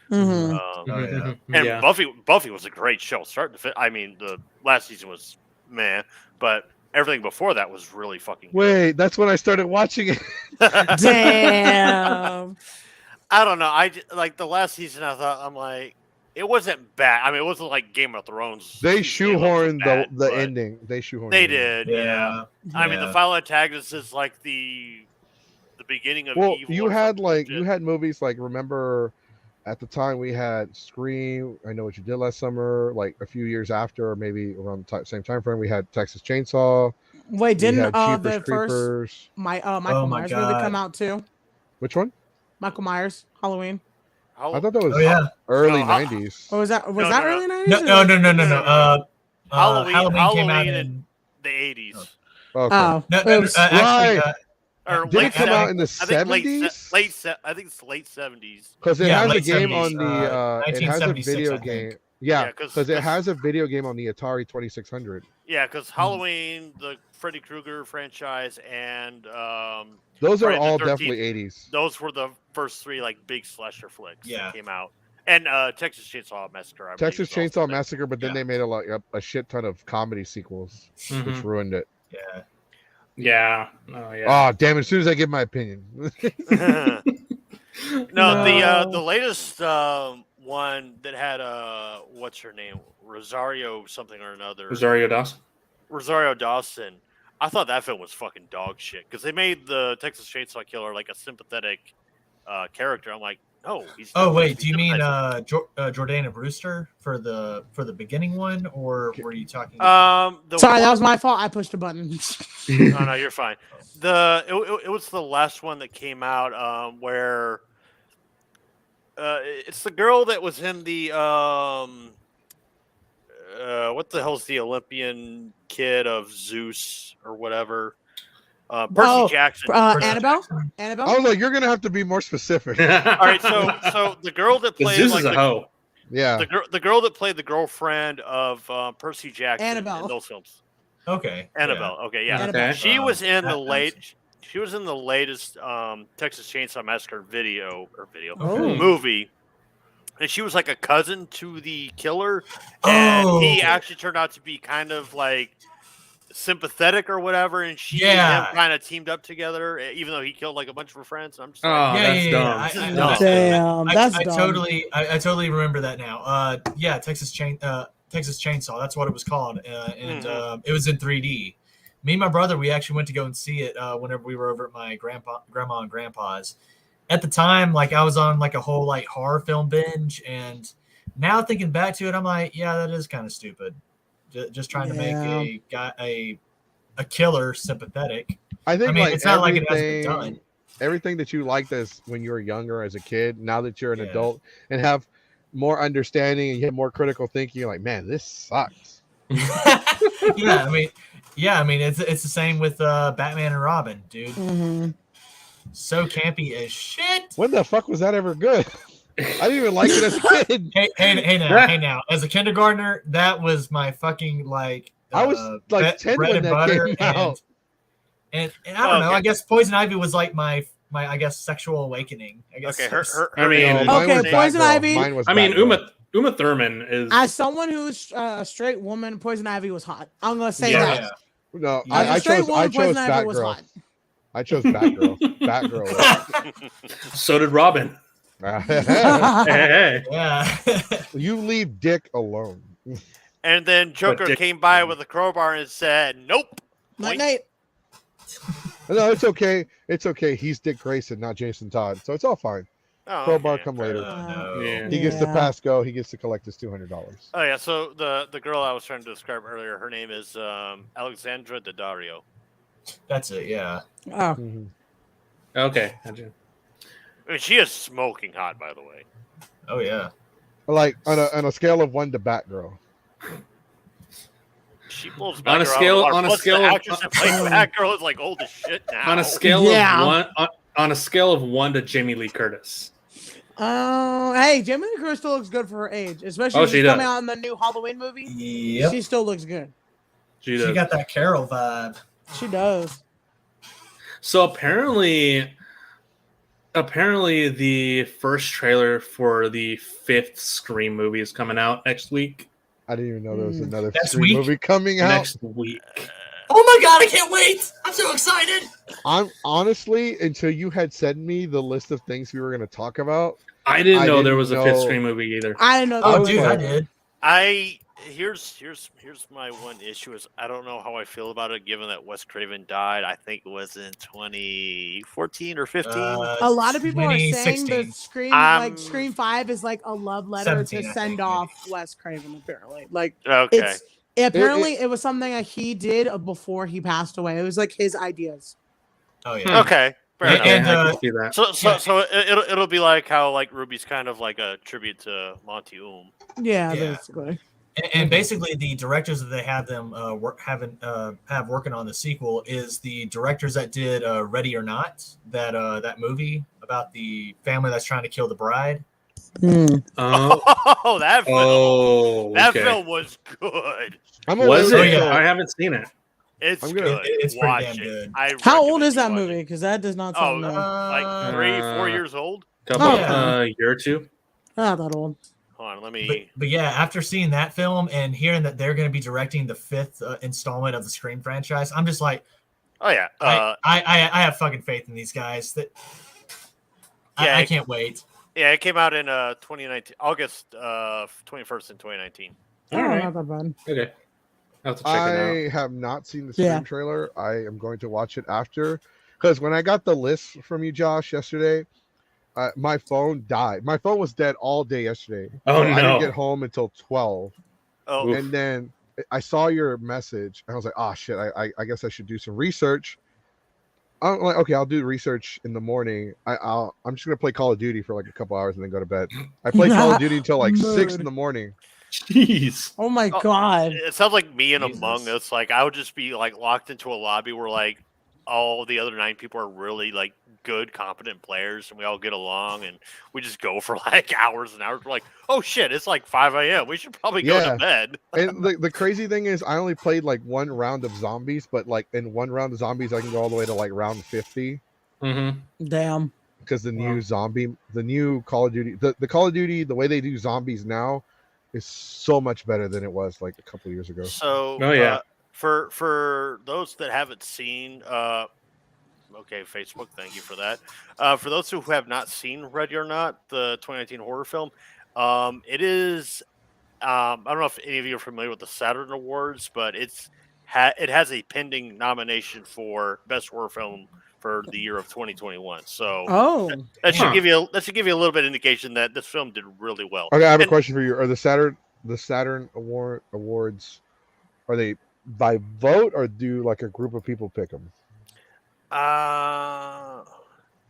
Speaker 3: Mm-hmm.
Speaker 5: And Buffy was a great show, start to fit. I mean, the last season was meh, but everything before that was really fucking good.
Speaker 4: Wait, that's when I started watching it.
Speaker 3: Damn.
Speaker 5: I don't know. I like the last season. I'm like, it wasn't bad. I mean, it wasn't like Game of Thrones.
Speaker 4: They shoehorned the ending. They shoehorned.
Speaker 5: They did. Yeah. I mean, the final antagonist is like the beginning of evil.
Speaker 4: You had movies like, remember at the time we had Scream, I Know What You Did Last Summer, like a few years after, or maybe around the same time frame, we had Texas Chainsaw.
Speaker 3: Wait, didn't the
Speaker 4: Creepers.
Speaker 3: first Michael Myers movie come out too?
Speaker 4: Which one?
Speaker 3: Michael Myers, Halloween.
Speaker 4: I thought that was early
Speaker 5: No,
Speaker 4: 90s.
Speaker 3: Or was that
Speaker 5: No,
Speaker 3: early 90s?
Speaker 2: No.
Speaker 5: Halloween
Speaker 2: came out
Speaker 5: in the 80s.
Speaker 4: Okay.
Speaker 3: Oh,
Speaker 2: No,
Speaker 3: oops.
Speaker 2: actually,
Speaker 5: Or
Speaker 4: Did it come out in the
Speaker 5: I think
Speaker 4: 70s?
Speaker 5: I think it's late 70s.
Speaker 4: Because it
Speaker 2: Yeah,
Speaker 4: has a
Speaker 2: late
Speaker 4: game
Speaker 2: 70s,
Speaker 4: on the. It has a
Speaker 2: 1976,
Speaker 4: video
Speaker 2: I think.
Speaker 4: game. Yeah,
Speaker 5: Yeah, 'cause-
Speaker 4: because it has a video game on the Atari 2600.
Speaker 5: Yeah, because Halloween, the Freddy Krueger franchise, and
Speaker 4: Those are
Speaker 5: Friday the
Speaker 4: all
Speaker 5: 13th,
Speaker 4: definitely 80s.
Speaker 5: those were the first three like big slasher flicks
Speaker 2: Yeah.
Speaker 5: that came out. And Texas Chainsaw Massacre. I believe,
Speaker 4: Texas
Speaker 5: is also
Speaker 4: Chainsaw
Speaker 5: there.
Speaker 4: Massacre, but then
Speaker 2: Yeah.
Speaker 4: they made a shit ton of comedy sequels, which
Speaker 1: Mhm.
Speaker 4: ruined it.
Speaker 2: Yeah.
Speaker 1: Yeah. Oh yeah.
Speaker 4: Oh, damn it. As soon as I give my opinion.
Speaker 5: No, the latest one that had what's her name, Rosario something or another,
Speaker 1: Rosario Dawson.
Speaker 5: Rosario Dawson. I thought that film was fucking dog shit because they made the Texas Chainsaw Killer like a sympathetic character. I'm like, no, he's.
Speaker 2: Oh
Speaker 5: not
Speaker 2: wait, do you mean
Speaker 5: sympathizing.
Speaker 2: Jordana Brewster for the beginning one, or were you talking?
Speaker 3: Sorry, that was my fault. I pushed a button.
Speaker 5: No, you're fine. It was the last one that came out where it's the girl that was in the what the hell's the Olympian kid of Zeus or whatever? Percy Jackson.
Speaker 3: Annabelle.
Speaker 4: I was like, you're gonna have to be more specific.
Speaker 5: All right, so the girl that played
Speaker 1: Zeus
Speaker 5: like
Speaker 1: is a hoe.
Speaker 4: Yeah.
Speaker 5: the girl that played the girlfriend of Percy Jackson
Speaker 3: Annabelle.
Speaker 5: in those films.
Speaker 2: Okay.
Speaker 5: Annabelle. Okay, yeah.
Speaker 1: Okay.
Speaker 5: She was in the
Speaker 2: That's-
Speaker 5: She was in the latest Texas Chainsaw Massacre
Speaker 2: Okay.
Speaker 5: movie, and she was like a cousin to the killer, and he actually turned out to be kind of like sympathetic or whatever, and she and him kind of teamed up together, even though he killed like a bunch of her friends. And I'm just like,
Speaker 1: that's dumb.
Speaker 3: Damn, that's
Speaker 2: I
Speaker 3: dumb.
Speaker 2: totally remember that now. Texas Chainsaw. That's what it was called, and it was in 3D. Me and my brother, we actually went to go and see it whenever we were over at my grandma and grandpa's. At the time, like I was on like a whole like horror film binge, and now thinking back to it, I'm like, yeah, that is kind of stupid. Just trying to make a killer sympathetic.
Speaker 4: I think like
Speaker 2: it's not like it hasn't been done.
Speaker 4: Everything that you liked as when you were younger as a kid, now that you're an adult and have more understanding and you have more critical thinking, you're like, man, this sucks.
Speaker 2: Yeah, I mean, it's the same with Batman and Robin, dude.
Speaker 3: Mm-hmm.
Speaker 2: So campy as shit.
Speaker 4: When the fuck was that ever good? I didn't even like it as a kid.
Speaker 2: Hey now, as a kindergartner, that was my fucking like.
Speaker 4: I was like 10
Speaker 2: bread
Speaker 4: when
Speaker 2: and
Speaker 4: that
Speaker 2: butter,
Speaker 4: came out.
Speaker 2: and I don't know. I guess Poison Ivy was like my I guess sexual awakening. I guess.
Speaker 5: okay,
Speaker 3: Poison Ivy.
Speaker 4: Mine was
Speaker 1: Uma Thurman is.
Speaker 3: As someone who's a straight woman, Poison Ivy was hot. I'm gonna say that.
Speaker 2: Yeah.
Speaker 4: No,
Speaker 3: As a
Speaker 4: I
Speaker 3: straight
Speaker 4: chose
Speaker 3: woman, Poison Ivy was
Speaker 4: Batgirl.
Speaker 3: hot.
Speaker 4: I chose Batgirl. Batgirl.
Speaker 1: So did Robin. Hey.
Speaker 2: Yeah.
Speaker 4: You leave Dick alone.
Speaker 5: And then Joker came by with a crowbar and said, "Nope."
Speaker 3: Night night.
Speaker 4: No, it's okay. It's okay. He's Dick Grayson, not Jason Todd, so it's all fine.
Speaker 5: Oh,
Speaker 4: Crowbar
Speaker 5: okay.
Speaker 4: come later.
Speaker 2: No.
Speaker 1: Yeah.
Speaker 4: He gets the pass go. He gets to collect his $200.
Speaker 5: Oh yeah, so the girl I was trying to describe earlier, her name is Alexandra Daddario.
Speaker 2: That's it. Yeah.
Speaker 3: Oh,
Speaker 4: Mhm.
Speaker 1: Okay. Gotcha.
Speaker 5: I mean, she is smoking hot, by the way.
Speaker 2: Oh yeah.
Speaker 4: Like on a scale of 1 to Batgirl.
Speaker 5: She blows
Speaker 1: On a scale- on a scale of-
Speaker 5: actress that plays Batgirl is like old as shit now.
Speaker 1: On a scale
Speaker 3: Yeah.
Speaker 1: of one, on a scale of 1 to Jamie Lee Curtis.
Speaker 3: Hey, Jamie Lee Curtis still looks good for her age, especially
Speaker 1: Oh,
Speaker 3: if
Speaker 1: she
Speaker 3: she's
Speaker 1: does.
Speaker 3: coming out in the new Halloween movie.
Speaker 2: Yep.
Speaker 3: She still looks good.
Speaker 1: She
Speaker 2: She
Speaker 1: does.
Speaker 2: got that Carol vibe.
Speaker 3: She does.
Speaker 1: So apparently the first trailer for the 5th Scream movie is coming out next week.
Speaker 4: I didn't even know there was another
Speaker 2: Next
Speaker 4: Scream
Speaker 2: week?
Speaker 4: movie coming out.
Speaker 1: Next week.
Speaker 6: Oh my god, I can't wait! I'm so excited!
Speaker 4: I'm honestly, until you had sent me the list of things we were going to talk about.
Speaker 1: I didn't know there
Speaker 4: didn't
Speaker 1: was a
Speaker 4: know-
Speaker 1: 5th Scream movie either.
Speaker 3: I didn't know.
Speaker 2: Oh,
Speaker 3: that
Speaker 2: dude,
Speaker 3: was-
Speaker 2: I did.
Speaker 5: Here's my one issue is I don't know how I feel about it given that Wes Craven died. I think it was in 2014 or 15.
Speaker 3: A lot of people are saying
Speaker 2: 2016.
Speaker 3: that Scream,
Speaker 5: I'm-
Speaker 3: Scream 5 is like a love letter
Speaker 2: 17,
Speaker 3: to
Speaker 2: I
Speaker 3: send
Speaker 2: think,
Speaker 3: off Wes Craven. Apparently, like
Speaker 5: Okay.
Speaker 3: apparently it was something that he did before he passed away. It was like his ideas.
Speaker 2: Oh yeah.
Speaker 5: Okay. Fair enough.
Speaker 2: And,
Speaker 1: I can see that.
Speaker 5: So it'll be like how like Ruby's kind of like a tribute to Monty
Speaker 3: Yeah,
Speaker 2: Yeah.
Speaker 3: basically.
Speaker 2: And basically, the directors that they have them have working on the sequel is the directors that did Ready or Not, that movie about the family that's trying to kill the bride.
Speaker 1: Oh,
Speaker 5: Oh, that film.
Speaker 1: oh,
Speaker 5: That
Speaker 1: okay.
Speaker 5: film was good.
Speaker 1: Was
Speaker 2: Oh,
Speaker 1: it?
Speaker 2: yeah.
Speaker 1: I haven't seen it.
Speaker 5: It's
Speaker 4: I'm
Speaker 5: good.
Speaker 4: gonna-
Speaker 2: It's pretty
Speaker 5: Watch
Speaker 2: damn
Speaker 5: it.
Speaker 2: good.
Speaker 5: I
Speaker 3: How
Speaker 5: recommend
Speaker 3: old is
Speaker 5: you
Speaker 3: that
Speaker 5: watch
Speaker 3: movie?
Speaker 5: it.
Speaker 3: Because that does not
Speaker 5: Oh,
Speaker 3: sound new.
Speaker 5: like 3-4 years old.
Speaker 1: Couple
Speaker 2: Yeah.
Speaker 1: year or two.
Speaker 3: Not that old.
Speaker 5: Hold on, let me.
Speaker 2: But yeah, after seeing that film and hearing that they're going to be directing the 5th installment of the Scream franchise, I'm just like,
Speaker 5: Oh yeah.
Speaker 2: I have fucking faith in these guys. That
Speaker 5: Yeah,
Speaker 2: I can't wait.
Speaker 5: Yeah, it came out in 2019, August 21st in 2019.
Speaker 1: All
Speaker 3: Oh,
Speaker 1: right.
Speaker 3: not that bad.
Speaker 1: Okay. I'll have to check it
Speaker 4: I have not seen the Scream
Speaker 3: Yeah.
Speaker 4: trailer. I am going to watch it after, because when I got the list from you, Josh, yesterday, my phone died. My phone was dead all day yesterday.
Speaker 1: Oh,
Speaker 4: I
Speaker 1: no.
Speaker 4: didn't get home until 12,
Speaker 5: Oh,
Speaker 1: Oof.
Speaker 4: and then I saw your message, and I was like, "Oh shit! I guess I should do some research." I'm like, okay, I'll do research in the morning. I'm just gonna play Call of Duty for like a couple hours and then go to bed. I played Call of Duty until like 6 in the morning.
Speaker 1: Jeez.
Speaker 3: Oh my
Speaker 5: Oh,
Speaker 3: god.
Speaker 5: it sounds like me and
Speaker 2: Jesus.
Speaker 5: Among Us. Like I would just be like locked into a lobby where like all the other 9 people are really like good, competent players, and we all get along, and we just go for like hours and hours. We're like, oh shit, it's like 5 a.m. We should probably go
Speaker 4: Yeah.
Speaker 5: to bed.
Speaker 4: And the crazy thing is, I only played like one round of zombies, but like in one round of zombies, I can go all the way to like round 50.
Speaker 1: Mm-hmm.
Speaker 3: Damn.
Speaker 4: Because the
Speaker 1: Wow.
Speaker 4: the new Call of Duty, the Call of Duty, the way they do zombies now is so much better than it was like a couple years ago.
Speaker 5: So,
Speaker 1: Oh, yeah.
Speaker 5: For those that haven't seen, okay, Facebook, thank you for that. For those who have not seen Ready or Not, the 2019 horror film, it is. I don't know if any of you are familiar with the Saturn Awards, but it has a pending nomination for Best Horror Film for the year of 2021. So
Speaker 3: Oh.
Speaker 5: that should
Speaker 1: Huh.
Speaker 5: give you a little bit of indication that this film did really well.
Speaker 4: Okay, I have a
Speaker 5: And-
Speaker 4: question for you. Are the Saturn Awards, are they by vote or do like a group of people pick them?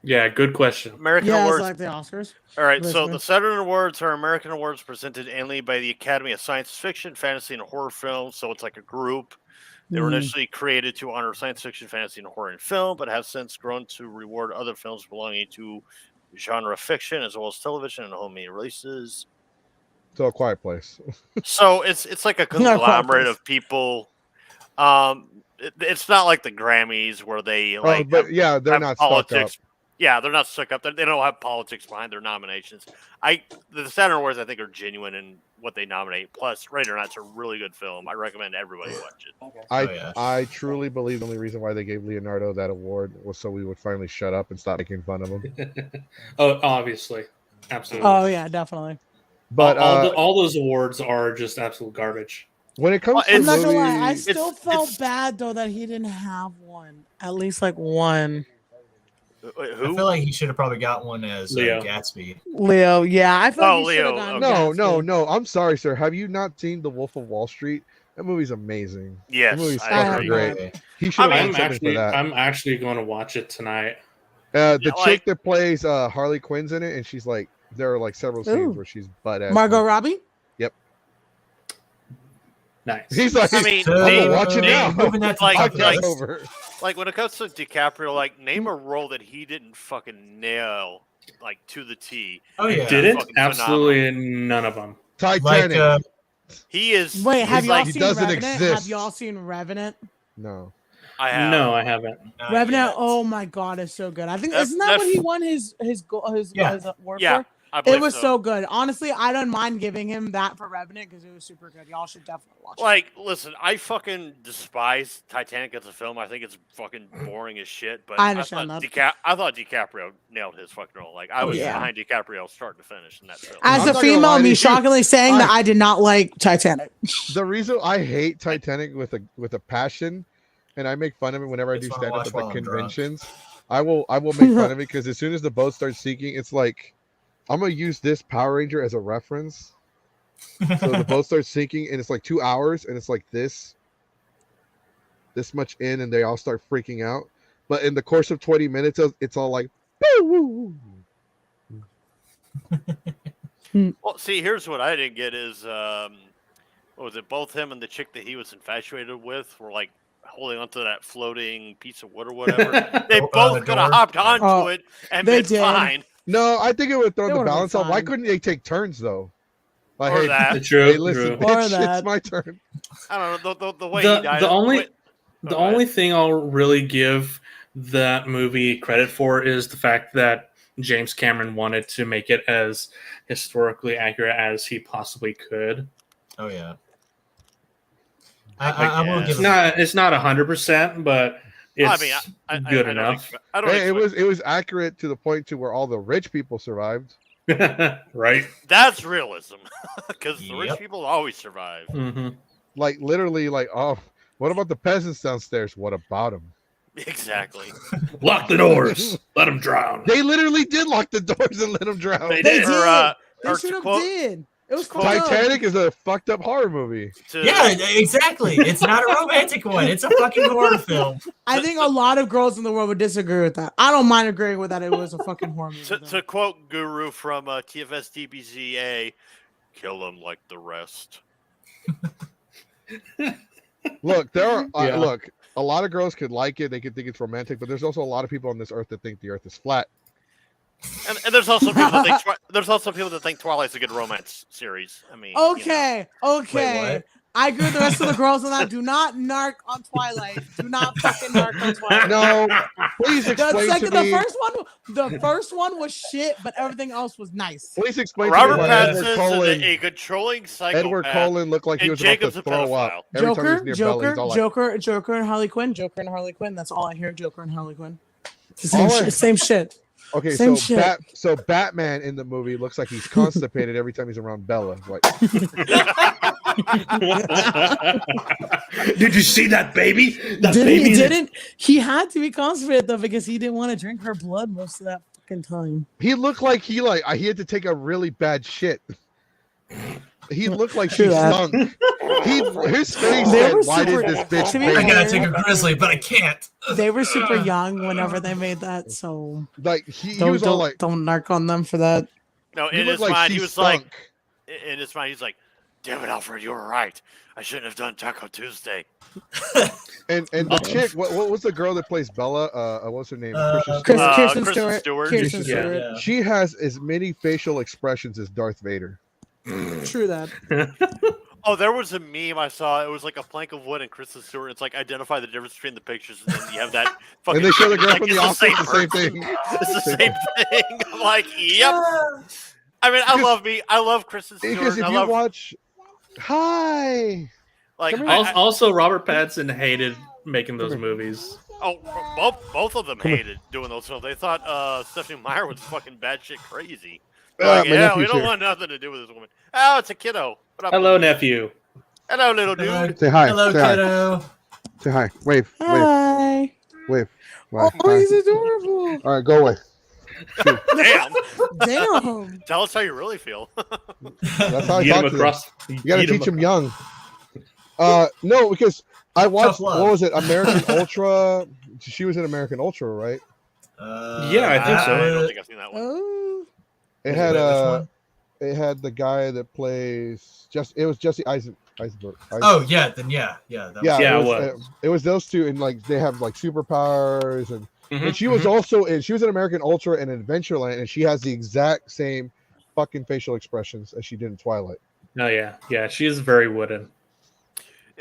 Speaker 1: Yeah, good question.
Speaker 5: American
Speaker 3: Yeah, it's
Speaker 5: Awards.
Speaker 3: like the Oscars.
Speaker 5: All right, so
Speaker 3: Basically.
Speaker 5: the Saturn Awards are American awards presented annually by the Academy of Science Fiction, Fantasy, and Horror Films. So it's like a group. They were
Speaker 3: Mhm.
Speaker 5: initially created to honor science fiction, fantasy, and horror in film, but have since grown to reward other films belonging to genre fiction as well as television and home media releases.
Speaker 4: So A Quiet Place.
Speaker 5: So it's like a
Speaker 3: Not quite
Speaker 5: conglomerate
Speaker 3: close.
Speaker 5: of people. It's not like the Grammys where they like
Speaker 4: but
Speaker 5: have-
Speaker 4: yeah, they're
Speaker 5: have
Speaker 4: not stuck up.
Speaker 5: politics. Yeah, they're not stuck up. They don't have politics behind their nominations. The Saturn Awards, I think, are genuine in what they nominate. Plus, Ready or Not, it's a really good film. I recommend everybody watch it.
Speaker 4: I truly believe the only reason why they gave Leonardo that award was so we would finally shut up and stop making fun of him.
Speaker 1: Oh, obviously. Absolutely.
Speaker 3: Oh yeah, definitely.
Speaker 4: But
Speaker 1: all those awards are just absolute garbage.
Speaker 4: when it comes
Speaker 5: Well,
Speaker 4: to
Speaker 3: I'm not gonna lie, I
Speaker 4: movies,
Speaker 3: still
Speaker 5: it's-
Speaker 3: felt
Speaker 5: it's-
Speaker 3: bad though that he didn't have one. At least like one.
Speaker 5: Wait,
Speaker 2: I
Speaker 5: who?
Speaker 2: feel like he should have probably got one as
Speaker 1: Leo.
Speaker 2: Gatsby.
Speaker 3: Leo, yeah, I feel
Speaker 5: Oh,
Speaker 3: like he should have
Speaker 5: Leo,
Speaker 3: gotten
Speaker 4: no,
Speaker 3: Gatsby.
Speaker 4: I'm sorry, sir. Have you not seen The Wolf of Wall Street? That movie's amazing.
Speaker 5: Yes,
Speaker 4: the movie's
Speaker 5: I
Speaker 4: fucking
Speaker 3: agree.
Speaker 4: great. He should have
Speaker 5: I
Speaker 4: won
Speaker 5: mean,
Speaker 4: something for that.
Speaker 1: I'm actually going to watch it tonight.
Speaker 4: The
Speaker 5: Yeah,
Speaker 4: chick
Speaker 5: like-
Speaker 4: that plays Harley Quinn's in it, and she's like, there are like several scenes
Speaker 3: Ooh.
Speaker 4: where she's butt ass.
Speaker 3: Margot Robbie.
Speaker 1: Nice.
Speaker 4: He's like,
Speaker 5: I mean,
Speaker 4: I'm gonna
Speaker 5: name-
Speaker 4: watch it now.
Speaker 2: Moving that to
Speaker 5: Like-
Speaker 2: top of the
Speaker 5: like-
Speaker 2: list.
Speaker 4: over.
Speaker 5: like when it comes to DiCaprio, like name a role that he didn't fucking nail like to the T.
Speaker 2: Oh yeah.
Speaker 1: Didn't?
Speaker 5: fucking
Speaker 1: Absolutely none of them.
Speaker 4: Titanic.
Speaker 2: Like
Speaker 5: He is.
Speaker 3: Wait, have
Speaker 5: he's
Speaker 3: y'all
Speaker 5: like,
Speaker 4: he
Speaker 3: seen
Speaker 4: doesn't
Speaker 3: Revenant? Have
Speaker 4: exist.
Speaker 3: y'all seen Revenant?
Speaker 4: No.
Speaker 5: I have.
Speaker 1: No, I haven't.
Speaker 2: not
Speaker 3: Revenant.
Speaker 2: yet.
Speaker 3: Oh my god, it's so good. I think
Speaker 5: That-
Speaker 3: isn't that what he
Speaker 5: that-
Speaker 3: won his
Speaker 2: Yeah.
Speaker 3: award
Speaker 5: Yeah,
Speaker 3: for?
Speaker 5: I
Speaker 3: It
Speaker 5: believe
Speaker 3: was so good. Honestly, I don't mind giving him that for Revenant because it was super good. Y'all should definitely watch it.
Speaker 5: Like, listen, I fucking despise Titanic as a film. I think it's fucking boring as shit. But
Speaker 3: I understand
Speaker 5: thought
Speaker 3: that.
Speaker 5: I thought DiCaprio nailed his fucking role. Like, I was
Speaker 3: yeah.
Speaker 5: behind DiCaprio start to finish in that film.
Speaker 3: As
Speaker 4: I'm
Speaker 3: a
Speaker 4: not gonna lie
Speaker 3: female,
Speaker 4: to
Speaker 3: me
Speaker 4: you.
Speaker 3: shockingly saying that
Speaker 4: I-
Speaker 3: I did not like Titanic.
Speaker 4: The reason I hate Titanic with a passion, and I make fun of it whenever I
Speaker 2: It's
Speaker 4: do
Speaker 2: fun to
Speaker 4: stand up
Speaker 2: watch
Speaker 4: at the
Speaker 2: while I'm drunk.
Speaker 4: conventions. I will make fun of it because as soon as the boat starts sinking, it's like I'm gonna use this Power Ranger as a reference. So the boat starts sinking, and it's like 2 hours, and it's like this much in, and they all start freaking out. but in the course of 20 minutes, it's all like, woo, woo.
Speaker 5: Well, see, here's what I didn't get is, what was it? Both him and the chick that he was infatuated with were like holding onto that floating piece of wood or whatever. They both could have hopped onto it and been fine.
Speaker 4: No, I think it would throw
Speaker 3: They
Speaker 4: the
Speaker 3: would've been
Speaker 4: balance off. Why
Speaker 3: fine.
Speaker 4: couldn't they take turns though? Like,
Speaker 5: Or
Speaker 4: hey,
Speaker 5: that.
Speaker 1: True.
Speaker 4: hey, listen,
Speaker 1: True.
Speaker 3: Or
Speaker 4: bitch,
Speaker 3: that.
Speaker 4: it's my turn.
Speaker 5: I don't know the way he died.
Speaker 1: The only thing I'll really give that movie credit for is the fact that James Cameron wanted to make it as historically accurate as he possibly could.
Speaker 2: Oh yeah. I will give
Speaker 1: It's not 100%, but it's good enough.
Speaker 4: It was accurate to the point to where all the rich people survived.
Speaker 1: Right.
Speaker 5: That's realism, because the rich people always survive.
Speaker 1: Mm-hmm.
Speaker 4: Like literally, like, oh, what about the peasants downstairs? What about them?
Speaker 5: Exactly.
Speaker 1: Lock the doors. Let them drown.
Speaker 4: They literally did lock the doors and let them drown.
Speaker 5: They
Speaker 3: They
Speaker 5: did.
Speaker 3: did. They
Speaker 5: Or
Speaker 3: should
Speaker 5: to
Speaker 3: have
Speaker 5: quote-
Speaker 3: did. It was fucked up.
Speaker 4: Titanic is a fucked up horror movie.
Speaker 2: Yeah, exactly. It's not a romantic one. It's a fucking horror film.
Speaker 3: I think a lot of girls in the world would disagree with that. I don't mind agreeing with that. It was a fucking horror movie.
Speaker 5: To quote Guru from TFS DBZA, kill them like the rest.
Speaker 4: Look, there are
Speaker 1: Yeah.
Speaker 4: look. A lot of girls could like it. They could think it's romantic, but there's also a lot of people on this earth that think the earth is flat.
Speaker 5: And there's also people that think Twilight's a good romance series. I mean,
Speaker 3: Okay, okay.
Speaker 2: Wait, what?
Speaker 3: I agree with the rest of the girls on that. Do not narc on Twilight. Do not fucking narc on Twilight.
Speaker 4: No, please explain to me.
Speaker 3: The first one was shit, but everything else was nice.
Speaker 4: Please explain
Speaker 5: Robert
Speaker 4: to me why
Speaker 5: Pattinson is a controlling psychopath.
Speaker 4: Edward Cullen looked like he
Speaker 5: and
Speaker 4: was
Speaker 5: Jacob's
Speaker 4: about to throw
Speaker 5: a
Speaker 4: up.
Speaker 5: pedophile.
Speaker 4: Every time he was near Bella, he's all like,
Speaker 3: Joker and Harley Quinn. Joker and Harley Quinn. That's all I hear. Joker and Harley Quinn. It's the
Speaker 4: All
Speaker 3: same,
Speaker 4: I-
Speaker 3: same shit.
Speaker 4: okay,
Speaker 3: Same
Speaker 4: so
Speaker 3: shit.
Speaker 4: so Batman in the movie looks like he's constipated every time he's around Bella. Like,
Speaker 1: Did you see that baby? That
Speaker 3: He had to be constipated though because he didn't want to drink her blood most of that fucking time.
Speaker 4: he looked like he had to take a really bad shit. He looked like
Speaker 3: True
Speaker 4: he
Speaker 3: that.
Speaker 4: stunk. His face
Speaker 3: They
Speaker 4: said,
Speaker 3: were
Speaker 4: "Why
Speaker 3: super-
Speaker 4: did this bitch?"
Speaker 3: to be
Speaker 2: I
Speaker 4: bathe?"
Speaker 2: gotta take a grizzly, but I can't.
Speaker 3: They were super young whenever they made that, so
Speaker 4: Like he
Speaker 3: don't
Speaker 4: was all like,
Speaker 3: don't narc on them for that.
Speaker 5: No,
Speaker 4: he
Speaker 5: in
Speaker 4: looked
Speaker 5: his mind,
Speaker 4: she
Speaker 5: he was
Speaker 4: stunk.
Speaker 5: like, in his mind, he's like, "Damn it, Alfred, you were right. I shouldn't have done Taco Tuesday."
Speaker 4: and the chick, what was the girl that plays Bella? What's her name? Kristen
Speaker 3: Kirsten
Speaker 4: Stewart.
Speaker 5: Kristen
Speaker 3: Stewart.
Speaker 5: Stewart.
Speaker 3: Kirsten
Speaker 1: Yeah.
Speaker 3: Stewart.
Speaker 2: Yeah.
Speaker 4: She has as many facial expressions as Darth Vader.
Speaker 3: True that.
Speaker 5: Oh, there was a meme I saw. It was like a plank of wood and Kristen Stewart. It's like identify the difference between the pictures, and then you have that. Fucking
Speaker 4: And they show the girl
Speaker 5: like,
Speaker 4: from
Speaker 5: it's
Speaker 4: the office, the same
Speaker 5: person.
Speaker 4: thing.
Speaker 5: It's the same thing. I'm like, yep. I mean, I love Kristen Stewart.
Speaker 4: Because if
Speaker 5: I
Speaker 4: you
Speaker 5: love
Speaker 4: watch, hi.
Speaker 5: like
Speaker 1: Also, Robert Pattinson hated making those movies.
Speaker 5: both of them hated doing those films. They thought Stephanie Meyer was fucking batshit crazy.
Speaker 4: My
Speaker 5: Like, yeah, we
Speaker 4: nephew's
Speaker 5: don't
Speaker 4: here.
Speaker 5: want nothing to do with this woman. Oh, it's a kiddo. What up?
Speaker 1: Hello, nephew.
Speaker 5: Hello, little
Speaker 2: Hello,
Speaker 5: dude.
Speaker 4: Say hi.
Speaker 2: Hello,
Speaker 4: say hi.
Speaker 2: kiddo.
Speaker 4: Say hi. Wave. Wave.
Speaker 3: Hi.
Speaker 4: Wave.
Speaker 3: Oh,
Speaker 4: Bye.
Speaker 3: he's adorable.
Speaker 4: All right, go away.
Speaker 5: Damn.
Speaker 3: Damn.
Speaker 5: Tell us how you really feel.
Speaker 4: That's how I
Speaker 1: Get
Speaker 4: talk
Speaker 1: him
Speaker 4: to
Speaker 1: across.
Speaker 4: them. You gotta teach them young. No, because I watched.
Speaker 2: love.
Speaker 4: What was it? American Ultra. She was in American Ultra, right?
Speaker 1: Yeah, I think so.
Speaker 5: I don't think I've seen that one.
Speaker 3: Oh.
Speaker 4: It
Speaker 2: Wait,
Speaker 4: had
Speaker 2: which one?
Speaker 4: it had the guy that plays it was Jesse Eisenberg.
Speaker 2: Oh yeah, then yeah. That
Speaker 4: Yeah,
Speaker 1: Yeah,
Speaker 4: it
Speaker 1: it
Speaker 4: was, it was those two, and like they have like superpowers, and
Speaker 1: Mhm,
Speaker 4: she was also she was in American Ultra and Adventureland, and she has the exact same fucking facial expressions as she did in Twilight.
Speaker 1: Oh yeah. She is very wooden.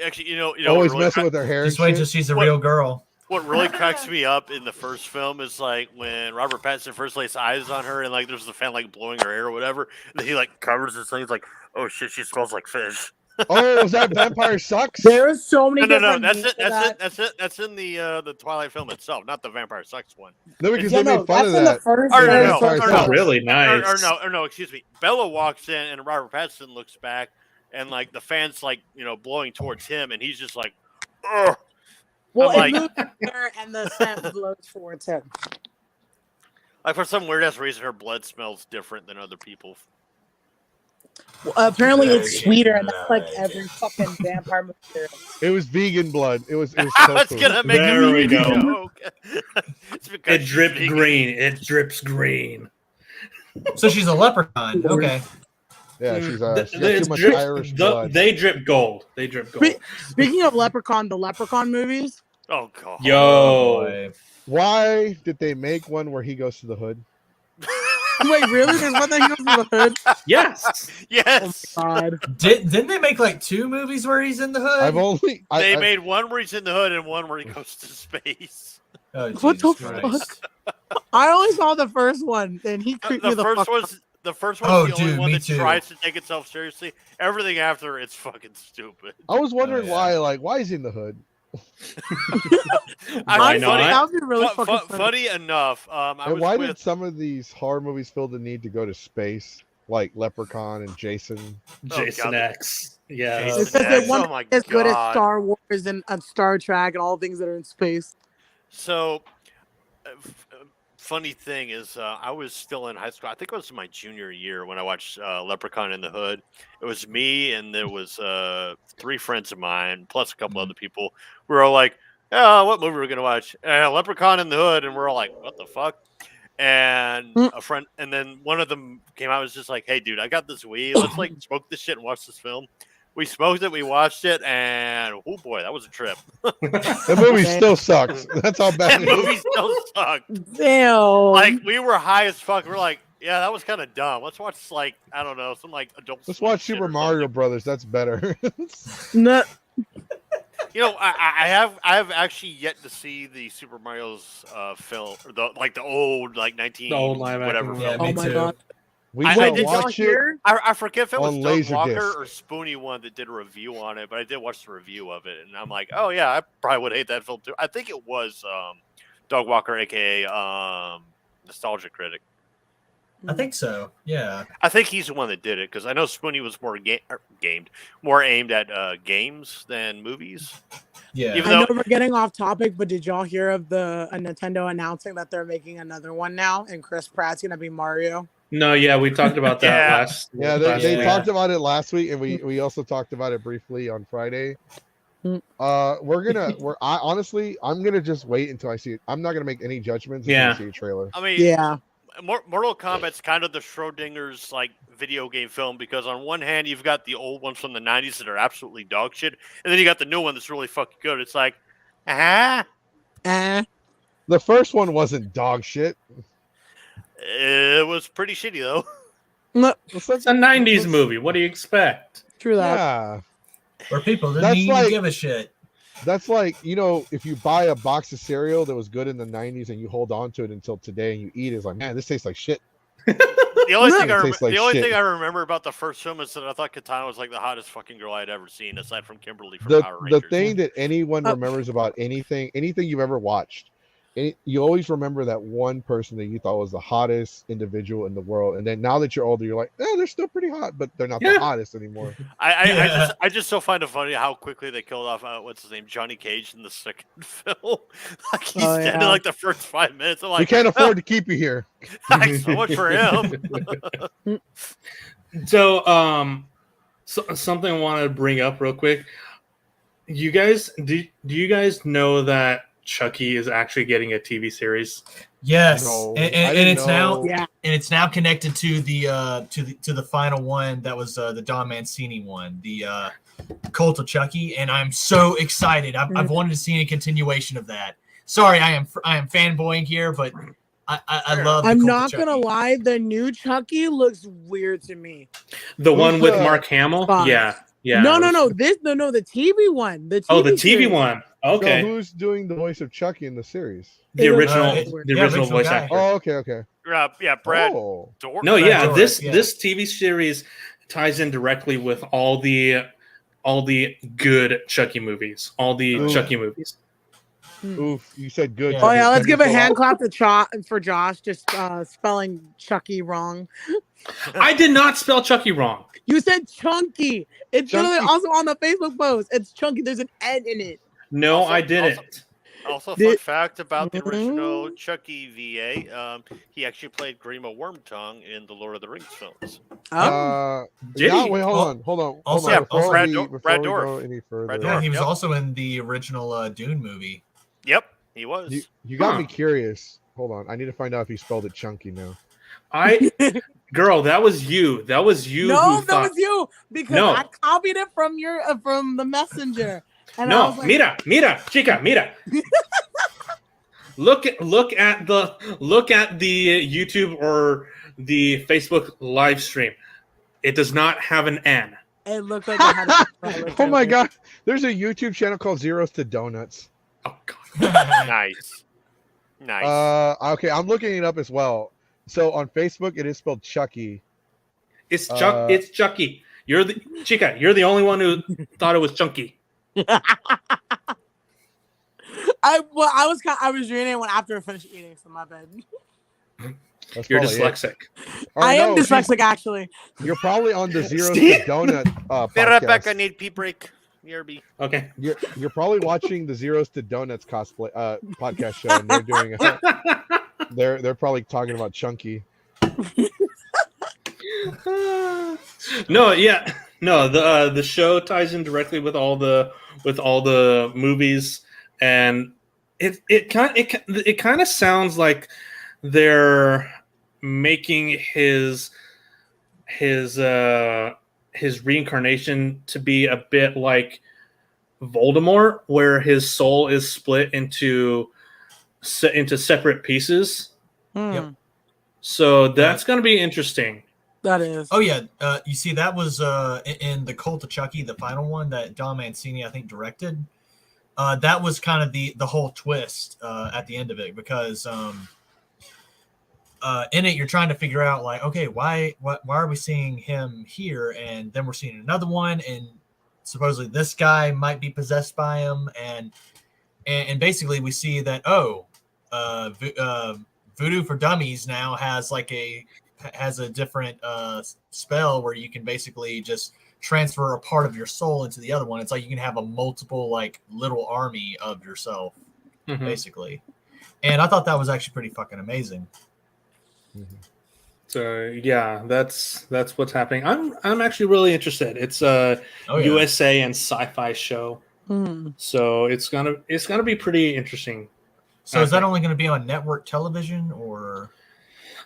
Speaker 5: Actually, you know,
Speaker 4: Always
Speaker 5: what really
Speaker 4: messing with her hair. And
Speaker 2: Just wait till
Speaker 4: shit.
Speaker 2: she's a
Speaker 5: What-
Speaker 2: real girl.
Speaker 5: What really cracks me up in the first film is like when Robert Pattinson first lays eyes on her, and like there's the fan like blowing her hair or whatever, and then he like covers his thing. He's like, "Oh shit, she smells like fish."
Speaker 4: Oh, was that Vampire Sucks?
Speaker 3: There are so many
Speaker 5: No,
Speaker 3: different
Speaker 5: that's
Speaker 3: memes
Speaker 5: it.
Speaker 3: for that.
Speaker 5: That's in the Twilight film itself, not the Vampire Sucks one.
Speaker 4: No, because
Speaker 3: Yeah,
Speaker 4: they
Speaker 3: no,
Speaker 4: made fun
Speaker 3: that's
Speaker 4: of
Speaker 3: in the
Speaker 4: that.
Speaker 3: first.
Speaker 5: Or
Speaker 3: very
Speaker 5: no,
Speaker 3: first
Speaker 5: or
Speaker 3: one.
Speaker 5: no.
Speaker 1: Really nice.
Speaker 5: Or no, excuse me. Bella walks in, and Robert Pattinson looks back, and like the fans like blowing towards him, and he's just like, "Ugh."
Speaker 3: Well,
Speaker 5: I'm
Speaker 3: it moved her and the scent blows towards him.
Speaker 5: Like for some weird ass reason, her blood smells different than other people's.
Speaker 3: Apparently,
Speaker 2: Yeah,
Speaker 3: it's sweeter, and that's like every fucking vampire movie there is.
Speaker 4: It was vegan blood. It was
Speaker 5: I
Speaker 4: supposed
Speaker 5: was
Speaker 4: to.
Speaker 5: gonna make
Speaker 1: There
Speaker 5: a
Speaker 1: we go.
Speaker 5: joke. It's because
Speaker 1: It
Speaker 5: she's
Speaker 1: dripped
Speaker 5: vegan.
Speaker 1: green. It drips green.
Speaker 2: So she's a leprechaun. Okay.
Speaker 4: Yeah, she's got
Speaker 1: It's
Speaker 4: too much
Speaker 1: drip-
Speaker 4: Irish blood.
Speaker 1: They drip gold. They drip gold.
Speaker 3: Speaking of Leprechaun, the Leprechaun movies.
Speaker 5: Oh god.
Speaker 1: Yo.
Speaker 2: Oh, boy.
Speaker 4: Why did they make one where he goes to the hood?
Speaker 3: Wait, really? There's one that goes to the hood?
Speaker 1: Yes.
Speaker 5: Yes.
Speaker 3: Oh my god.
Speaker 2: Didn't they make like 2 movies where he's in the hood?
Speaker 4: I've only
Speaker 5: They
Speaker 4: I,
Speaker 5: made one where he's in the hood and one where he goes to space.
Speaker 2: Oh,
Speaker 3: What the
Speaker 2: Jesus Christ.
Speaker 3: fuck? I only saw the first one, and he creeped me
Speaker 5: The
Speaker 3: the
Speaker 5: first
Speaker 3: fuck out.
Speaker 5: one's the first one's
Speaker 2: Oh,
Speaker 5: the only
Speaker 2: dude,
Speaker 5: one
Speaker 2: me
Speaker 5: that
Speaker 2: too.
Speaker 5: tries to take itself seriously. Everything after it's fucking stupid.
Speaker 4: I was wondering
Speaker 2: yeah.
Speaker 4: why is he in the hood?
Speaker 1: Why
Speaker 5: I-
Speaker 1: not?
Speaker 3: That would be really
Speaker 5: Fu-
Speaker 3: fucking funny.
Speaker 5: funny enough, I
Speaker 4: And
Speaker 5: was
Speaker 4: why
Speaker 5: with
Speaker 4: did some of these horror movies feel the need to go to space, like Leprechaun and Jason?
Speaker 1: Jason
Speaker 5: God.
Speaker 1: X. Yeah.
Speaker 5: Jason
Speaker 3: It's because they
Speaker 5: X.
Speaker 3: want
Speaker 5: Oh my
Speaker 3: to be as good as
Speaker 5: God.
Speaker 3: Star Wars and Star Trek and all things that are in space.
Speaker 5: So, funny thing is, I was still in high school. I think it was my junior year when I watched Leprechaun in the Hood. It was me and there was 3 friends of mine plus a couple other people. We were all like, "Oh, what movie are we gonna watch?" Leprechaun in the Hood, and we're all like, "What the fuck?" And a friend, and then one of them came out and was just like, "Hey, dude, I got this weed. Let's like smoke this shit and watch this film." We smoked it, we watched it, and oh boy, that was a trip.
Speaker 4: The movie still sucks. That's how bad
Speaker 5: That
Speaker 4: it is.
Speaker 5: movie still sucked.
Speaker 3: Damn.
Speaker 5: Like we were high as fuck. We're like, yeah, that was kind of dumb. Let's watch like I don't know, some like adult.
Speaker 4: Let's
Speaker 5: Swim
Speaker 4: watch
Speaker 5: shit
Speaker 4: Super
Speaker 5: or
Speaker 4: Mario
Speaker 5: something.
Speaker 4: Brothers. That's better.
Speaker 3: No,
Speaker 5: You know, I have actually yet to see the Super Mario's film, or the old like 19
Speaker 1: The old live
Speaker 5: whatever
Speaker 1: action.
Speaker 2: Yeah,
Speaker 5: film.
Speaker 2: me
Speaker 3: oh my
Speaker 2: too.
Speaker 3: god.
Speaker 4: We
Speaker 5: I
Speaker 4: shall
Speaker 5: did
Speaker 3: Y'all
Speaker 4: watch it.
Speaker 3: hear?
Speaker 5: I forget if it was
Speaker 4: On
Speaker 5: Doug
Speaker 4: Laserdisc.
Speaker 5: Walker or Spoonie one that did a review on it, but I did watch the review of it, and I'm like, oh yeah, I probably would hate that film too. I think it was Doug Walker, aka Nostalgia Critic.
Speaker 2: I think so. Yeah.
Speaker 5: I think he's the one that did it because I know Spoonie was more more aimed at games than movies.
Speaker 2: Yeah.
Speaker 5: Even
Speaker 3: I know
Speaker 5: though
Speaker 3: we're getting off topic, but did y'all hear of the Nintendo announcing that they're making another one now, and Chris Pratt's gonna be Mario?
Speaker 1: No, yeah, we talked about that
Speaker 5: Yeah.
Speaker 1: last.
Speaker 4: Yeah,
Speaker 1: last
Speaker 4: they
Speaker 1: week.
Speaker 4: talked about it last week, and we also talked about it briefly on Friday.
Speaker 3: Mm.
Speaker 4: Honestly, I'm gonna just wait until I see it. I'm not gonna make any judgments until
Speaker 1: Yeah.
Speaker 4: I see a trailer.
Speaker 5: I mean,
Speaker 3: Yeah.
Speaker 5: Mortal Kombat's kind of the Schrodinger's like video game film because on one hand you've got the old ones from the 90s that are absolutely dog shit, and then you got the new one that's really fucking good. It's like,
Speaker 3: Eh.
Speaker 4: The first one wasn't dog shit.
Speaker 5: it was pretty shitty though.
Speaker 3: No,
Speaker 4: It's like-
Speaker 1: It's a 90s movie. What do you expect?
Speaker 3: true that.
Speaker 4: Yeah,
Speaker 2: Where people didn't
Speaker 4: That's
Speaker 2: even
Speaker 4: like-
Speaker 2: give a shit.
Speaker 4: that's like, if you buy a box of cereal that was good in the 90s and you hold on to it until today and you eat it, it's like, man, this tastes like shit.
Speaker 5: The only thing
Speaker 4: It tastes like
Speaker 5: the only
Speaker 4: shit.
Speaker 5: thing I remember about the first film is that I thought Katana was like the hottest fucking girl I'd ever seen, aside from Kimberly from
Speaker 4: The
Speaker 5: Power Rangers.
Speaker 4: thing that anyone
Speaker 3: Oh.
Speaker 4: remembers about anything you've ever watched, you always remember that one person that you thought was the hottest individual in the world, and then now that you're older, you're like, they're still pretty hot, but they're not
Speaker 1: Yeah.
Speaker 4: the hottest anymore.
Speaker 5: I just so find it funny how quickly they killed off what's his name, Johnny Cage in the second film. Like he's
Speaker 3: Oh,
Speaker 5: dead in
Speaker 3: yeah.
Speaker 5: like the first 5 minutes. I'm
Speaker 4: We
Speaker 5: like,
Speaker 4: can't afford to keep you here.
Speaker 5: so much for him.
Speaker 1: So, something I wanted to bring up real quick. You guys, do you guys know that Chucky is actually getting a TV series?
Speaker 2: Yes.
Speaker 4: No,
Speaker 2: and
Speaker 4: I
Speaker 2: and
Speaker 4: didn't
Speaker 2: it's now
Speaker 4: know.
Speaker 3: Yeah.
Speaker 2: and it's now connected to the final one that was the Don Mancini one, the Cult of Chucky, and I'm so excited. I've wanted to see a continuation of that. Sorry, I am fanboying here, but I love. The
Speaker 3: I'm
Speaker 2: Cult
Speaker 3: not
Speaker 2: of
Speaker 3: gonna
Speaker 2: Chucky.
Speaker 3: lie, the new Chucky looks weird to me.
Speaker 1: The
Speaker 4: Who's
Speaker 1: one with
Speaker 4: the-
Speaker 1: Mark Hamill?
Speaker 3: Fine.
Speaker 1: Yeah.
Speaker 3: No, the TV one. The TV
Speaker 1: Oh, the TV
Speaker 3: series.
Speaker 1: one.
Speaker 4: So
Speaker 1: Okay.
Speaker 4: who's doing the voice of Chucky in the series?
Speaker 1: The
Speaker 3: It looks
Speaker 1: original,
Speaker 3: weird.
Speaker 1: the
Speaker 2: Yeah,
Speaker 1: original
Speaker 2: original
Speaker 1: voice
Speaker 2: guy.
Speaker 1: actor.
Speaker 4: Oh, okay.
Speaker 5: Yeah, Brad
Speaker 4: Oh,
Speaker 5: Dorff.
Speaker 1: No, yeah,
Speaker 2: Dorff,
Speaker 1: this
Speaker 2: yeah.
Speaker 1: this TV series ties in directly with all the good Chucky movies, all the
Speaker 4: Ooh.
Speaker 1: Chucky movies.
Speaker 4: oof! You said good.
Speaker 2: Yeah.
Speaker 3: Oh yeah, let's give a
Speaker 4: Technical-
Speaker 3: hand clap to for Josh, just spelling Chucky wrong.
Speaker 1: I did not spell Chucky wrong.
Speaker 3: You said chunky. It's literally
Speaker 4: Chunky.
Speaker 3: also on the Facebook post. It's chunky. There's an N in it.
Speaker 1: No,
Speaker 5: Also-
Speaker 1: I didn't.
Speaker 5: Also, fun fact about the original Chucky VA, he actually played Grima Wormtongue in the Lord of the Rings films.
Speaker 1: Did he?
Speaker 4: Wait, hold on.
Speaker 2: Also,
Speaker 5: Yeah,
Speaker 4: Before
Speaker 5: Brad
Speaker 4: we
Speaker 5: Dourif.
Speaker 4: go any further,
Speaker 5: Brad
Speaker 2: Yeah,
Speaker 5: Dourif,
Speaker 2: he was
Speaker 5: yep.
Speaker 2: also in the original Dune movie.
Speaker 5: Yep, he was.
Speaker 4: you got me curious. Hold on, I need to find out if he spelled it chunky now.
Speaker 1: Girl, that was you. That was you.
Speaker 3: No,
Speaker 1: who
Speaker 3: that
Speaker 1: thought,
Speaker 3: was you because
Speaker 1: No.
Speaker 3: I copied it from your from the messenger. And I
Speaker 1: No,
Speaker 3: was like,
Speaker 1: mira, chica, mira. look at the YouTube or the Facebook live stream. It does not have an N.
Speaker 3: It looked like I had a
Speaker 4: Oh my god, there's a YouTube channel called Zeros to Donuts.
Speaker 1: Oh god.
Speaker 5: Nice.
Speaker 4: Okay, I'm looking it up as well. So on Facebook, it is spelled Chucky.
Speaker 1: It's Chucky. You're the only one who thought it was chunky.
Speaker 3: I was reading it after I finished eating, so my bad.
Speaker 4: That's
Speaker 1: You're
Speaker 4: probably it.
Speaker 1: dyslexic.
Speaker 3: I am dyslexic, actually.
Speaker 4: You're probably on the Zeros to Donut
Speaker 5: Be right back. I
Speaker 4: podcast.
Speaker 5: need pee break. BRB.
Speaker 1: Okay.
Speaker 4: You're probably watching the Zeros to Donuts cosplay podcast show, and they're doing they're probably talking about Chunky.
Speaker 1: No, the show ties in directly with all the movies, and it kind of sounds like they're making his reincarnation to be a bit like Voldemort, where his soul is split into separate pieces.
Speaker 2: Yep.
Speaker 1: So that's going to be interesting.
Speaker 3: That is.
Speaker 2: Oh yeah, you see that was in the Cult of Chucky, the final one that Don Mancini I think directed. That was kind of the whole twist at the end of it, because in it you're trying to figure out like, okay, why are we seeing him here, and then we're seeing another one, and supposedly this guy might be possessed by him, and basically we see that Voodoo for Dummies now has a different spell where you can basically just transfer a part of your soul into the other one. It's like you can have a multiple like little army of yourself, basically. And I thought that was actually pretty fucking amazing.
Speaker 1: So yeah, that's what's happening. I'm actually really interested. It's a USA and sci-fi show, so it's gonna be pretty interesting.
Speaker 2: So is that only going to be on network television, or?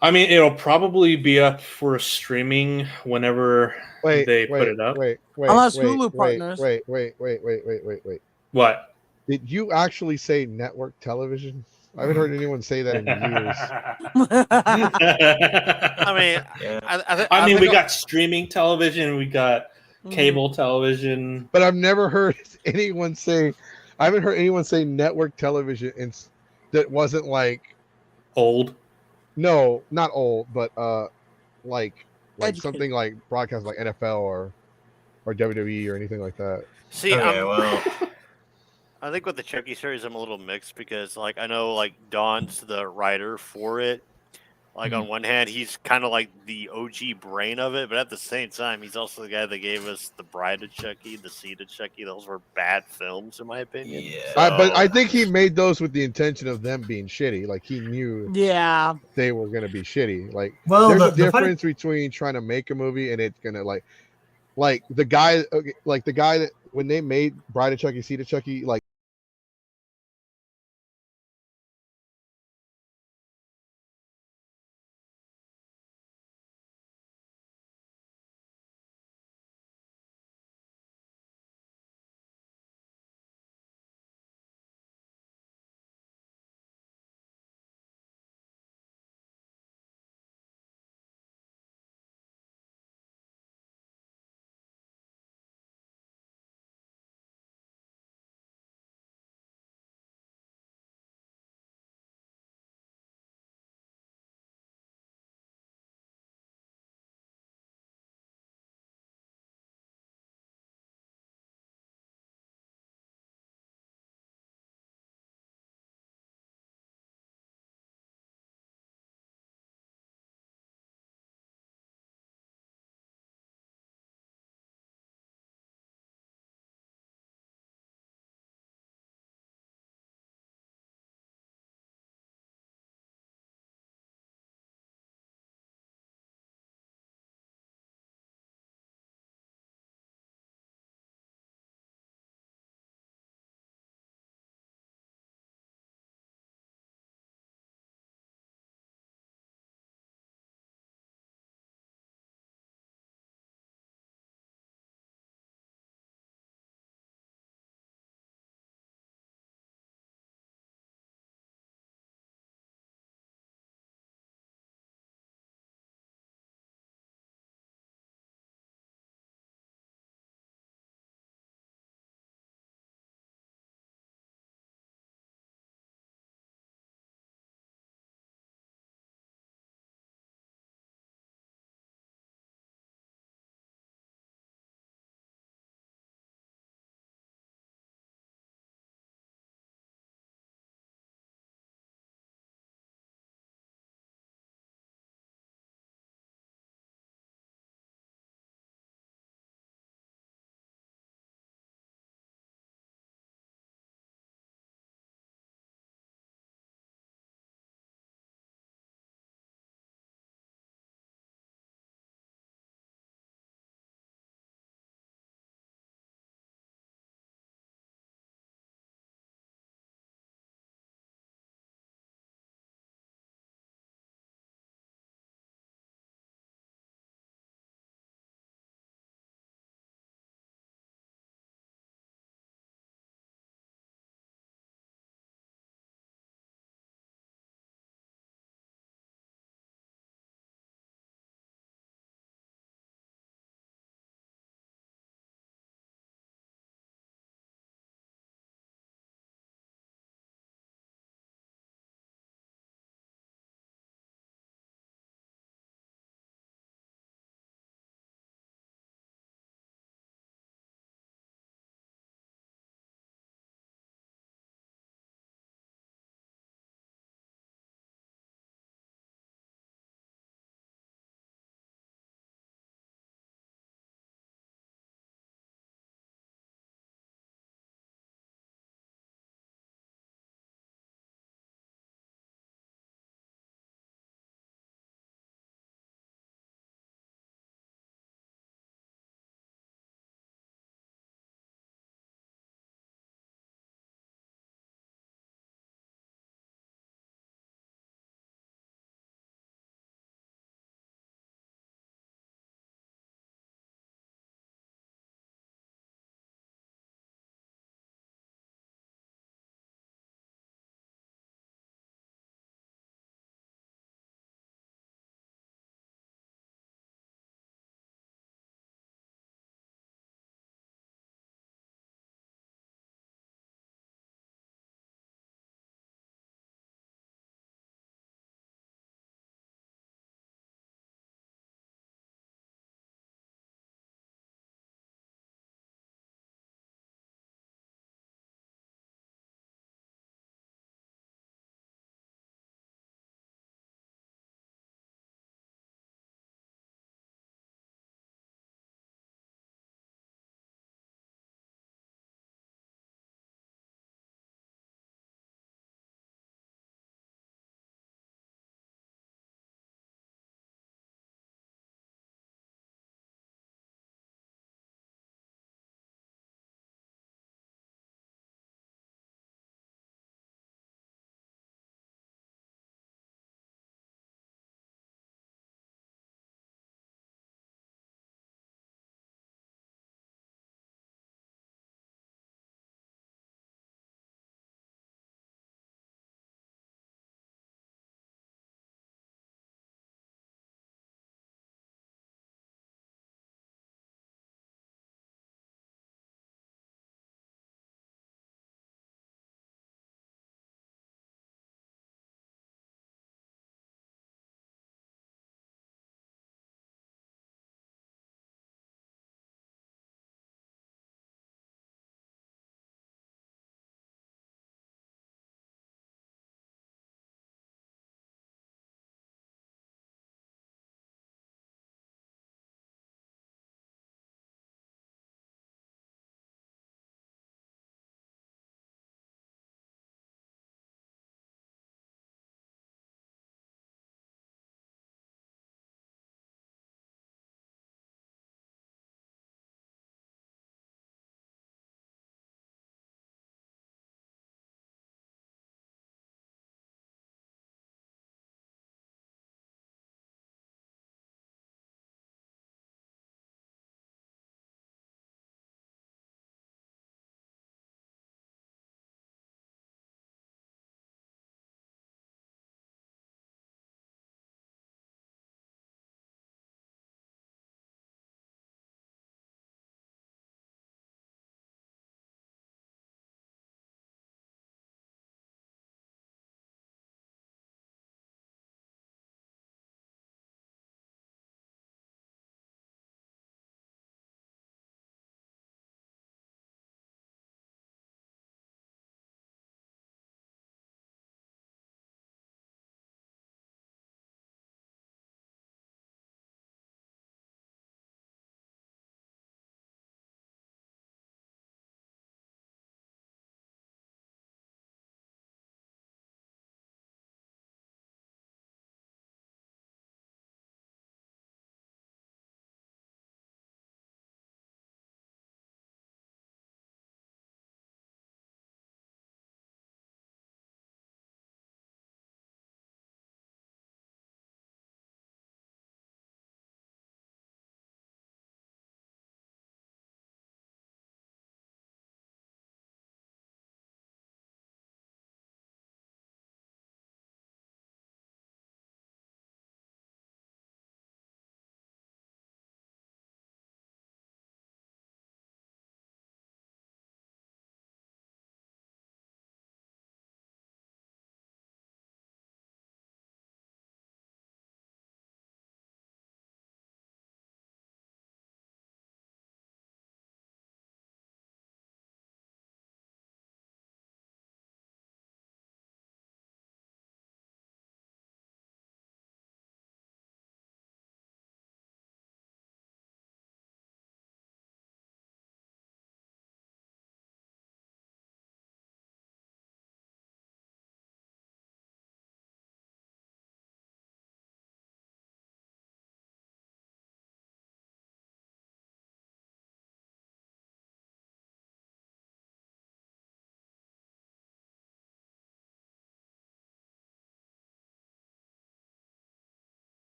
Speaker 1: I mean, it'll probably be up for streaming whenever they put it up.
Speaker 3: Unless Hulu partners.
Speaker 4: Wait.
Speaker 1: What?
Speaker 4: Did you actually say network television? I haven't heard anyone say that in years.
Speaker 5: I mean,
Speaker 2: yeah.
Speaker 1: I mean, we got streaming television, we got cable television,
Speaker 4: but I've never heard anyone say. I haven't heard anyone say network television that wasn't like
Speaker 1: old.
Speaker 4: No, not old, but like
Speaker 3: Educated.
Speaker 4: something like broadcast like NFL or WWE or anything like that.
Speaker 5: See,
Speaker 2: well,
Speaker 5: I think with the Chucky series, I'm a little mixed because, like, I know, like, Don's the writer for it. Like, on one hand, he's kind of like the OG brain of it, but at the same time, he's also the guy that gave us The Bride of Chucky, The Seed of Chucky. Those were bad films, in my opinion.
Speaker 2: Yeah.
Speaker 4: But I think he made those with the intention of them being shitty. Like, he knew they were going to be shitty. Like,
Speaker 2: well,
Speaker 4: there's a difference between trying to make a movie and it's going to, like the guy that when they made Bride of Chucky, Seed of Chucky, like,